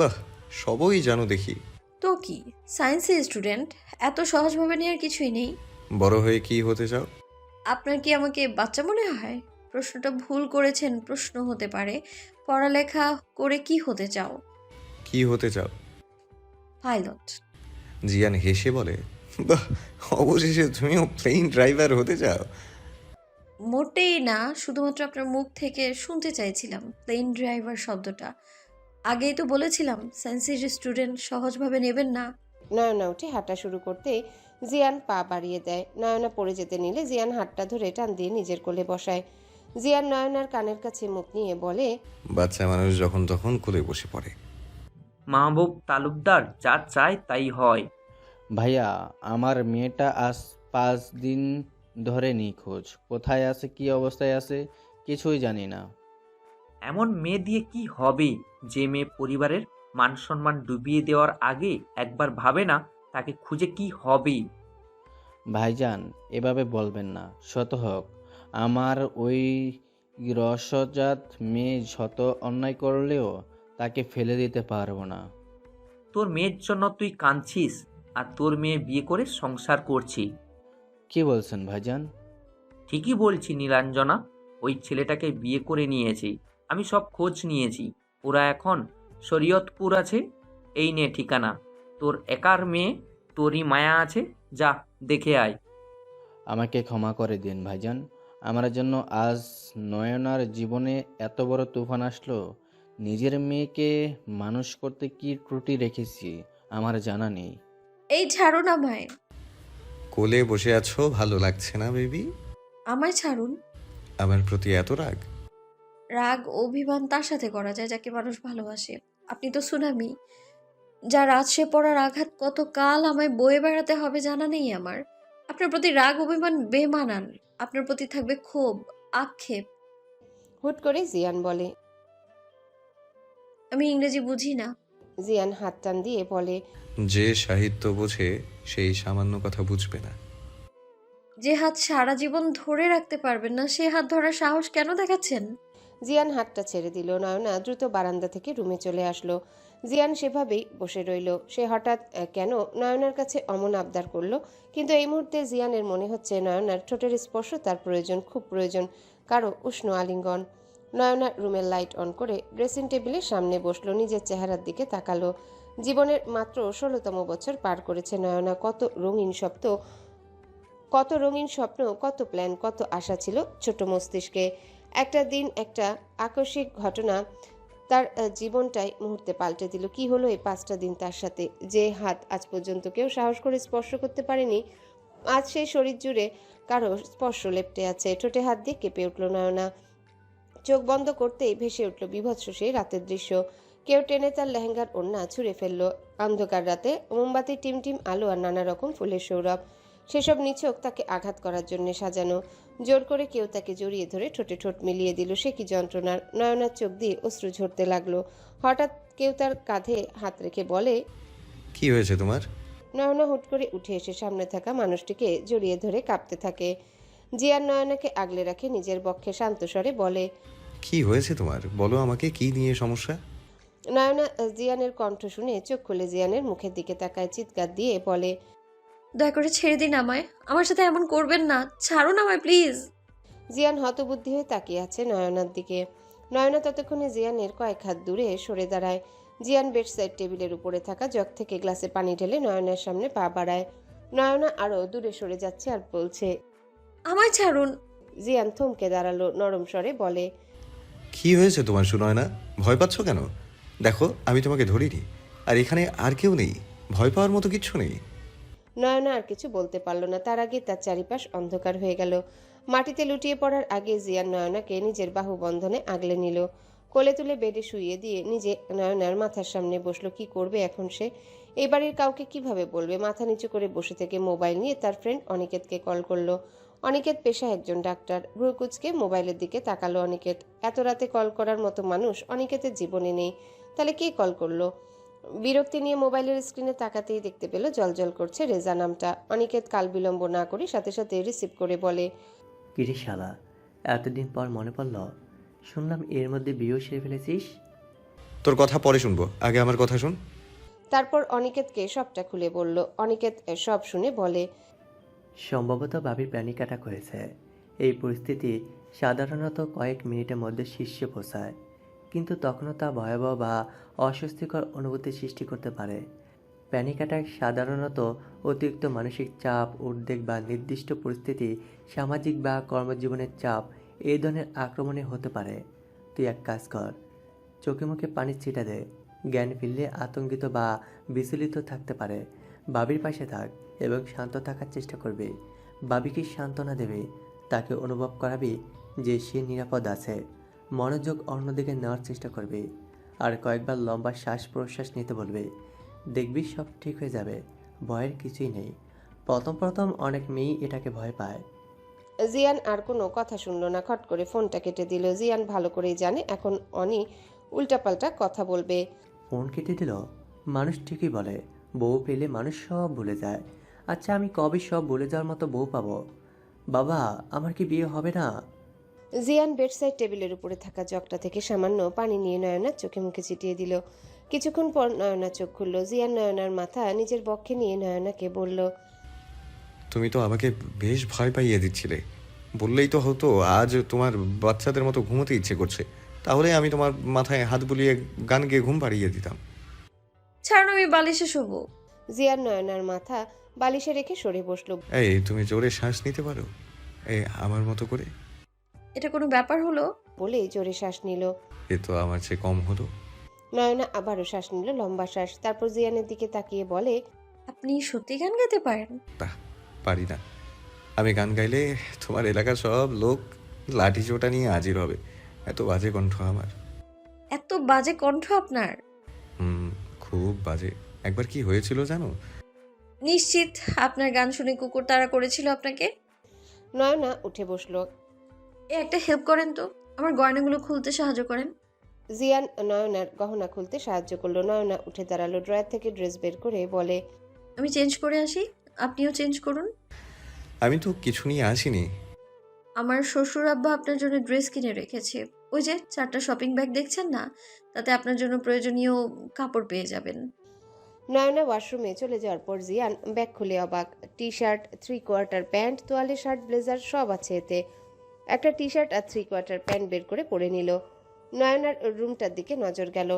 বাহ, সবই জানো দেখি। তো কি, সায়েন্সের স্টুডেন্ট, এত সহজভাবে নেওয়ার কিছুই নেই। বড় হয়ে কি হতে চাও? আপনার কি আমাকে বাচ্চা মনে হয়? প্রশ্নটা ভুল করেছেন। প্রশ্ন হতে পারে, পড়ালেখা করে কি হতে চাও? কি হতে চাও? পাইলট। জিয়ান হেসে বলে, বাহ, অবশেষে তুমিও প্লেন ড্রাইভার হতে চাও? মোটেই না, শুধুমাত্র আপনার মুখ থেকে শুনতে চাইছিলাম প্লেন ড্রাইভার শব্দটা। আগেই তো বলেছিলাম সায়েন্সের স্টুডেন্ট, সহজভাবে নেবেন না। নয়না উঠে হাঁটা শুরু করতে জিয়ান পা বাড়িয়ে দেয়। নয়না পড়ে যেতে নিলে জিয়ান হাতটা ধরে টান দিয়ে নিজের কোলে বসায়। জিয়ান নয়নার কানের কাছে মুখ নিয়ে বলে, বাচ্চা মানুষ যখন তখন কোলে বসে পড়ে। মাহবুব তালুকদার যা চায় তাই হয়। ভাইয়া, আমার মেয়েটা আজ 5 দিন ধরে নিখোঁজ। কোথায় আছে, কি অবস্থায় আছে, কিছুই জানি না। এমন মেয়ে দিয়ে কি হবে যে মেয়ে পরিবারের মান সম্মান ডুবিয়ে দেওয়ার আগে একবার ভাবে না তাকে খুঁজে কি হবে? ভাইজান, এভাবে বলবেন না। শত হোক, আমার ওই রসজাত মেয়ে শত অন্যায় করলেও তাকে ফেলে দিতে পারবো না। তোর মেয়ের জন্য তুই কাঁদছিস, আর তোর মেয়ে বিয়ে করে সংসার করছি। কি বলছেন ভাইজান? ঠিকই বলছি নীলাঞ্জনা, ওই ছেলেটাকে বিয়ে করে নিয়েছি। আমি সব খোঁজ নিয়েছি, ওরা এখন শরীয়তপুর আছে। এই নে ঠিকানা। তোর একার মেয়ে, তোরই মায়া আছে, যা দেখে আয়। আমাকে ক্ষমা করে দিন ভাইজান। আমার জন্য আজ নয়নার জীবনে এত বড় তুফান আসলো। নিজের মেয়েকে মানুষ করতে কি ত্রুটি রেখেছি আমার জানা নেই। এই ছাড়ুন আমায়। কোলে বসে আছো, ভালো লাগছে না বেবি? আমায় ছাড়ুন। আমার প্রতি এত রাগ? রাগ অভিমান তার সাথে করা যায় যাকে মানুষ ভালোবাসে। আপনি তো সুনামি, যার আছড়ে পড়ার আঘাত কত কাল আমায় বয়ে বেড়াতে হবে জানা নেই আমার। আপনার প্রতি রাগ অভিমান বেমানান। আপনার প্রতি থাকবে ক্ষোভ, আক্ষেপ। হুট করে জিয়ান বলে। আমি ইংরেজি বুঝি না। জিয়ান হাত টান দিয়ে বলে, যে সাহিত্য বোঝে সেই সামান্য কথা বুঝবে না। যে হাত সারা জীবন ধরে রাখতে পারবেন না, সে হাত ধরার সাহস কেন দেখাচ্ছেন? জিয়ান হাতটা ছেড়ে দিল। নয়না দ্রুত বারান্দা থেকে রুমে চলে আসলো। জিয়ান সেভাবেই বসে রইল। সে হঠাৎ কেন নয়নার কাছে অমন আবদার করলো, কিন্তু এই মুহূর্তে জিয়ানের মনে হচ্ছে নয়নার ঠোঁটের স্পর্শ তার প্রয়োজন, খুব প্রয়োজন, কারো উষ্ণ আলিঙ্গন। নয়না রুমের লাইট অন করে ড্রেসিং টেবিলের সামনে বসলো, নিজের চেহারার দিকে তাকালো। জীবনের মাত্র 16তম বছর পার করেছে নয়না। কত রঙিন স্বপ্ন, কত প্ল্যান, কত আশা ছিল ছোট মস্তিষ্কে। একটা দিন একটা আকস্মিক ঘটনা তার জীবনটাই মুহূর্তে পাল্টে দিল। কি হলো এই 5টা দিন তার সাথে? যে হাত আজ পর্যন্ত কেউ সাহস করে স্পর্শ করতে পারেনি, আজ সেই শরীর জুড়ে কারো স্পর্শ লেপ্টে আছে। ঠোঁটে হাত দিয়ে কেঁপে উঠল নয়না। চোখ বন্ধ করতেই ভেসে উঠল বিভৎস সেই রাতের দৃশ্য। কেউ টেনে তার লেহেঙ্গার ওড়না ছুঁড়ে ফেললো। অন্ধকার রাতে মোমবাতির টিমটিম আলো আর নানা রকম ফুলের সৌরভ, সেসব নিছক তাকে আঘাত করার জন্য সাজানো। জোর করে কেউ তাকে জড়িয়ে ধরে ঠোঁটে ঠোঁট মিলিয়ে দিল। সে কি যন্ত্রণার! নয়নার চোখ দিয়ে অশ্রু ঝরতে লাগলো। হঠাৎ কেউ তার কাঁধে হাত রেখে বলে, কি হয়েছে তোমার? নয়না হুট করে উঠে এসে সামনে থাকা মানুষটিকে জড়িয়ে ধরে কাঁপতে থাকে। জিয়ান নয়নাকে আগলে রাখে নিজের বক্ষে, শান্ত স্বরে বলে, কি হয়েছে তোমার? বলো আমাকে, কি নিয়ে সমস্যা? নয়না জিয়ানের কণ্ঠ শুনে চোখ খুলে জিয়ানের মুখের দিকে তাকায়, চিৎকার দিয়ে বলে, দয়া করে ছেড়ে দিন আমায়। আমার সাথে এমন করবেন না। ছাড়ুন আমায় প্লিজ। জিয়ান হতবুদ্ধি হয়ে তাকিয়ে আছে নয়নার দিকে। নয়না ততক্ষণে জিয়ানের কয়েক হাত দূরে সরে দাঁড়ায়। জিয়ান বেডসাইড টেবিলের উপরে থাকা জগ থেকে গ্লাসে পানি ঢেলে নয়নার সামনে পা বাড়ায়। নয়না আরো দূরে সরে যাচ্ছে আর বলছে, আমায় ছাড়ুন। জিয়ান থমকে দাঁড়ালো, নরম স্বরে বলে, কি হয়েছে তোমার সুনয় না? ভয় পাচ্ছ কেন? দেখো আমি তোমাকে ধরিনি, আর এখানে আর কেউ নেই। ভয় পাওয়ার মতো কিচ্ছু নেই। নয়না আর কিছু বলতে পারল না। তার আগে তার চারিপাশ অন্ধকার হয়ে গেল। মাটিতে লুটিয়ে পড়ার আগে জিয়ান নয়নাকে নিজের বাহু বন্ধনে আগলে নিল। কোলে তুলে বেডে শুইয়ে দিয়ে নিজে নয়নার মাথার সামনে বসলো। কি করবে এখন সে? এই বাড়ির কাউকে কিভাবে বলবে? মাথা নিচু করে বসে থেকে মোবাইল নিয়ে তার ফ্রেন্ড অনিকেতকে কল করলো। অনিকেত পেশায় একজন ডাক্তার। ভ্রুকুচকে মোবাইলের দিকে তাকালো অনিকেত। এত রাতে কল করার মতো মানুষ অনিকেতের জীবনে নেই। তাহলে কে কল করলো? বিরক্তি নিয়ে মোবাইলের স্ক্রিনে তাকাতেই দেখতে পেল জলজল করছে রেজা নামটা। অনিকেত কাল বিলম্ব না করে সাথে সাথে রিসিভ করে বলে, কিরে শালা, এতদিন পর মনে পড়ল? শুনলাম এর মধ্যে বিয়েও সেরে ফেলেছিস। তোর কথা পরে শুনবো, আগে আমার কথা শুন। তারপর অনিকেতকে সবটা খুলে বলল। অনিকেত সব শুনে বলে, সম্ভবত ভাবির প্যানিক অ্যাটাক হয়েছে। এই পরিস্থিতি সাধারণত কয়েক মিনিটের মধ্যে শীর্ষে পৌঁছায়, কিন্তু তখনও তা ভয়াবহ বা অস্বস্তিকর অনুভূতি সৃষ্টি করতে পারে। প্যানিক অ্যাটাক সাধারণত অতিরিক্ত মানসিক চাপ, উদ্বেগ বা নির্দিষ্ট পরিস্থিতি, সামাজিক বা কর্মজীবনের চাপ এই ধরনের আক্রমণে হতে পারে। তুই এক কাজ কর, চোখে মুখে পানির ছিটা দে। জ্ঞান ফিরলে আতঙ্কিত বা বিচলিত থাকতে পারে। বাবির পাশে থাক এবং শান্ত থাকার চেষ্টা করবি। বাবিকে সান্ত্বনা দেবে, তাকে অনুভব করাবি যে সে নিরাপদ আছে। মনোযোগ অন্যদিকে নেওয়ার চেষ্টা করবি, আর কয়েকবার লম্বা শ্বাস প্রশ্বাস নিতে বলবি। দেখবি সব ঠিক হয়ে যাবে। ভয়ের কিছুই নেই। প্রথম অনেক মেয়েই এটাকে ভয় পায়। জিয়ান আর কোনো কথা শুনলো না, খট করে ফোনটা কেটে দিল। জিয়ান ভালো করেই জানে এখন অনি উল্টাপাল্টা কথা বলবে। ফোন কেটে দিল? মানুষ ঠিকই বলে, বউ পেলে মানুষ সব ভুলে যায়। আচ্ছা, আমি কবে সব ভুলে যাওয়ার মতো বউ পাবো? বাবা, আমার কি বিয়ে হবে না? জিয়ান বেডসাইড টেবিলের উপরে থাকা জগটা থেকে সামান্য পানি নিয়ে নয়নার চোখে মুখে ছিটিয়ে দিল। কিছুক্ষণ পর নয়না চোখ খুলল। জিয়ান নয়নার মাথা নিজের বক্ষে নিয়ে নয়নাকে বলল, তুমি তো আমাকে বেশ ভয় পাইয়ে দিচ্ছিলে। বললেই তো হতো আজ তোমার বাচ্চাদের মতো ঘুমোতে ইচ্ছে করছে, তাহলে আমি তোমার মাথায় হাত বুলিয়ে গান গেয়ে ঘুম পাড়িয়ে দিতাম। ছাড়ুন, আমি বালিশে শোবো। জিয়ান নয়নার মাথা বালিশে রেখে সরে বসলো। এই, তুমি জোরে শ্বাস নিতে পারো? এই আমার মতো করে? এটা কোনো ব্যাপার হলো? বলেই জোরে শ্বাস নিল। এ তো আমার চেয়ে কম হলো। নয়না আবারও শ্বাস নিল, লম্বা শ্বাস। তারপর জিয়ানের দিকে তাকিয়ে বলে, আপনি সত্যি গান গাইতে পারেন? পারি না। আমি গান গাইলে তোমার এলাকার সব লোক লাঠি চোটা নিয়ে হাজির হবে। এত বাজে কণ্ঠ আমার। এত বাজে কণ্ঠ আপনার? খুব বাজে। একবার কি হয়েছিল জানো? নিশ্চিত আপনার গান শুনে কুকুর তাড়া করেছিল আপনাকে? নয়না উঠে বসলো। একটা হেল্প করেন তো, আমার গয়নাগুলো খুলতে সাহায্য করেন। জিয়ান নয়নার গহনা খুলতে সাহায্য করলো। নয়না উঠে দাঁড়ালো, ড্রয়ার থেকে ড্রেস বের করে বলে, আমি চেঞ্জ করে আসি, আপনিও চেঞ্জ করুন। আমি তো কিছু নিয়ে আসিনি। আমার শ্বশুর আব্বা আপনার জন্য ড্রেস কিনে রেখেছে। ওই যে 4টা শপিং ব্যাগ দেখছেন না, তাতে আপনার জন্য প্রয়োজনীয় কাপড় পেয়ে যাবেন। নয়না ওয়াশরুমে চলে যাওয়ার পর জিয়ান ব্যাগ খুলে অবাক। টি শার্ট, 3/4 প্যান্ট, তোয়ালে শার্ট, ব্লেজার সব আছে এতে। একটা টি শার্ট আর 3/4 প্যান্ট বের করে পরে নিল। নয়নার রুমটার দিকে নজর গেল।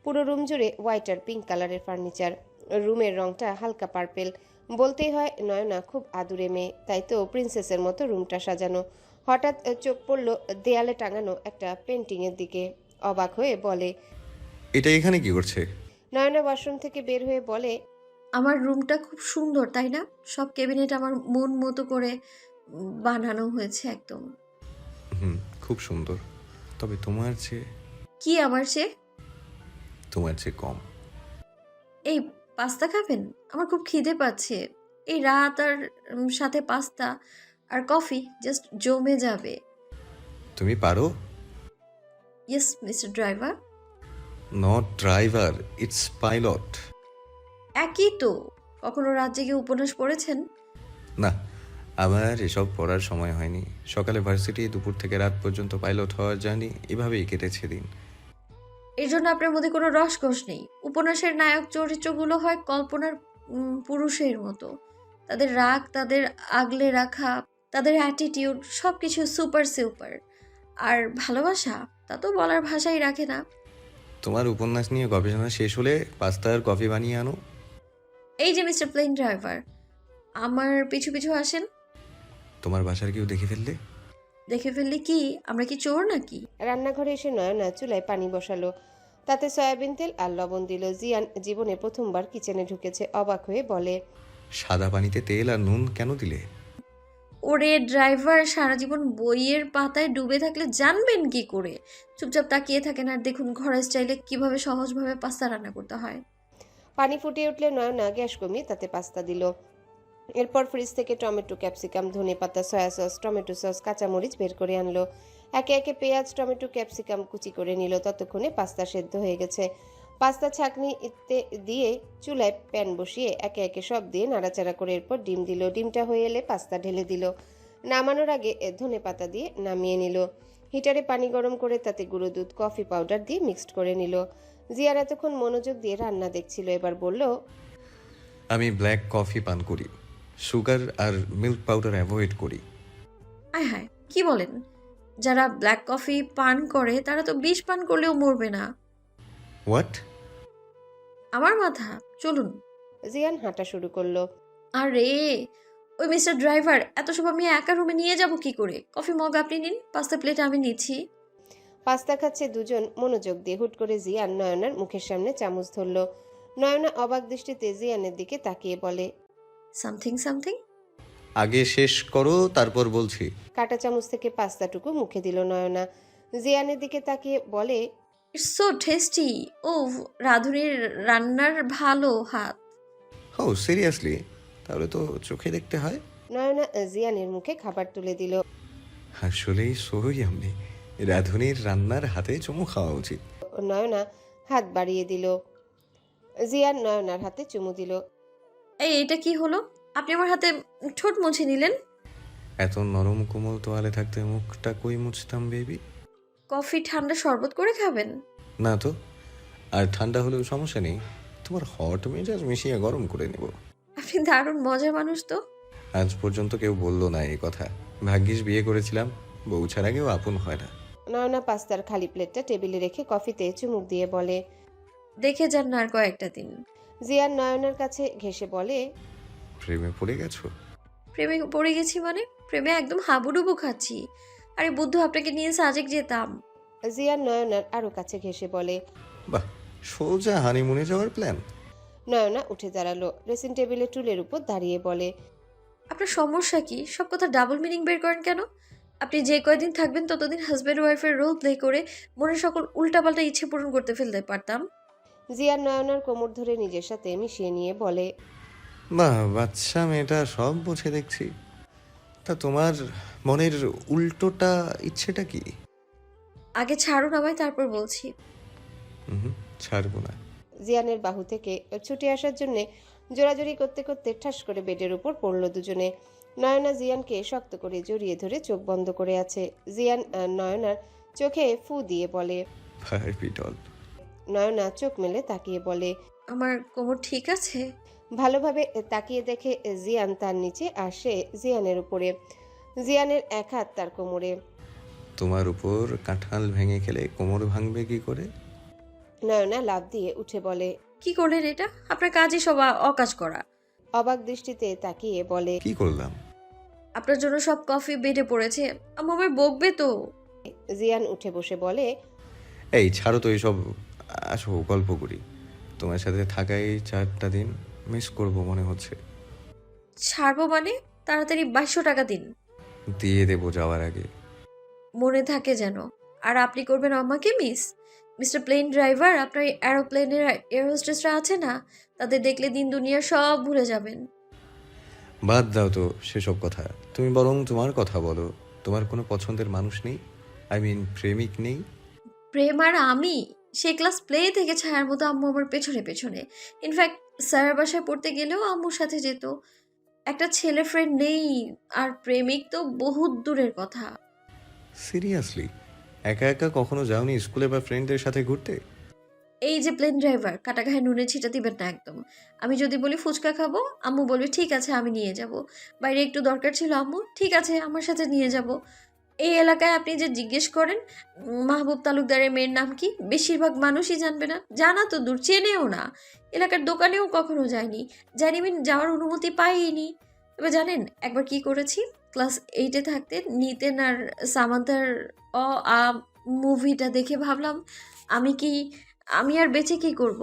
পুরো রুম জুড়ে হোয়াইট আর পিঙ্ক কালারের ফার্নিচার। রুমের রংটা হালকা পার্পেল। বলতেই হয় নয়না খুব আদুরে মেয়ে, তাই তো প্রিন্সেসের মতো রুমটা সাজানো। হঠাৎ চোখ পড়ল দেয়ালে টাঙানো একটা পেন্টিংয়ের দিকে। অবাক হয়ে বলে, এটা এখানে কি করছে? নয়না ওয়াশরুম থেকে বের হয়ে বলে, আমার রুমটা খুব সুন্দর তাই না? সব ক্যাবিনেট আমার মন মতো করে বানানো হয়েছে একদম। হুম, খুব সুন্দর। তবে কি আমার চেয়ে? তোমার চেয়ে কম। এই পাস্তা খাবেন? আমার খুব খিদে পাচ্ছে। এই রাত আর সাথে পাস্তা আর কফি জাস্ট জমে যাবে। তুমি পারো? Yes mister driver. Not driver, it's pilot. একই তো। কখনো রাত জেগে উপন্যাস পড়েছেন? না, আমার এসব পড়ার সময় হয়নি। সকালে ভার্সিটি, দুপুর থেকে রাত পর্যন্ত পাইলট হওয়ার জার্নি, এভাবেই কেটেছে দিন। এর জন্য আপনার মধ্যে কোনো রসকস নেই। উপন্যাসের নায়ক চরিত্রগুলো হয় কল্পনার পুরুষের মতো। তাদের রাগ, তাদের আগলে রাখা, তাদের অ্যাটিটিউড সব কিছু সুপার। আর ভালোবাসা, তা তো বলার ভাষাই রাখে না। তোমার উপন্যাস নিয়ে গবেষণা শেষ হলে পাস্তা আর কফি বানিয়ে আনো। এই যে মিস্টার প্লেন ড্রাইভার, আমার পিছু পিছু আসেন। তোমার বাসার কেউ দেখে ফেললে? দেখে ফেললে কি? আমরা কি চোর নাকি? রান্নাঘরে এসে নয়না চুলায় পানি বসালো। তাতে সয়াবিন তেল আর লবণ দিল। জিয়ান জীবনে প্রথমবার কিচেনে ঢুকেছে। অবাক হয়ে বলে, সাদা পানিতে তেল আর নুন কেন দিলে? ওরে ড্রাইভার, সারা জীবন বইয়ের পাতায় ডুবে থাকলে জানবেন কি করে? চুপচাপ তাকিয়ে থাকেন আর দেখুন ঘরের স্টাইলে কিভাবে সহজভাবে পাস্তা রান্না করতে হয়। পানি ফুটিয়ে উঠলে নয়না গ্যাস কমিয়ে তাতে পাস্তা দিল। এরপর ফ্রিজ থেকে টমেটো, ক্যাপসিকাম, ধনেপাতা, সয়া সস, টমেটো সস, কাঁচামরিচ বের করে আনলো। একে একে পেঁয়াজ, টমেটো, ক্যাপসিকাম কুচি করে নিল। ততক্ষণে পাস্তা সেদ্ধ হয়ে গেছে। পাস্তা ছাঁকনিতে দিয়ে চুলায় প্যান বসিয়ে একে একে সব দিয়ে নাড়াচাড়া করে এরপর ডিম দিল। ডিমটা হয়ে এলে পাস্তা ঢেলে দিল। নামানোর আগে ধনেপাতা দিয়ে নামিয়ে নিল। হিটারে পানি গরম করে তাতে গুঁড়ো দুধ, কফি পাউডার দিয়ে মিক্সড করে নিল। জিয়ার এতক্ষণ মনোযোগ দিয়ে রান্না দেখছিল, এবার বলল, আমি ব্ল্যাক কফি পান করি, সুগার আর মিল্ক পাউডার অ্যাভয়েড করি। আয় হায়, কি বলেন? যারা ব্ল্যাক কফি পান করে তারা তো বিষ পান করলেও মরবে না। হোয়াট? আমার মাথা, চলুন। জিয়ান হাঁটা শুরু করলো। আরে ওই মিস্টার ড্রাইভার, এত সব আমি একা রুমে নিয়ে যাব কি করে? কফি মগ আপনি নিন, পাস্তা প্লেট আমি নিচ্ছি। পাস্তা খাচ্ছে দুজন মনোযোগ দিয়ে। হুট করে জিয়ান নয়নার মুখের সামনে চামচ ধরল। নয়না অবাক দৃষ্টিতে জিয়ানের দিকে তাকিয়ে বলে, সামথিং। আগে শেষ করো, তারপর বলছি। কাঁটা চামচ থেকে পাস্তাটুকু মুখে দিল নয়না। জিয়ানের দিকে তাকিয়ে বলে, ইটস সো টেস্টি। ও, রাঁধুনির রান্নার ভালো হাত। ও সিরিয়াসলি? তাহলে তো চোখে দেখতে হয়। নয়না জিয়ানের মুখে খাবার তুলে দিল। আসলেই সই, আমি রাঁধুনির রান্নার হাতে চুমু খাওয়া উচিত। নয়না হাত বাড়িয়ে দিল। জিয়ান নয়নার হাতে চুমু দিল। এটা কি হলো? আপনি আমার হাতে ঠোঁট মুছে নিলেন। এত নরম কোমল তোয়ালে থাকতে মুখটা কই মুছতাম বেবি? কফি ঠান্ডা শরবত করে খাবেন? না তো, আর ঠান্ডা হলেও সমস্যা নেই, তোমার হট মেজাজ মিশিয়ে গরম করে নেব। আপনি দারুণ মজার মানুষ তো। আজ পর্যন্ত কেউ বললো না এই কথা। ভাগ্যিস বিয়ে করেছিলাম, বউ ছাড়া কেউ আপন হয় না। নয়না পাস্তার খালি প্লেটটা টেবিলে রেখে কফিতে চুমুক দিয়ে বলে, দেখে যান না আর কয়েকটা দিন। জিয়ান নয়নার কাছে ঘেঁষে বলে, প্রেমে পড়ে গেছো? প্রেমে পড়ে গেছি মানে? প্রেমে একদম হাবুডুবু খাচ্ছি। আরে বুদ্ধু, আপনাকে নিয়ে সাজেক যেতাম। জিয়ান নয়নার আরো কাছে ঘেঁষে বলে, বাহ, সোজা হানিমুনে যাওয়ার প্ল্যান। নয়না উঠে দাঁড়ালো, ড্রেসিং টেবিলের টুলের উপর দাঁড়িয়ে বলে, আপনার সমস্যা কি? সব কথা ডাবল মিনিং বের করেন কেন? আপনি যে কয়দিন থাকবেন ততদিন হাজব্যান্ড ওয়াইফের রোল প্লে করে মনের সকল উল্টাপাল্টা ইচ্ছে পূরণ করতে ফেলতে পারতাম। জিয়ান নয়নার কোমর ধরে নিজের সাথে মিশিয়ে নিয়ে বলে, বাহ, বাচ্চা মেয়েটা সব বুঝে দেখছি। তা তোমার মনের উল্টোটা ইচ্ছেটা কি? আগে ছাড়ুন আমায়, তারপর বলছি। হুম, ছাড়বো না। জিয়ানের বাহু থেকে ছুটে আসার জন্যে জোরাজুরি করতে করতে ঠাস করে বেডের উপর পড়ল দুজনে। নয়না জিয়ানকে শক্ত করে জড়িয়ে ধরে চোখ বন্ধ করে আছে। জিয়ান নয়নার চোখে ফু দিয়ে বলে। Barbie doll. নয়না চোখ মেলে তাকিয়ে বলে, আমার কোমর ঠিক আছে? ভালোভাবে তাকিয়ে দেখে জিয়ান তার নিচে আর সে জিয়ানের উপরে। জিয়ানের এক হাত তার কোমরে। তোমার উপর কাঁঠাল ভেঙে খেলে কোমর ভাঙবে কি করে? নয়না লাফ দিয়ে উঠে বলে। কি করলেন এটা? আপনার কাজই সব অকাজ করা। অবাক দৃষ্টিতে তাকিয়ে বলে, কি করলাম? আপনার জন্য সব কফি বেডে পড়েছে। আম্মু আমায় বকবে তো। জিয়ান উঠে বসে বলে, এই ছাড়ো তো এইসব, আসো গল্প করি। তোমার সাথে থাকাই 4টা দিন মিস করব মনে হচ্ছে। ছাড়বো মানে? তাড়াতাড়ি 2200 টাকা দিন। দিয়ে দেবো যাওয়ার আগে। মনে থাকে যেন। আর আপনি করবেন আমাকে মিস? মিস্টার প্লেন ড্রাইভার, আপনার এরোপ্লেনের এয়ার হোস্টেসরা আছে না, তাদের দেখলে দিন দুনিয়া সব ভুলে যাবেন। বাদ দাও তো সেসব কথা, তুমি বরং তোমার কথা বলো। তোমার কোনো পছন্দের মানুষ নেই? আই মিন প্রেমিক নেই? প্রেম আর আমি সে ক্লাস প্লে থেকে ছায়ার মতো আম্মু আমার পেছনে পেছনে। ইনফ্যাক্ট স্যারের বাসায় পড়তে গেলেও আম্মুর সাথে যেত। একটা ছেলে ফ্রেন্ড নেই, আর প্রেমিক তো বহুত দূরের কথা। সিরিয়াসলি? একা একা কখনো যাওনি স্কুলে বা ফ্রেন্ডদের সাথে ঘুরতে? এই যে প্লেন ড্রাইভার, কাটা ঘায়ে নুনে ছিটা দিবেন না একদম। আমি যদি বলি ফুচকা খাবো, আম্মু বলবে ঠিক আছে আমি নিয়ে যাব। বাইরে একটু দরকার ছিল আম্মু, ঠিক আছে আমার সাথে নিয়ে যাব। এই এলাকায় আপনি যে জিজ্ঞেস করেন মাহবুব তালুকদারের মেয়ের নাম কি, বেশিরভাগ মানুষই জানবে না। জানা তো দূর, চেনেও না। এলাকার দোকানেও কখনো যায়নি, জানিবেন যাওয়ার অনুমতি পাইনি। তবে জানেন একবার কি করেছি? ক্লাস 8-এ থাকতে নিতেন আর সামান্তার অ আ মুভিটা দেখে ভাবলাম আমি আর বেঁচে কি করব?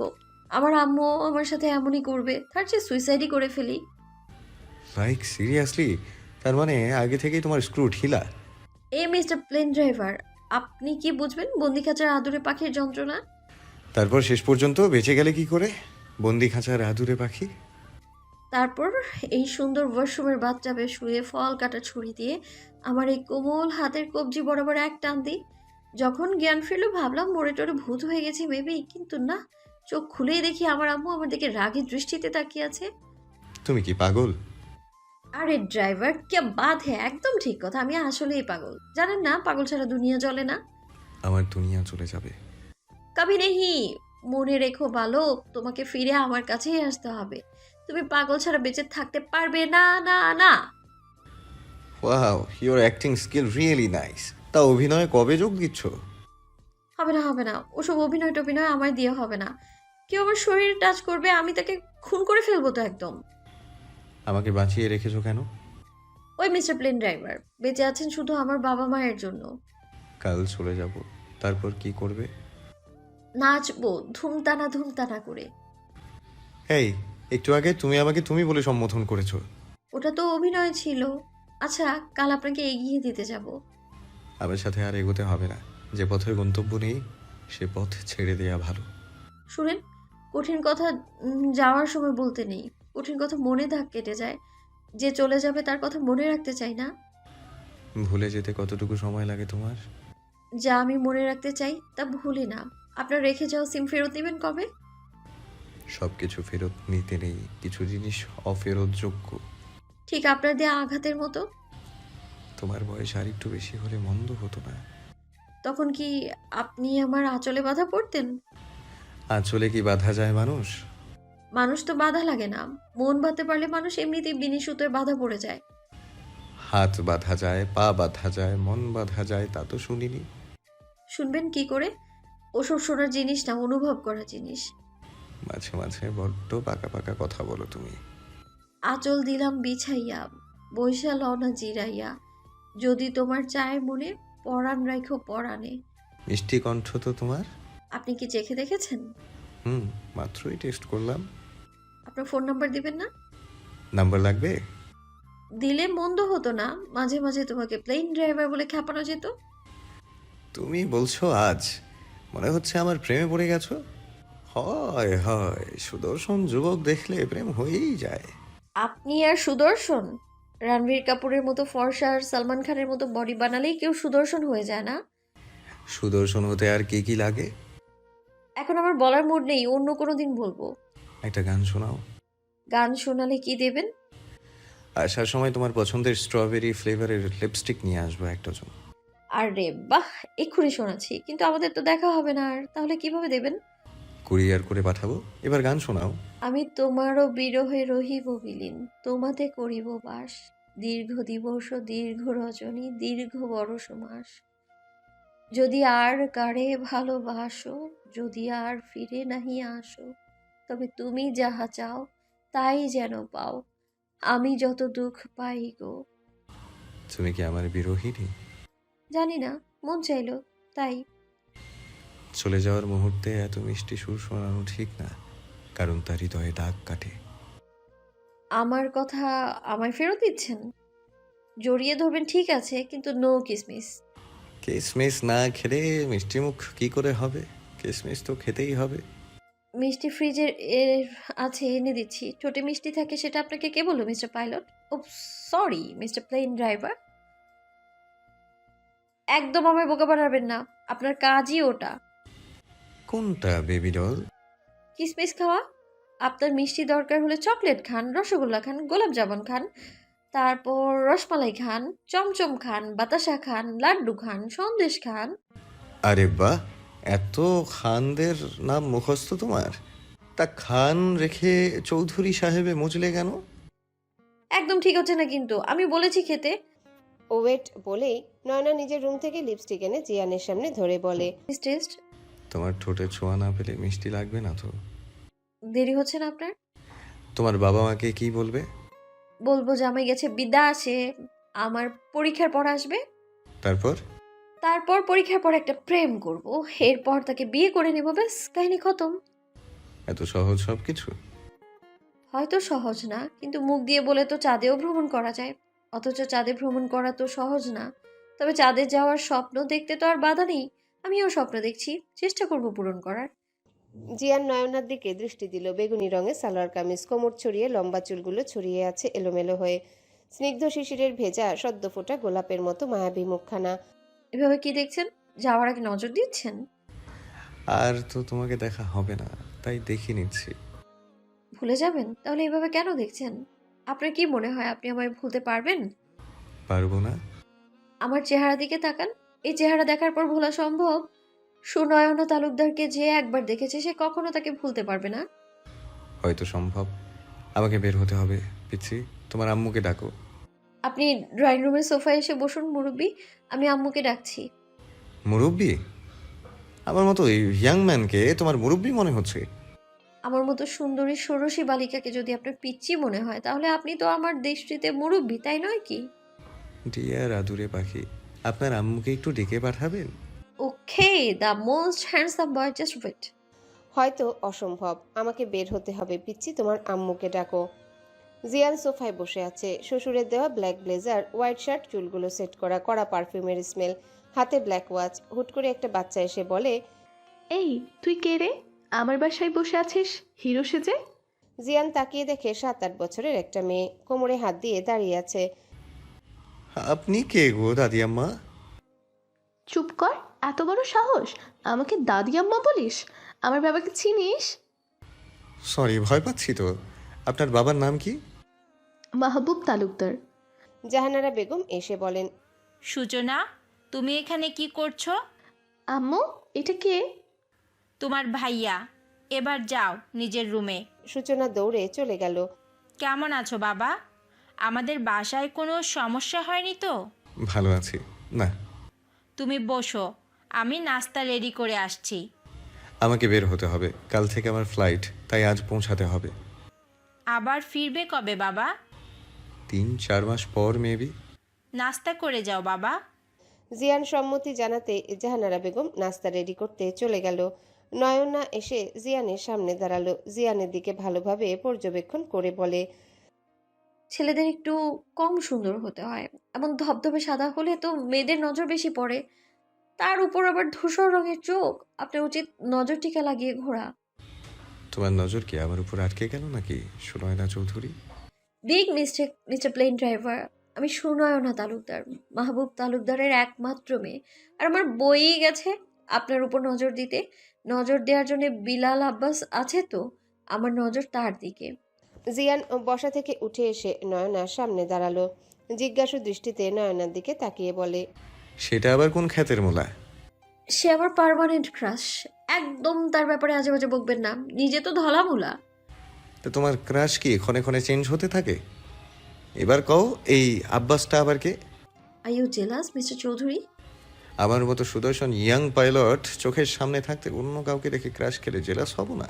আমার আম্মু আমার সাথে এমনই করবে, তার চেয়ে সুইসাইডই করে ফেলি। Like seriously? তার মানে আগে থেকেই তোমার স্ক্রু ঢিলা? এই মিস্টার প্লেন ড্রাইভার, আপনি কি বুঝবেন বন্দি খাঁচার আদুরে পাখির যন্ত্রণা? তারপর শেষ পর্যন্ত বেঁচে গেলে কি করে? বন্দি খাঁচার আদুরে পাখি। তারপর এই সুন্দর ওয়াশরুমের বাথটাবে শুয়ে ফল কাটা ছুরি দিয়ে আমার এই কোমল হাতের কবজি বরাবর এক টান দিই। যখন জ্ঞান ফিরল ভাবলাম মোড়ে টোড়ে ভূত হয়ে গেছি মেবি, কিন্তু না। চোখ খুলেই দেখি আমার আম্মু আমার দিকে রাগী দৃষ্টিতে তাকিয়ে আছে। তুমি কি পাগল? আরে ড্রাইভার কে বাত হ্যাঁ, একদম ঠিক কথা। আমি আসলেই পাগল। জানেন না, পাগল ছাড়া দুনিয়া চলে না। আমার দুনিয়া চলে যাবে। কবি নেহি। মনে রেখো বালক, তোমাকে ফিরে আমার কাছেই আসতে হবে। তুমি পাগল ছাড়া বেঁচে থাকতে পারবে না না না। Wow, your acting skill really nice. তা অভিনয়ে কবে যোগ দিচ্ছ? হবে না, ওসব অভিনয় টভিনয় আমায় দিয়ে হবে না। কেউ আমার শরীরে টাচ করবে, আমি তাকে খুন করে ফেলবো তো একদম। আমাকে বাঁচিয়ে রেখেছো কেন? ওই মিস্টার প্লেন ড্রাইভার, বেঁচে আছেন শুধু আমার বাবা মায়ের জন্য। কাল চলে যাব, তারপর কি করবে? নাচবো ধুমতানা ধুমতানা করে। এই, একটু আগে তুমি আমাকে তুমি বলে সম্বোধন করেছো। ওটা তো অভিনয় ছিল। আচ্ছা, কাল আপনাকে এগিয়ে দিতে যাব। আমার সাথে আর এগোতে হবে না। যে পথের গন্তব্য নেই সে পথ ছেড়ে দেয়া ভালো। শুনেন, কঠিন কথা যাওয়ার সময় বলতে নেই। কঠিন কথা মনে দাগ কেটে যায়। যে চলে যাবে তার কথা মনে রাখতে চাই না। ভুলে যেতে কতটুকু সময় লাগে তোমার? যা আমি মনে রাখতে চাই তা ভুলি না। আপনার রেখে যাও সিম ফেরত নেবেন কবে? সব কিছু ফেরত নিতে নেই, কিছু জিনিস অফেরতযোগ্য। ঠিক আপনার দেয়া আঘাতের মতো। তোমার বয়স আর একটু বেশি হলে মন্দ হতো না। তখন কি আপনি আমার আঁচলে বাঁধা পড়তেন? আঁচলে কি বাঁধা যায় মানুষ? মানুষ তো বাধা লাগে না। মন বাঁধতে পারলে মানুষ এমনিতেই বিনি সুতোয় বাধা পড়ে যায়। হাত বাঁধা যায়, পা বাঁধা যায়, মন বাঁধা যায়, তা তো শুনিনি। শুনবেন কি করে? ওসব শোনার জিনিস না, অনুভব করা জিনিস। মাঝে মাঝে বড্ড পাকা পাকা কথা বলো তুমি। আঁচল দিলাম বিছাইয়া, বৈশা লওনা জিরাইয়া, যদি তোমার চায় মনে, পরাণ রাখো পরাণে। মিষ্টি কণ্ঠ তো তোমার। আপনি কি চেখে দেখেছেন? মাত্রই টেস্ট করলাম। আপনার ফোন নাম্বার দিবেন না? নাম্বার লাগবে? দিলে মন্দ হতো না। মাঝে মাঝে তোমাকে প্লেন ড্রাইভার বলে খেপানো যেত। তুমি বলছো আজ? মনে হচ্ছে আমার প্রেমে পড়ে গেছো। হয় হয়, সুদর্শন যুবক দেখলে প্রেম হয়েই যায়। আপনি আর সুদর্শন? রণবীর কাপুরের মতো ফর্সা আর সালমান খানের মতো বডি বানালেই কেউ সুদর্শন হয়ে যায় না? সুদর্শন হতে আর কি কি লাগে? এখন আমার বলার মুড নেই, অন্য কোনো দিন বলবো। একটা গান শোনাও। গান শোনালে কি দেবেন? আসার সময় তোমার পছন্দের স্ট্রবেরি ফ্লেভারের লিপস্টিক নিয়ে আসবো 1 ডজন। আরে বাহ, এক্ষুনি শোনাচ্ছি, কিন্তু আমাদের তো দেখা হবে না আর, তাহলে কিভাবে দেবেন? কুরিয়ার করে পাঠাবো। এবার গান শোনাও। আমি তোমারও বিরহে রহিব বিলীন, তোমাতে করিব বাস, দীর্ঘ দিবস ও দীর্ঘ রজনী, দীর্ঘ বরষ মাস। যদি আর কারে ভালোবাসো, যদি আর ফিরে নাহি আসো, তবে তুমি যাহা চাও তাই যেন পাও, আমি যত দুঃখ পাই গো। তুমি কি আমার বিরোহিনী? জানি না, মন চাইলো তাই। চলে যাওয়ার মুহূর্তে এত মিষ্টি সুর শোনানো ঠিক না, কারণ তার হৃদয়ে দাগ কাটে। আমার কথা আমায় ফেরত দিচ্ছেন? জড়িয়ে ধরবেন ঠিক আছে, কিন্তু নো কিসমিস। কিসমিস না খেলে মিষ্টি মুখ কি করে হবে? কিসমিস তো খেতেই হবে। মিষ্টি ফ্রিজের আছে, এনে দিচ্ছি। ঠোঁটে মিষ্টি থাকে সেটা আপনাকে কে বললো মিস্টার পাইলট? ও সরি মিস্টার প্লেন ড্রাইভার। একদম আমায় বোকা বানাবেন না, আপনার কাজই ওটা। কোনটা বেবি ডল? কিসমিস খাওয়া। আপনার মিষ্টি দরকার হলে চকলেট খান, রসগোল্লা খান, গোলাপ জামুন খান, তারপর রসমালাই খান, চমচম খান, বাতাসা খান, লাড্ডু খান, সন্দেশ খান। আরে বাহ, এত খানদের নাম মুখস্থ তোমার? তা খান রেখে চৌধুরী সাহেবে মজলে কেন? একদম ঠিক হচ্ছে না কিন্তু, আমি বলেছি খেতে। ওয়েট বলেই নয়না নিজের রুম থেকে লিপস্টিক এনে জিয়ানের সামনে ধরে বলে, টেস্ট। তোমার ঠোঁটে ছোঁয়া না পেলে মিষ্টি লাগবে না তো? দেরি হচ্ছে না আপনার? তোমার বাবা মাকে কি বলবে? বলবো জামাই গেছে বিদেশে, আমার পরীক্ষার পর আসবে। তারপর? তারপর পরীক্ষার পর একটা প্রেম করব, এরপর তাকে বিয়ে করে নেব, ব্যাস কাহিনী খতম। এত সহজ সব কিছু? হয়তো সহজ না, কিন্তু মুখ দিয়ে বলে তো চাঁদেও ভ্রমণ করা যায়, অথচ চাঁদে ভ্রমণ করা তো সহজ না। তবে চাঁদে যাওয়ার স্বপ্ন দেখতে তো আর বাধা নেই, আমিও স্বপ্ন দেখছি, চেষ্টা করব পূরণ করার। জিয়ান নয়নার দিকে দৃষ্টি দিল। বেগুনি রঙের সালোয়ার কামিজ, কোমর ছড়িয়ে, লম্বা চুলগুলো ছড়িয়ে আছে এলোমেলো হয়ে, স্নিগ্ধ শিশিরের ভেজা সদ্য ফোটা গোলাপের মতো মায়াবী মুখখানা। এভাবে কি দেখছেন? যাওয়ার আগে নজর দিচ্ছেন? আর তো তোমাকে দেখা হবে না, তাই দেখে নিচ্ছি। ভুলে যাবেন? তাহলে এভাবে কেন দেখছেন? আপনার কি মনে হয় আপনি আমায় ভুলতে পারবেন? পারবো না? আমার চেহারা দিকে তাকান, এই চেহারা দেখার পর ভোলা সম্ভব? সুনয়না তালুকদারকে যে একবার দেখেছে সে কখনো তাকে ভুলতে পারবে না। হয়তো সম্ভব। আমাকে বের হতে হবে। পিচ্ছি, তোমার আম্মুকে ডাকো। আপনি ড্রয়িং রুমের সোফায় এসে বসুন মুরব্বি, আমি আম্মুকে ডাকছি। মুরব্বি? আমার মতো ইয়াং ম্যানকে তোমার মুরব্বি মনে হচ্ছে? আমার মতো সুন্দরী ষোড়শী বালিকাকে যদি আপনার পিচ্চি মনে হয়, তাহলে আপনি তো আমার দৃষ্টিতে মুরব্বি, তাই নয় কি? ডিয়ার আদুরে পাখি, আপনার আম্মুকে একটু ডেকে পাঠাবেন? Okay, the most handsome boy, just wait. হয়তো অসম্ভব, আমাকে বের হতে হবে। পিচ্ছি, তোমার আম্মুকে ডাকো। জিয়ান সোফায় বসে আছে, শ্বশুরের দেওয়া ব্ল্যাক ব্লেজার, হোয়াইট শার্ট, চুলগুলো সেট করা, কড়া পারফিউমের স্মেল, হাতে ব্ল্যাক ওয়াচ। হুট করে একটা বাচ্চা এসে বলে, এই তুই কে রে, আমার বাসায় বসে আছিস হিরো সেজে? জিয়ান তাকিয়ে দেখে 7-8 বছরের একটা মেয়ে কোমরে হাত দিয়ে দাঁড়িয়ে আছে। আপনি কে গো দাদি আম্মা? চুপ কর, এত বড় সাহস আমাকে দাদি আম্মা বলিস? আমার বাবাকে চিনিস? সরি, ভয় পাচ্ছি তো। আপনার বাবার নাম কি? মাহবুব তালুকদার। জাহানারা বেগম এসে বলেন, সূচনা, তুমি এখানে কি করছো? আম্মু, এটা কে? তোমার ভাইয়া। এবার যাও নিজের রুমে। সূচনা দৌড়ে চলে গেল। কেমন আছো বাবা? আমাদের বাসায় কোনো সমস্যা হয়নি তো? ভালো আছি। না। তুমি বসো, আমি নাস্তা রেডি করে আসছি। আমাকে বের হতে হবে, কাল থেকে আমার ফ্লাইট, তাই আজ পৌঁছাতে হবে। আবার ফিরবে কবে বাবা? 3-4 মাস পর মেবি। নাস্তা করে যাও বাবা। জিয়ান সম্মতি জানাতে জাহানারা বেগম নাস্তা রেডি করতে চলে গেল। নয়না এসে জিয়ানের সামনে দাঁড়ালো, জিয়ানের দিকে ভালোভাবে পর্যবেক্ষণ করে বলে, ছেলেদের একটু কম সুন্দর হতে হয়, এমন ধবধবে সাদা হলে তো মেয়েদের নজর বেশি পড়ে, তার উপর আবার ধূসর রঙের চোখ, আপনার উচিত নজর টিকা লাগিয়ে ঘোরা। তোমার নজর কি আমার উপর আটকে গেল নাকি Sunayana Chowdhury? Big mistake mister plane driver. আমি সুনয়না তালুকদার, মাহবুব তালুকদারের একমাত্র মেয়ে। আর আমার বইই গেছে আপনার উপর নজর দিতে। নজর দেওয়ার জন্য বিলাল আব্বাস আছে তো, আমার নজর তার দিকে। জিয়ান বসা থেকে উঠে এসে নয়নার সামনে দাঁড়ালো। জিজ্ঞাসু দৃষ্টিতে নয়নার দিকে তাকিয়ে বলে, সেটা আবার কোন খ্যাতের মোলা? সে আমার পার্মানেন্ট ক্রাশ। একদম তার ব্যাপারে আজে বাজে বকবেন না, নিজে তো ধলামুলা। তো তোমার ক্রাশ কি ক্ষণে ক্ষণে চেঞ্জ হতে থাকে? এবার কও, এই আব্বাসটা আবার কে? Are you jealous mister Chowdhury? আমার মতো সুদর্শন ইয়াং পাইলট চোখের সামনে থাকতে অন্য কাউকে দেখে ক্রাশ খেলে জেলাস হব না?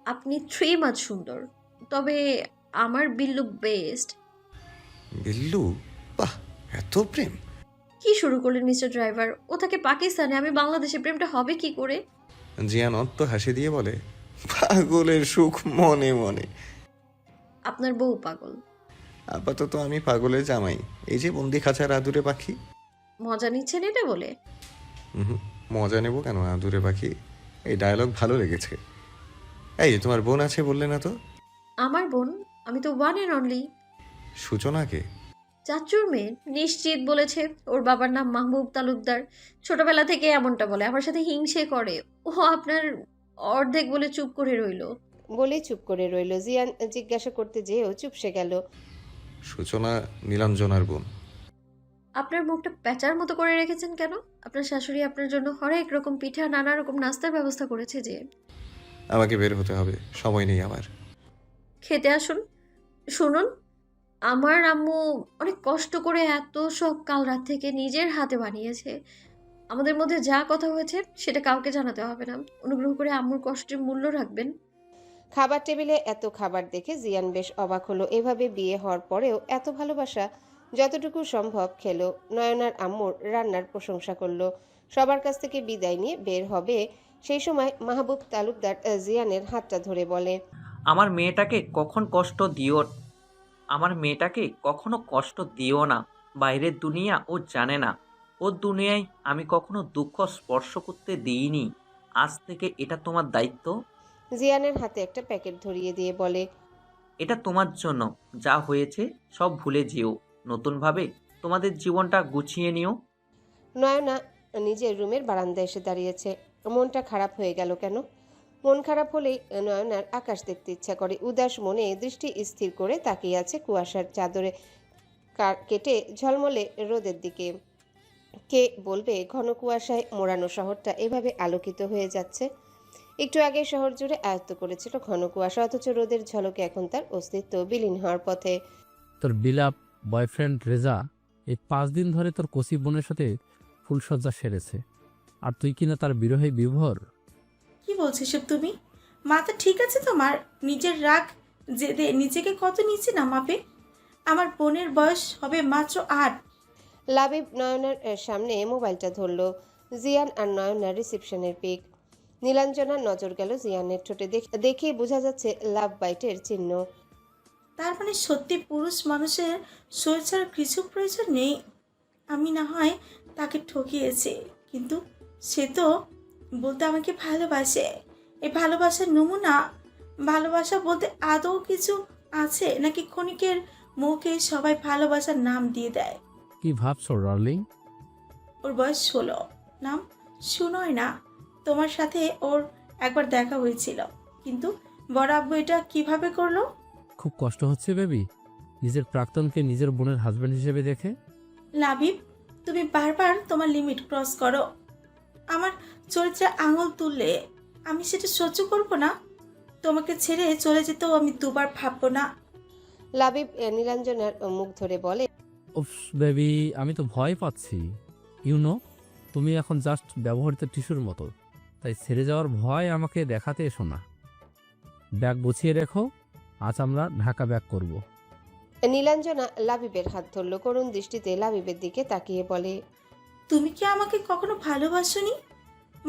আপনি 3 মাস সুন্দর, তবে আমার বিল্লু বেস্ট। বিল্লু? বাহ, এত প্রেম! কি শুরু করলেন মিস্টার ড্রাইভার? ও থাকে পাকিস্তানে, আমি বাংলাদেশে, প্রেমটা হবে কি করে? জিয়ান অত্য হাসি দিয়ে বলে, পাগলের সুখ মনে মনে। আপনার বউ পাগল। আপাতত আমি পাগলের জামাই, এই যে বন্দি খাঁচার আদুরে পাখি। মজা নিচ্ছেন এটা বলে? মজা নেব কেন, আদুরে পাখি। এই ডায়লগ ভালো লেগেছে। এই তোমার বোন আছে বললে না তো? আমার বোন? আমি তো ওয়ান অ্যান্ড অনলি। সূচনাকে? চাচুর মেয়ে, নিশ্চিত বলেছে। ওর বাবার নাম মাহবুব তালুকদার। ছোটবেলা থেকে এমনটা বলে, আমার সাথে হিংসে করে। ও আপনার অর্ধেক বলে চুপ করে রইল। বলেই চুপ করে রইল। জিয়ান জিজ্ঞাসা করতে যেয়েও চুপসে গেল। সূচনা নীলাঞ্জনার বোন। আপনার মুখটা প্যাঁচার মতো করে রেখেছেন কেন? আপনার শাশুড়ি আপনার জন্য হরেক রকম পিঠা, নানা রকম নাস্তার ব্যবস্থা করেছে যে। আমাকে বের হতে হবে, সময় নেই আমার। খেতে আসুন। শুনুন, আমার আম্মু অনেক কষ্ট করে এত সব কাল রাত থেকে নিজের হাতে বানিয়েছে। আমাদের মধ্যে যা কথা হয়েছে সেটা কাউকে জানাতে হবে না। অনুগ্রহ করে আম্মুর কষ্টের মূল্য রাখবেন। খাবার টেবিলে এত খাবার দেখে জিয়ান বেশ অবাক হলো। এভাবে বিয়ে হওয়ার পরেও এত ভালোবাসা যতটুকু সম্ভব খেলো। নয়নার আম্মুর রান্নার প্রশংসা করলো। সবার কাছ থেকে বিদায় নিয়ে বের হবে সেই সময় মাহবুব তালুকদার জিয়ানের হাতটা ধরে বলে, আমার মেয়েটাকে কখনো কষ্ট দিও না। বাইরের দুনিয়া ও জানে না। ওর দুনিয়ায় আমি কখনো দুঃখ স্পর্শ করতে দিইনি। আজ থেকে এটা তোমার দায়িত্ব। জিয়ানের হাতে একটা প্যাকেট ধরিয়ে দিয়ে বলে, এটা তোমার জন্য। যা হয়েছে সব ভুলে যেও। নতুনভাবে তোমাদের জীবনটা গুছিয়ে নিও। নয়না নিজের রুমের বারান্দায় এসে দাঁড়িয়েছে। মনটা খারাপ হয়ে গেল কেন? মন খারাপ হলেই নয়নার আকাশ দেখতে ইচ্ছা করে। উদাস মনে দৃষ্টি স্থির করে তাকিয়ে আছে কুয়াশার চাদরে কেটে ঝলমলে রোদের দিকে। কে বলবে ঘন কুয়াশায় মোড়ানো শহরটা এভাবে আলোকিত হয়ে যাচ্ছে? একটু আগে শহর জুড়ে আয়ত্ত করেছিল ঘন কুয়াশা, অথচ রোদের ঝলকে এখন তার অস্তিত্ব বিলীন হওয়ার পথে। তোর বিলাপ বয়ফ্রেন্ড রেজা এই 5 দিন ধরে তোর কচি বোনের সাথে ফুলসজ্জা সেরেছে, আর তুই কিনা তার বিরহে বিভোর। কি বলছো সব তুমি? মাথা ঠিক আছে তোমার? নিজের রাগ জেদে নিজেকে কত নিচে নামাবে? আমার বোনের বয়স হবে মাত্র 8। লাবিব নয়নার সামনে মোবাইলটা ধরলো। জিয়ান আর নয়নার রিসেপশনের পিক। নীলাঞ্জনার নজর গেল জিয়ানের ঠোঁটে। দেখেই বোঝা যাচ্ছে লাভ বাইটের চিহ্ন। তার মানে সত্যি পুরুষ মানুষের শরীর ছাড়া কিছু প্রয়োজন নেই। আমি না হয় তাকে ঠকিয়েছি, কিন্তু সে তো বলতে আমাকে ভালোবাসে। এই ভালোবাসার নমুনা, ভালোবাসা বলতে আদৌ কিছু আছে নাকি ক্ষণিকের মুখে সবাই ভালোবাসার নাম দিয়ে দেয়? কি ভাবছো ডার্লিং? ওর বয়স 16, নাম সুনয় না। তোমার সাথে ওর একবার দেখা হয়েছিল, কিন্তু বড় আব্বু এটা কিভাবে করলো? খুব কষ্ট হচ্ছে বেবি নিজের প্রাক্তনকে নিজের বোনের হাজবেন্ড হিসেবে দেখে। লাবিব, তুমি বারবার তোমার লিমিট ক্রস করো। আমার চরিত্রে আঙুল তুললে আমি সেটা সহ্য করবো না। তোমাকে ছেড়ে চলে যেতেও আমি দুবার ভাববো না। লাবিব নীলাঞ্জনার মুখ ধরে বলে, উফ বেবি, আমি তো ভয় পাচ্ছি। তুমি এখন জাস্ট ব্যবহৃত টিস্যুর মতো, তাই ছেড়ে যাওয়ার ভয় আমাকে দেখাতে এসো না। ব্যাগ গুছিয়ে রেখো, আজ আমরা ঢাকা ব্যাক করব। নীলাঞ্জনা লাবিবের হাত ধরল। করুণ দৃষ্টিতে লাবিবের দিকে তাকিয়ে বলে, তুমি কি আমাকে কখনো ভালোবাসোনি?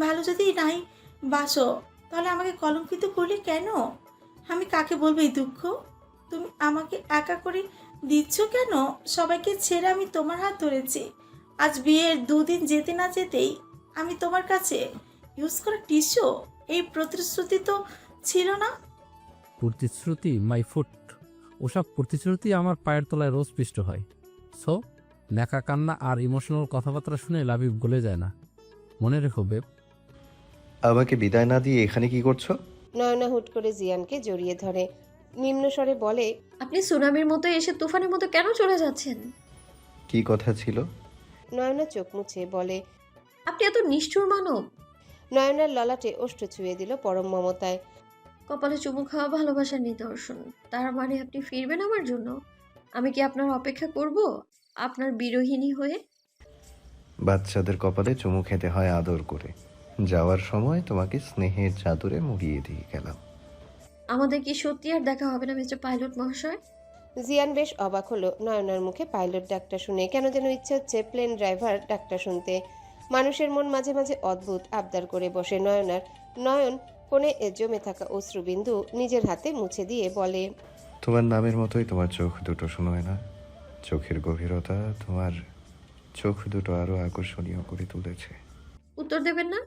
ভালো যদি নাই বাসো, তাহলে আমাকে কলঙ্কিত করলে কেন? আমি কাকে বলবো এই দুঃখ? তুমি আমাকে একা করে দিচ্ছ কেন? সবাইকে ছেড়ে আমি তোমার হাত ধরেছি। আজ বিয়ের 2 দিন যেতে না যেতেই আমি তোমার কাছে ইউজ করা টিস্যু। এই প্রতিশ্রুতি তো ছিল না। প্রতিশ্রুতি মাই ফুট, ওসব প্রতিশ্রুতি আমার পায়ের তলায় রোজ পিষ্ট হয়। সো ন্যাকা কান্না আর ইমোশনাল কথাবার্তা শুনে লাবিব গলে যায় না। মনে রেখো বেব। আমাকে বিদায় না দিয়ে এখানে কি করছো? নয়না হুট করে জিয়ানকে জড়িয়ে ধরে, নিম্ন স্বরে বলে, আপনি সুনামির মতো এসে তুফানের মতো কেন চলে যাচ্ছেন? কি কথা ছিল? নয়না চোখ মুছে বলে, আপনি এত নিষ্ঠুর মানব। নয়নার ললাটে ওষ্ঠ ছুঁয়ে দিল পরম মমতায়। কপালে চুমু খাওয়া ভালোবাসার নিদর্শন। তার মানে আপনি ফিরবেন আমার জন্য? আমি কি আপনার অপেক্ষা করব আপনার বিরোহিনী হয়ে? বাচ্চাদের কপালে চুমু খেতে হয় আদর করে। যাওয়ার সময় তোমাকে স্নেহের চাদরে মুড়িয়ে দিয়ে গেলাম। আমাদের কি সত্যি আর দেখা হবে না মিস্টার পাইলট মহাশয়? জিয়ান বেশ অবাক হলো নয়নার মুখে পাইলট ডাকটা শুনে। কেন যেন ইচ্ছে হচ্ছে প্লেন ড্রাইভার ডাকটা শুনতে। মানুষের মন মাঝে মাঝে অদ্ভুত আবদার করে বসে নয়নার। নয়ন কোণে জমে থাকা অশ্রুবিন্দু নিজের হাতে মুছে দিয়ে বলে, তোমার নামের মতোই তোমার চোখ দুটো, শোনোয় না? চোখের গভীরতা তোমার চোখ দুটো আরো আকর্ষণীয় করে তুলেছে। উত্তর দেবেন না?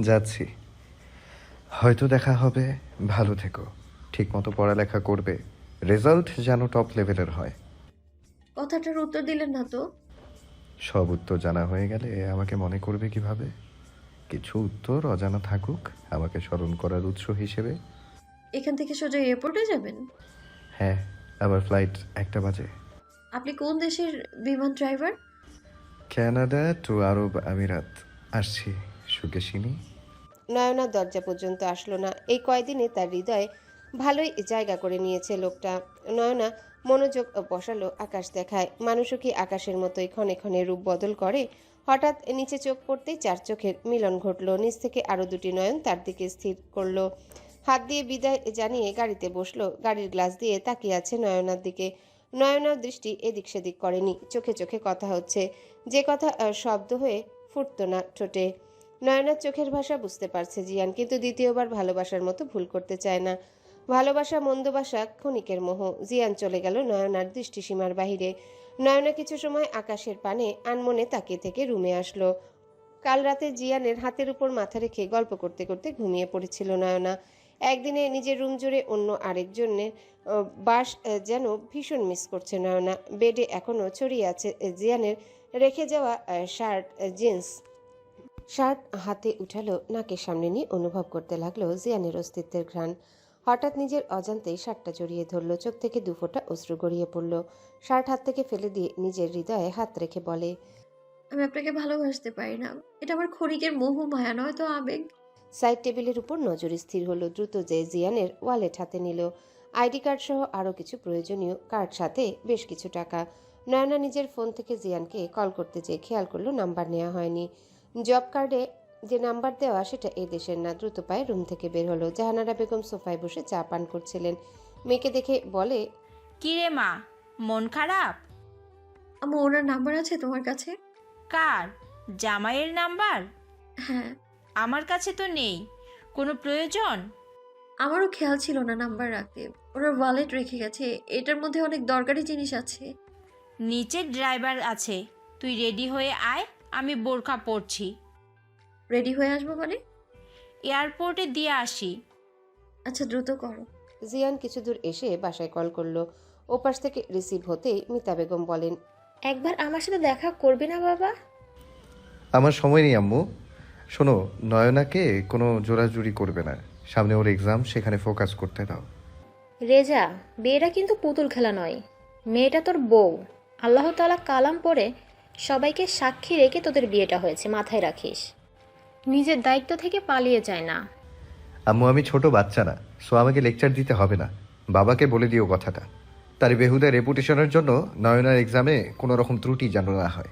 যাচ্ছি, হয়তো দেখা হবে। ভালো থেকো, ঠিক মতো পড়ালেখা করবে, রেজাল্ট যেন টপ লেভেলের হয়। কথাটার উত্তর দিলেন না তো? সব উত্তর জানা হয়ে গেলে আমাকে মনে করবে কিভাবে? কিছু উত্তর অজানা থাকুক আমাকে স্মরণ করার উৎস হিসেবে। এখান থেকে সোজা এয়ারপোর্টে যাবেন? হ্যাঁ, আবার ফ্লাইট 1টা বাজে। আপনি কোন দেশের বিমান ড্রাইভার? কানাডা টু আরব আমিরাত আসছি, সুকেশিনী। নয়না দরজা পর্যন্ত আসলো না। এই কয়দিনে তার হৃদয়ে ভালোই জায়গা করে নিয়েছে লোকটা। নয়না মনোযোগ বসালো আকাশ দেখায়। মানুষও কি আকাশের মতোই ক্ষণে ক্ষণে রূপ বদল করে? হঠাৎ নিচে চোখ পড়তেই 4 চোখের মিলন ঘটল। নিচ থেকে আরো 2টি নয়ন তার দিকে স্থির করলো। হাত দিয়ে বিদায় জানিয়ে গাড়িতে বসলো। গাড়ির গ্লাস দিয়ে তাকিয়ে আছে নয়নার দিকে। নয়নার দৃষ্টি এদিক সেদিক করেনি। চোখে চোখে কথা হচ্ছে, যে কথা শব্দ হয়ে ফুটতো না ঠোঁটে। নয়নার চোখের ভাষা বুঝতে পারছে জিয়ান, কিন্তু দ্বিতীয়বার ভালোবাসার মতো ভুল করতে চায় না। ভালোবাসা মন্দবাসা ক্ষণিকের মোহ। জিয়ান চলে গেল নয়নার দৃষ্টিসীমার বাহিরে। নয়না কিছু সময় আকাশের পানে আনমনে তাকিয়ে থেকে রুমে আসলো। কাল রাতে জিয়ানের হাতের উপর মাথা রেখে গল্প করতে করতে ঘুমিয়ে পড়েছিল নয়না। একদিনে নিজের রুম জুড়ে অন্য আরেকজনের বাস যেন ভীষণ মিস করছে নয়না। বেডে এখনো ছড়িয়ে আছে জিয়ানের রেখে যাওয়া শার্ট জিন্স। শার্ট হাতে উঠালো, নাকের সামনে নিয়ে অনুভব করতে লাগলো জিয়ানের অস্তিত্বের ঘ্রাণ। হঠাৎ নিজের অজান্তেই শার্টটা জড়িয়ে ধরল। চোখ থেকে 2 ফোঁটা অশ্রু গড়িয়ে পড়ল। শার্ট হাত থেকে ফেলে দিয়ে নিজের হৃদয়ে হাত রেখে বলে, আমি আপনাকে ভালোবাসতে পারি না। এটা আমার ক্ষণিকের মোহ মায়া নয় তো আবেগ। সাইড টেবিলের উপর নজর স্থির হলো। দ্রুত যে জিয়ানের ওয়ালেট হাতে নিল। আইডি কার্ড সহ আরও কিছু প্রয়োজনীয় কার্ড, সাথে বেশ কিছু টাকা। নয়না নিজের ফোন থেকে জিয়ানকে কল করতে যেয়ে খেয়াল করলো নাম্বার নেওয়া হয়নি। জব কার্ডে যে নাম্বার দেওয়া সেটা এই দেশের না। দ্রুত পায়ে রুম থেকে বের হলো। জাহানারা বেগম সোফায় বসে চা পান করছিলেন। মেয়েকে দেখে বলে, কি রে মা, মন খারাপ? আমার ওনার নাম্বার আছে তোমার কাছে? কার? জামাইয়ের নাম্বার? হ্যাঁ। আমার কাছে তো নেই। কোনো প্রয়োজন? আমারও খেয়াল ছিল না নাম্বার রাখতে। ওনার ওয়ালেট রেখে গেছে, এটার মধ্যে অনেক দরকারি জিনিস আছে। নিচে ড্রাইভার আছে, তুই রেডি হয়ে আয়, আমি বোরখা পরছি। রেডি হয়ে আসবো মানে? এয়ারপোর্টে দিয়ে আসি। আচ্ছা দ্রুত করো। জিয়ান কিছু দূর এসে বাসায় কল করলো। ওপাশ থেকে রিসিভ হতেই মিতা বেগম বলেন, একবার আমার সাথে দেখা করবি না বাবা? আমার সময় নেই আম্মু। শোনো, নয়নাকে কোনো জোরাজুরি করবে না। সামনে ওর এক্সাম, সেখানে ফোকাস করতে দাও। রেজা, বিয়েটা কিন্তু পুতুল খেলা নয়। মেয়েটা তোর বউ। আল্লাহ তাআলা কালাম পড়ে সবাইকে সাক্ষী রেখে তোদের বিয়েটা হয়েছে, মাথায় রাখিস। নিজের দায়িত্ব থেকে পালিয়ে যায় না। আম্মু, আমি ছোট বাচ্চা না, সো আমাকে লেকচার দিতে হবে না। বাবাকে বলে দিও কথাটা। তার বেহুদা রেপুটেশনের জন্য নয়নার এক্সামে কোনো রকম ত্রুটি যেন না হয়।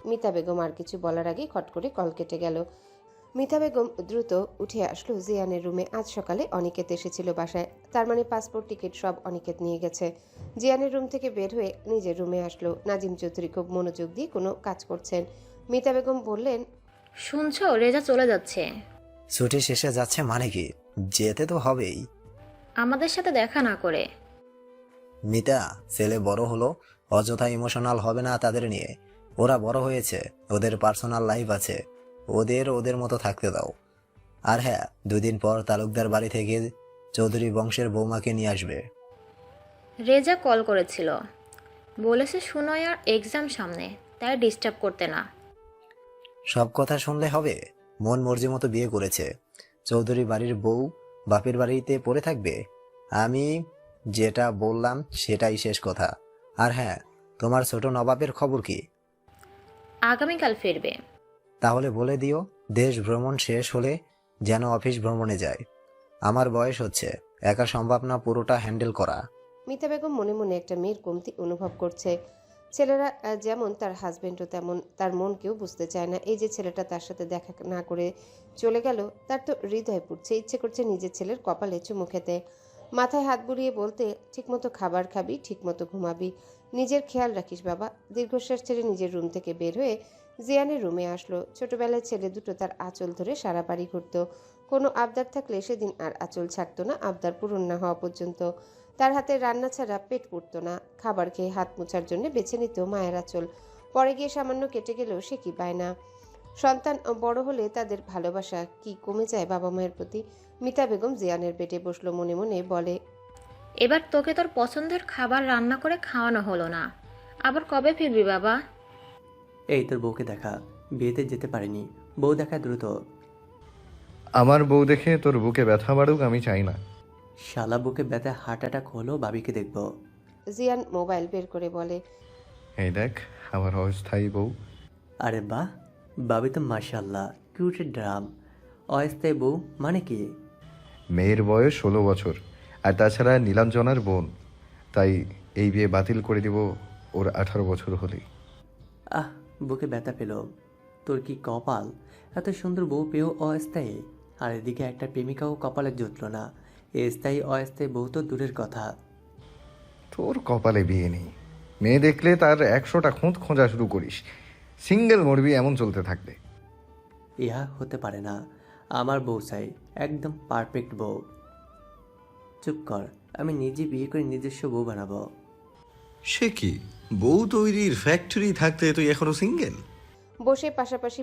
মিতা বেগম আর কিছু বলার আগে খট করে কল কেটে গেল। মিতা বেগম দ্রুত উঠে আসলো জিয়ানের রুমে। আজ সকালে অনিকেত এসেছিল বাসায়। তার মানে পাসপোর্ট টিকিট সব অনিকেত নিয়ে গেছে। জিয়ানের রুম থেকে বের হয়ে নিজের রুমে আসলো। নাজিম চৌধুরী খুব মনোযোগ দিয়ে কোনো কাজ করছেন। মিতা বেগম বললেন, শুনছো, রেজা চলে যাচ্ছে। ছুটি শেষে যাচ্ছে মানে কি? যেতে তো হবেই। আমাদের সাথে দেখা না করে। মিতা, ছেলে বড় হলো, অযথা ইমোশনাল হবে না তাদের নিয়ে। ওরা বড় হয়েছে, ওদের পার্সোনাল লাইফ আছে, ওদের মতো থাকতে দাও। আর হ্যাঁ, 2 দিন পর তালুকদার বাড়ি থেকে চৌধুরী বংশের বৌমাকে নিয়ে আসবে। রেজা কল করেছিল, বলেছে সুনয়ার এক্সাম সামনে, তাই ডিস্টার্ব করতে না। সব কথা শুনলে হবে? মন মর্জি মতো বিয়ে করেছে। চৌধুরী বাড়ির বউ বাপের বাড়িতে পড়ে থাকবে? আমি যেটা বললাম সেটাই শেষ কথা। আর হ্যাঁ, তোমার ছোট নবাবের খবর কি? আগামীকাল ফিরবে। তাহলে বলে দিও দেশ ভ্রমণ শেষ হলে যেন অফিস ভ্রমণে যায়। আমার বয়স হচ্ছে, একা সম্ভব না পুরোটা হ্যান্ডেল করা। মিতা বেগম মনে মনে একটা মেয়ের কমতি অনুভব করছে। ছেলেরা যেমন তার হাজবেন্ডও তেমন তার মন কেউ বুঝতে চায় না। এই যে ছেলেটা তার সাথে দেখা না করে চলে গেল, তার তো হৃদয় পুড়ছে, ইচ্ছে করছে নিজের ছেলের কপালে চুমু খেতে, মাথায় হাত বুলিয়ে বলতে, ঠিকমতো খাবার খাবি, ঠিকমতো ঘুমাবি, নিজের খেয়াল রাখিস বাবা। দীর্ঘশ্বাস ছেড়ে নিজের রুম থেকে বের হয়ে জিয়ানের রুমে আসলো। ছোটবেলায় ছেলে দুটো তার আঁচল ধরে সারা বাড়ি ঘুরত। কোনো আবদার থাকলে সেদিন আর আঁচল ছাড়তো না, আবদার পূরণ না হওয়া পর্যন্ত। তার হাতে রান্না ছাড়া পেট পুড়ত না। খাবার খেয়ে হাত মোছার জন্য বেছে নিত মায়ের আঁচল। পরে গিয়ে সামান্য কেটে গেলেও সে কি পায় না। সন্তান বড় হলে তাদের ভালোবাসা কি কমে যায় বাবা মায়ের প্রতি? মিতা বেগম জিয়ানের বেডে বসলো, মনে মনে বলে, এবার তোকে তোর পছন্দের খাবার রান্না করে খাওয়ানো হলো না, আবার কবে ফিরবি বাবা? এই তোর বউকে দেখা, বিয়েতে যেতে পারিনি, বউ দেখা দ্রুত। আমার বউ দেখে তোর বুকে ব্যথা বাড়ুক আমি চাই না। শালা বুকে ব্যথা হার্ট অ্যাটাক হলো, বাবিকে দেখবো। জিয়ান মোবাইল বের করে বলে, এই দেখ আমার অস্থায়ী বউ। আরে বাহ, বাবি তো মাশাল্লাহ কিউটের ড্রাম। অস্থায়ী বউ মানে কি? মেয়ের বয়স 16 বছর, আর তাছাড়া নীলাঞ্জনার বোন, তাই এই বিয়ে বাতিল করে দিব ওর 18 বছর হলেই। আহ, বুকে ব্যথা পেল। তোর কি কপাল, এত সুন্দর বউ পেয়েও অস্থায়ী। আর এদিকে একটা প্রেমিকাও কপালে জুটল না। স্থায়ী অস্থায়ী বউ তো দূরের কথা। তোর কপালে বিয়ে নেই, মেয়ে দেখলে তার 100টা খুঁত খোঁজা শুরু করিস, সিঙ্গেল মরবি, এমন চলতে থাকবে। ইহা হতে পারে না, আমার বউ চাই, একদম পারফেক্ট বউ। চুপ কর, আমি নিজে বিয়ে করে নিজস্ব বউ বানাবো। সে কি, বউ তৈরির ফ্যাক্টরি থাকতে তুই এখনো সিঙ্গেল? বাসে পাশাপাশি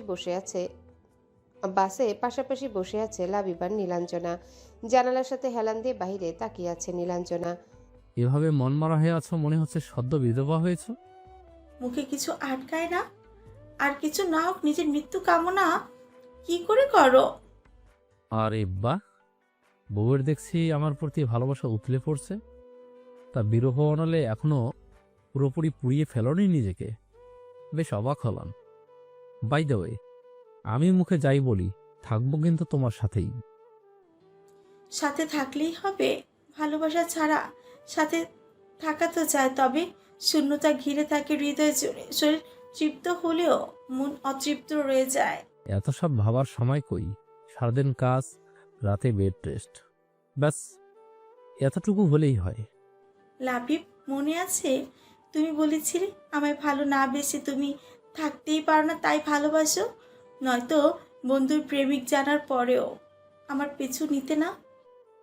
বসে আছে লাবিব আর নীলাঞ্জনা। জানালার সাথে হেলান দিয়ে বাহিরে তাকিয়ে আছে নীলাঞ্জনা। এভাবে মন মারা হয়ে আছো, মনে হচ্ছে সদ্য বিধবা হয়েছো। মুখে কিছু আটকায় না? আর কিছু না হোক নিজের মৃত্যু কামনা কি করে করো? আরে বাহ, বউয়ের দেখছি আমার প্রতি ভালোবাসা উথলে পড়ছে। তা বিরহ অনলে এখনো পুরোপুরি পুড়িয়ে ফেলনি নিজেকে? বেশ অবাক হলাম। বাই দ্য ওয়ে, আমি মুখে যাই বলি, থাকবো কিন্তু তোমার সাথেই। সাথে থাকলেই হবে? ভালোবাসা ছাড়া সাথে থাকা তো যায়, তবে শূন্যতা ঘিরে থাকে হৃদয় জুড়ে। শরীর তৃপ্ত হলেও মন অতৃপ্ত রয়ে যায়। এত সব ভাবার সময় কই, সারাদিন কাজ, রাতে বেড রেস্ট, ব্যাস এতটুকু হলেই হয়। লাবিব, মনে আছে তুমি বলেছিলে আমায় ভালো না বেসে তুমি থাকতেই পারো না, তাই ভালোবাসো? নয়তো বন্ধুর প্রেমিক জানার পরেও আমার পিছু নিতে না?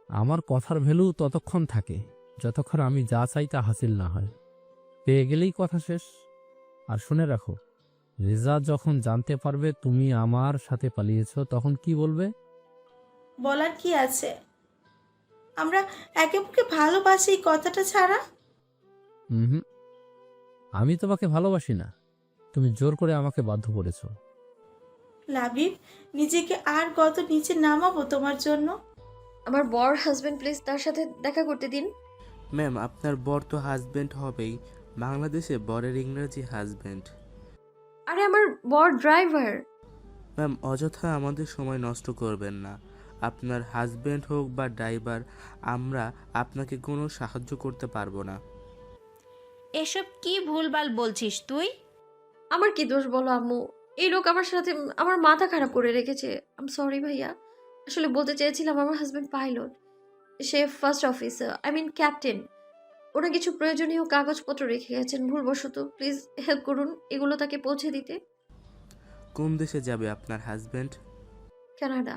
আমার কথার ভ্যালু ততক্ষণ থাকে যতক্ষণ আমি যা চাই তা হাসিল না হয়। পেয়ে গেলেই কথা শেষ। আর শুনে রাখো, রেজা যখন জানতে পারবে তুমি আমার সাথে পালিয়েছো, তখন কি বলবে? বলার কি আছে? আমরা একে অপরকে ভালোবাসি, এই কথাটা ছাড়া। হুম, আমি তোমাকে ভালোবাসি না, তুমি জোর করে আমাকে বাধ্য করেছো। লাবিব, নিজেকে আর কত নিচে নামাবো তোমার জন্য? আমার বর হাজবেন্ড, প্লিজ তার সাথে দেখা করতে দিন। ম্যাম, আপনার বর তো হাজব্যান্ড হবেই, বাংলাদেশে বরের ইংরেজি হাজব্যান্ড। আরে আমার বর ড্রাইভার। ম্যাম, অযথা আমাদের সময় নষ্ট করবেন না। আপনার হাজব্যান্ড হোক বা ড্রাইভার, আমরা আপনাকে কোনো সাহায্য করতে পারবো না। এসব কি ভুলভাল বলছিস তুই? আমার কি দোষ বলো আম্মু? এই লোক আমার সাথে আমার মাথা খারাপ করে রেখেছে। আম সরি ভাইয়া, আসলে বলতে চেয়েছিলাম আমার হাজব্যান্ড পাইলট, সে first officer, I mean captain. ওরা কিছু প্রয়োজনীয় কাগজপত্র রেখে গেছেন ভুলবশত। প্লিজ হেল্প করুন এগুলো তাকে পৌঁছে দিতে। কোন দেশে যাবে আপনার হাজব্যান্ড? কানাডা।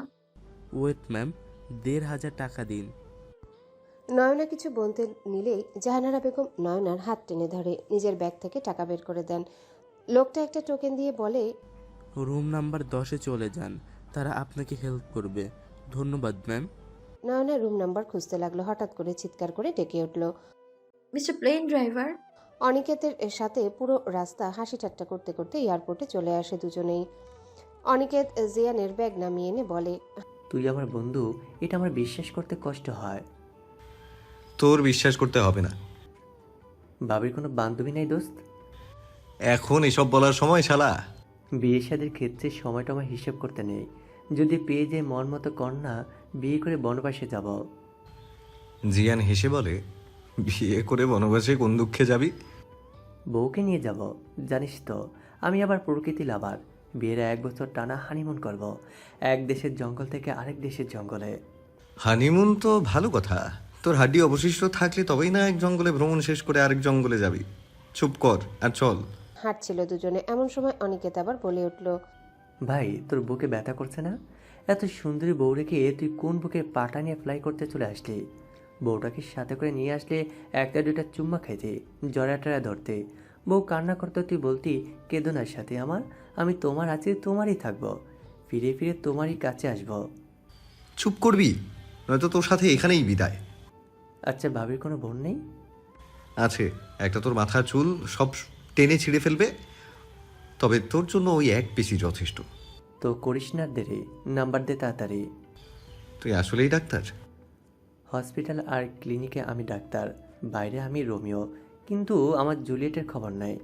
ওয়েট ম্যাম, 1,500 টাকা দিন। নয়না কিছু বলতে নিলেই জাহানারা বেগম নয়নার হাত টেনে ধরে, নিজের ব্যাগ থেকে টাকা বের করে দেন। লোকটা একটা টোকেন দিয়ে বলে, রুম নাম্বার 10-এ চলে যান, তারা আপনাকে হেল্প করবে। ধন্যবাদ ম্যাম। নয়না রুম নাম্বার খুঁজতে লাগলো। হঠাৎ করে চিৎকার করে ডেকে উঠল, মিস্টার প্লেন ড্রাইভার। অনিকেতের সাথে পুরো রাস্তা হাসি ঠাট্টা করতে করতে এয়ারপোর্টে চলে আসে দুজনেই। অনিকেত জিয়ানের ব্যাগ নামিয়ে এনে বলে, তুই আমার বন্ধু, এটা আমার বিশ্বাস করতে কষ্ট হয়। তোর বিশ্বাস করতে হবে না। বাবির কোনো বান্ধবী নাই দোস্ত? এখন এসব বলার সময় শালা। বিয়ে শাদীর ক্ষেত্রে সময়টা আমার হিসেব করতে নেই। যদি পেয়ে যায় মন মতো কন্যা, বিয়ে করে বনবাসে যাব। জিয়ান হেসে বলে, বিয়ে করে বনবাসে কোন দুঃখে যাবি? বউকে নিয়ে যাব। জানিস তো আমি আবার প্রকৃতি লাভার। বিয়ের 1 বছর টানা হানিমুন করব, এক দেশের জঙ্গল থেকে আরেক দেশের জঙ্গলে। হানিমুন তো ভালো কথা, তোর হাড্ডি অবশিষ্ট থাকলে তবেই না এক জঙ্গলে ভ্রমণ শেষ করে আরেক জঙ্গলে যাবি। চুপ কর আর চল। হাঁটছিল দুজনে, এমন সময় অনিকেত আবার বলে উঠল, ভাই তোর বুকে ব্যথা করছে না? এত সুন্দরী বউ রেখে তুই কোন বুকে পাটা নিয়ে ফ্লাই করতে চলে আসলি? বউটাকে সাথে করে নিয়ে আসলে 1-2টা চুম্মা খাইতে, জড়া টড়া ধরতে। বউ কান্না করতে তুই বলতি, কেদনার সাথে আমার, আমি তোমার আছি, তোমারই থাকবো, ফিরে ফিরে তোমারই কাছে আসবো। চুপ করবি, নয়তো তোর সাথে এখানেই বিদায়। আচ্ছা ভাবির কোনো বোন নেই? আছে, একটা তোর মাথা চুল সব টেনে ছিঁড়ে ফেলবে, তবে তোর জন্য ওই এক পিসি যথেষ্ট। তো করিস না দেরি, নাম্বার দে তাড়াতাড়ি। তুই আসলেই ডাক্তার? হসপিটাল আর ক্লিনিকে আমি ডাক্তার, বাইরে আমি রোমিও, কিন্তু আমার জুলিয়েটের খবর নাই।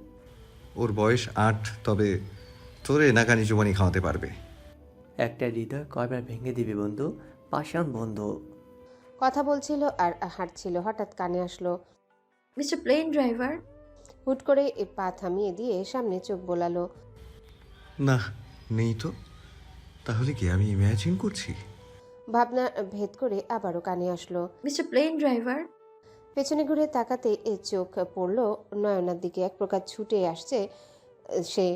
ওর বয়স 8, তবে তোর এনাকানি জুবানি খাওয়াতে পারবে। একটা হৃদয় কয়বার ভেঙে দিবি বন্ধু, পাষাণ বন্ধু। কথা বলছিল আর হাঁটছিল, হঠাৎ কানে আসলো, মিস্টার প্লেন ড্রাইভার। হুট করে পা থামিয়ে দিয়ে সামনে চোখ বোলালো। না, নেই তো। তাহলে কি আমি ইমাজিন করছি? ভাবনা ভেদ করে আবারও কানে আসলো, মিস্টার প্লেন ড্রাইভার। পেছনে ঘুরে তাকাতে চোখ পড়ল নয়নার দিকে। এক প্রকার ছুটে আসছে সে।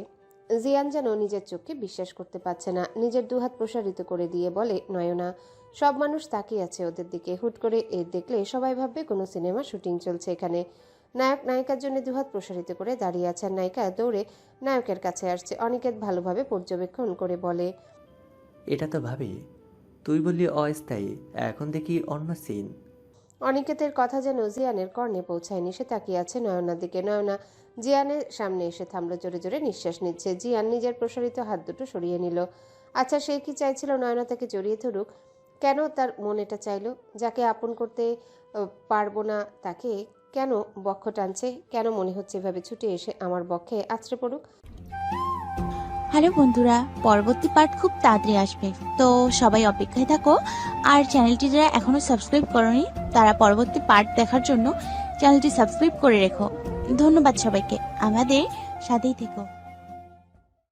জিয়ান যেন নিজের চোখকে বিশ্বাস করতে পারছে না, নিজের দুহাত প্রসারিত করে দিয়ে বলে, নয়না। সব মানুষ তাকিয়ে আছে ওদের দিকে। হুট করে দেখলে সবাই ভাববে কোনো সিনেমা শুটিং চলছে এখানে। নায়ক নায়িকার জন্য দুহাত প্রসারিত করে দাঁড়িয়ে আছে, আর নায়িকা দৌড়ে নায়কের কাছে আসছে। অনিকেত ভালোভাবে পর্যবেক্ষণ করে বলে, এটা তো ভাবি তুই বললি অস্থায়ী, এখন দেখি অন্য সিন। অনিকেতের কথা যেন জিয়ানের কর্ণে পৌঁছায়নি। সে তাকিয়ে আছে নয়নার দিকে। নয়না জিয়ানের সামনে এসে থামলো, জোরে জোরে নিঃশ্বাস নিচ্ছে। জিয়ান নিজের প্রসারিত হাত দুটো সরিয়ে নিল। আচ্ছা, সে কি চাইছিল নয়না তাকে জড়িয়ে ধরুক? কেন তার মন এটা চাইলো? যাকে আপন করতে পারবো না তাকে কেন বক্ষ টানছে? কেন মনে হচ্ছে এভাবে ছুটে এসে আমার বক্ষে আছড়ে পড়ুক? হ্যালো বন্ধুরা, পরবর্তী পার্ট খুব তাড়াতাড়ি আসবে, তো সবাই অপেক্ষায় থাকো। আর চ্যানেলটি যারা এখনো সাবস্ক্রাইব করোনি তারা পরবর্তী পার্ট দেখার জন্য চ্যানেলটি সাবস্ক্রাইব করে রেখো। ধন্যবাদ সবাইকে, আমাদের সাথেই থেকো।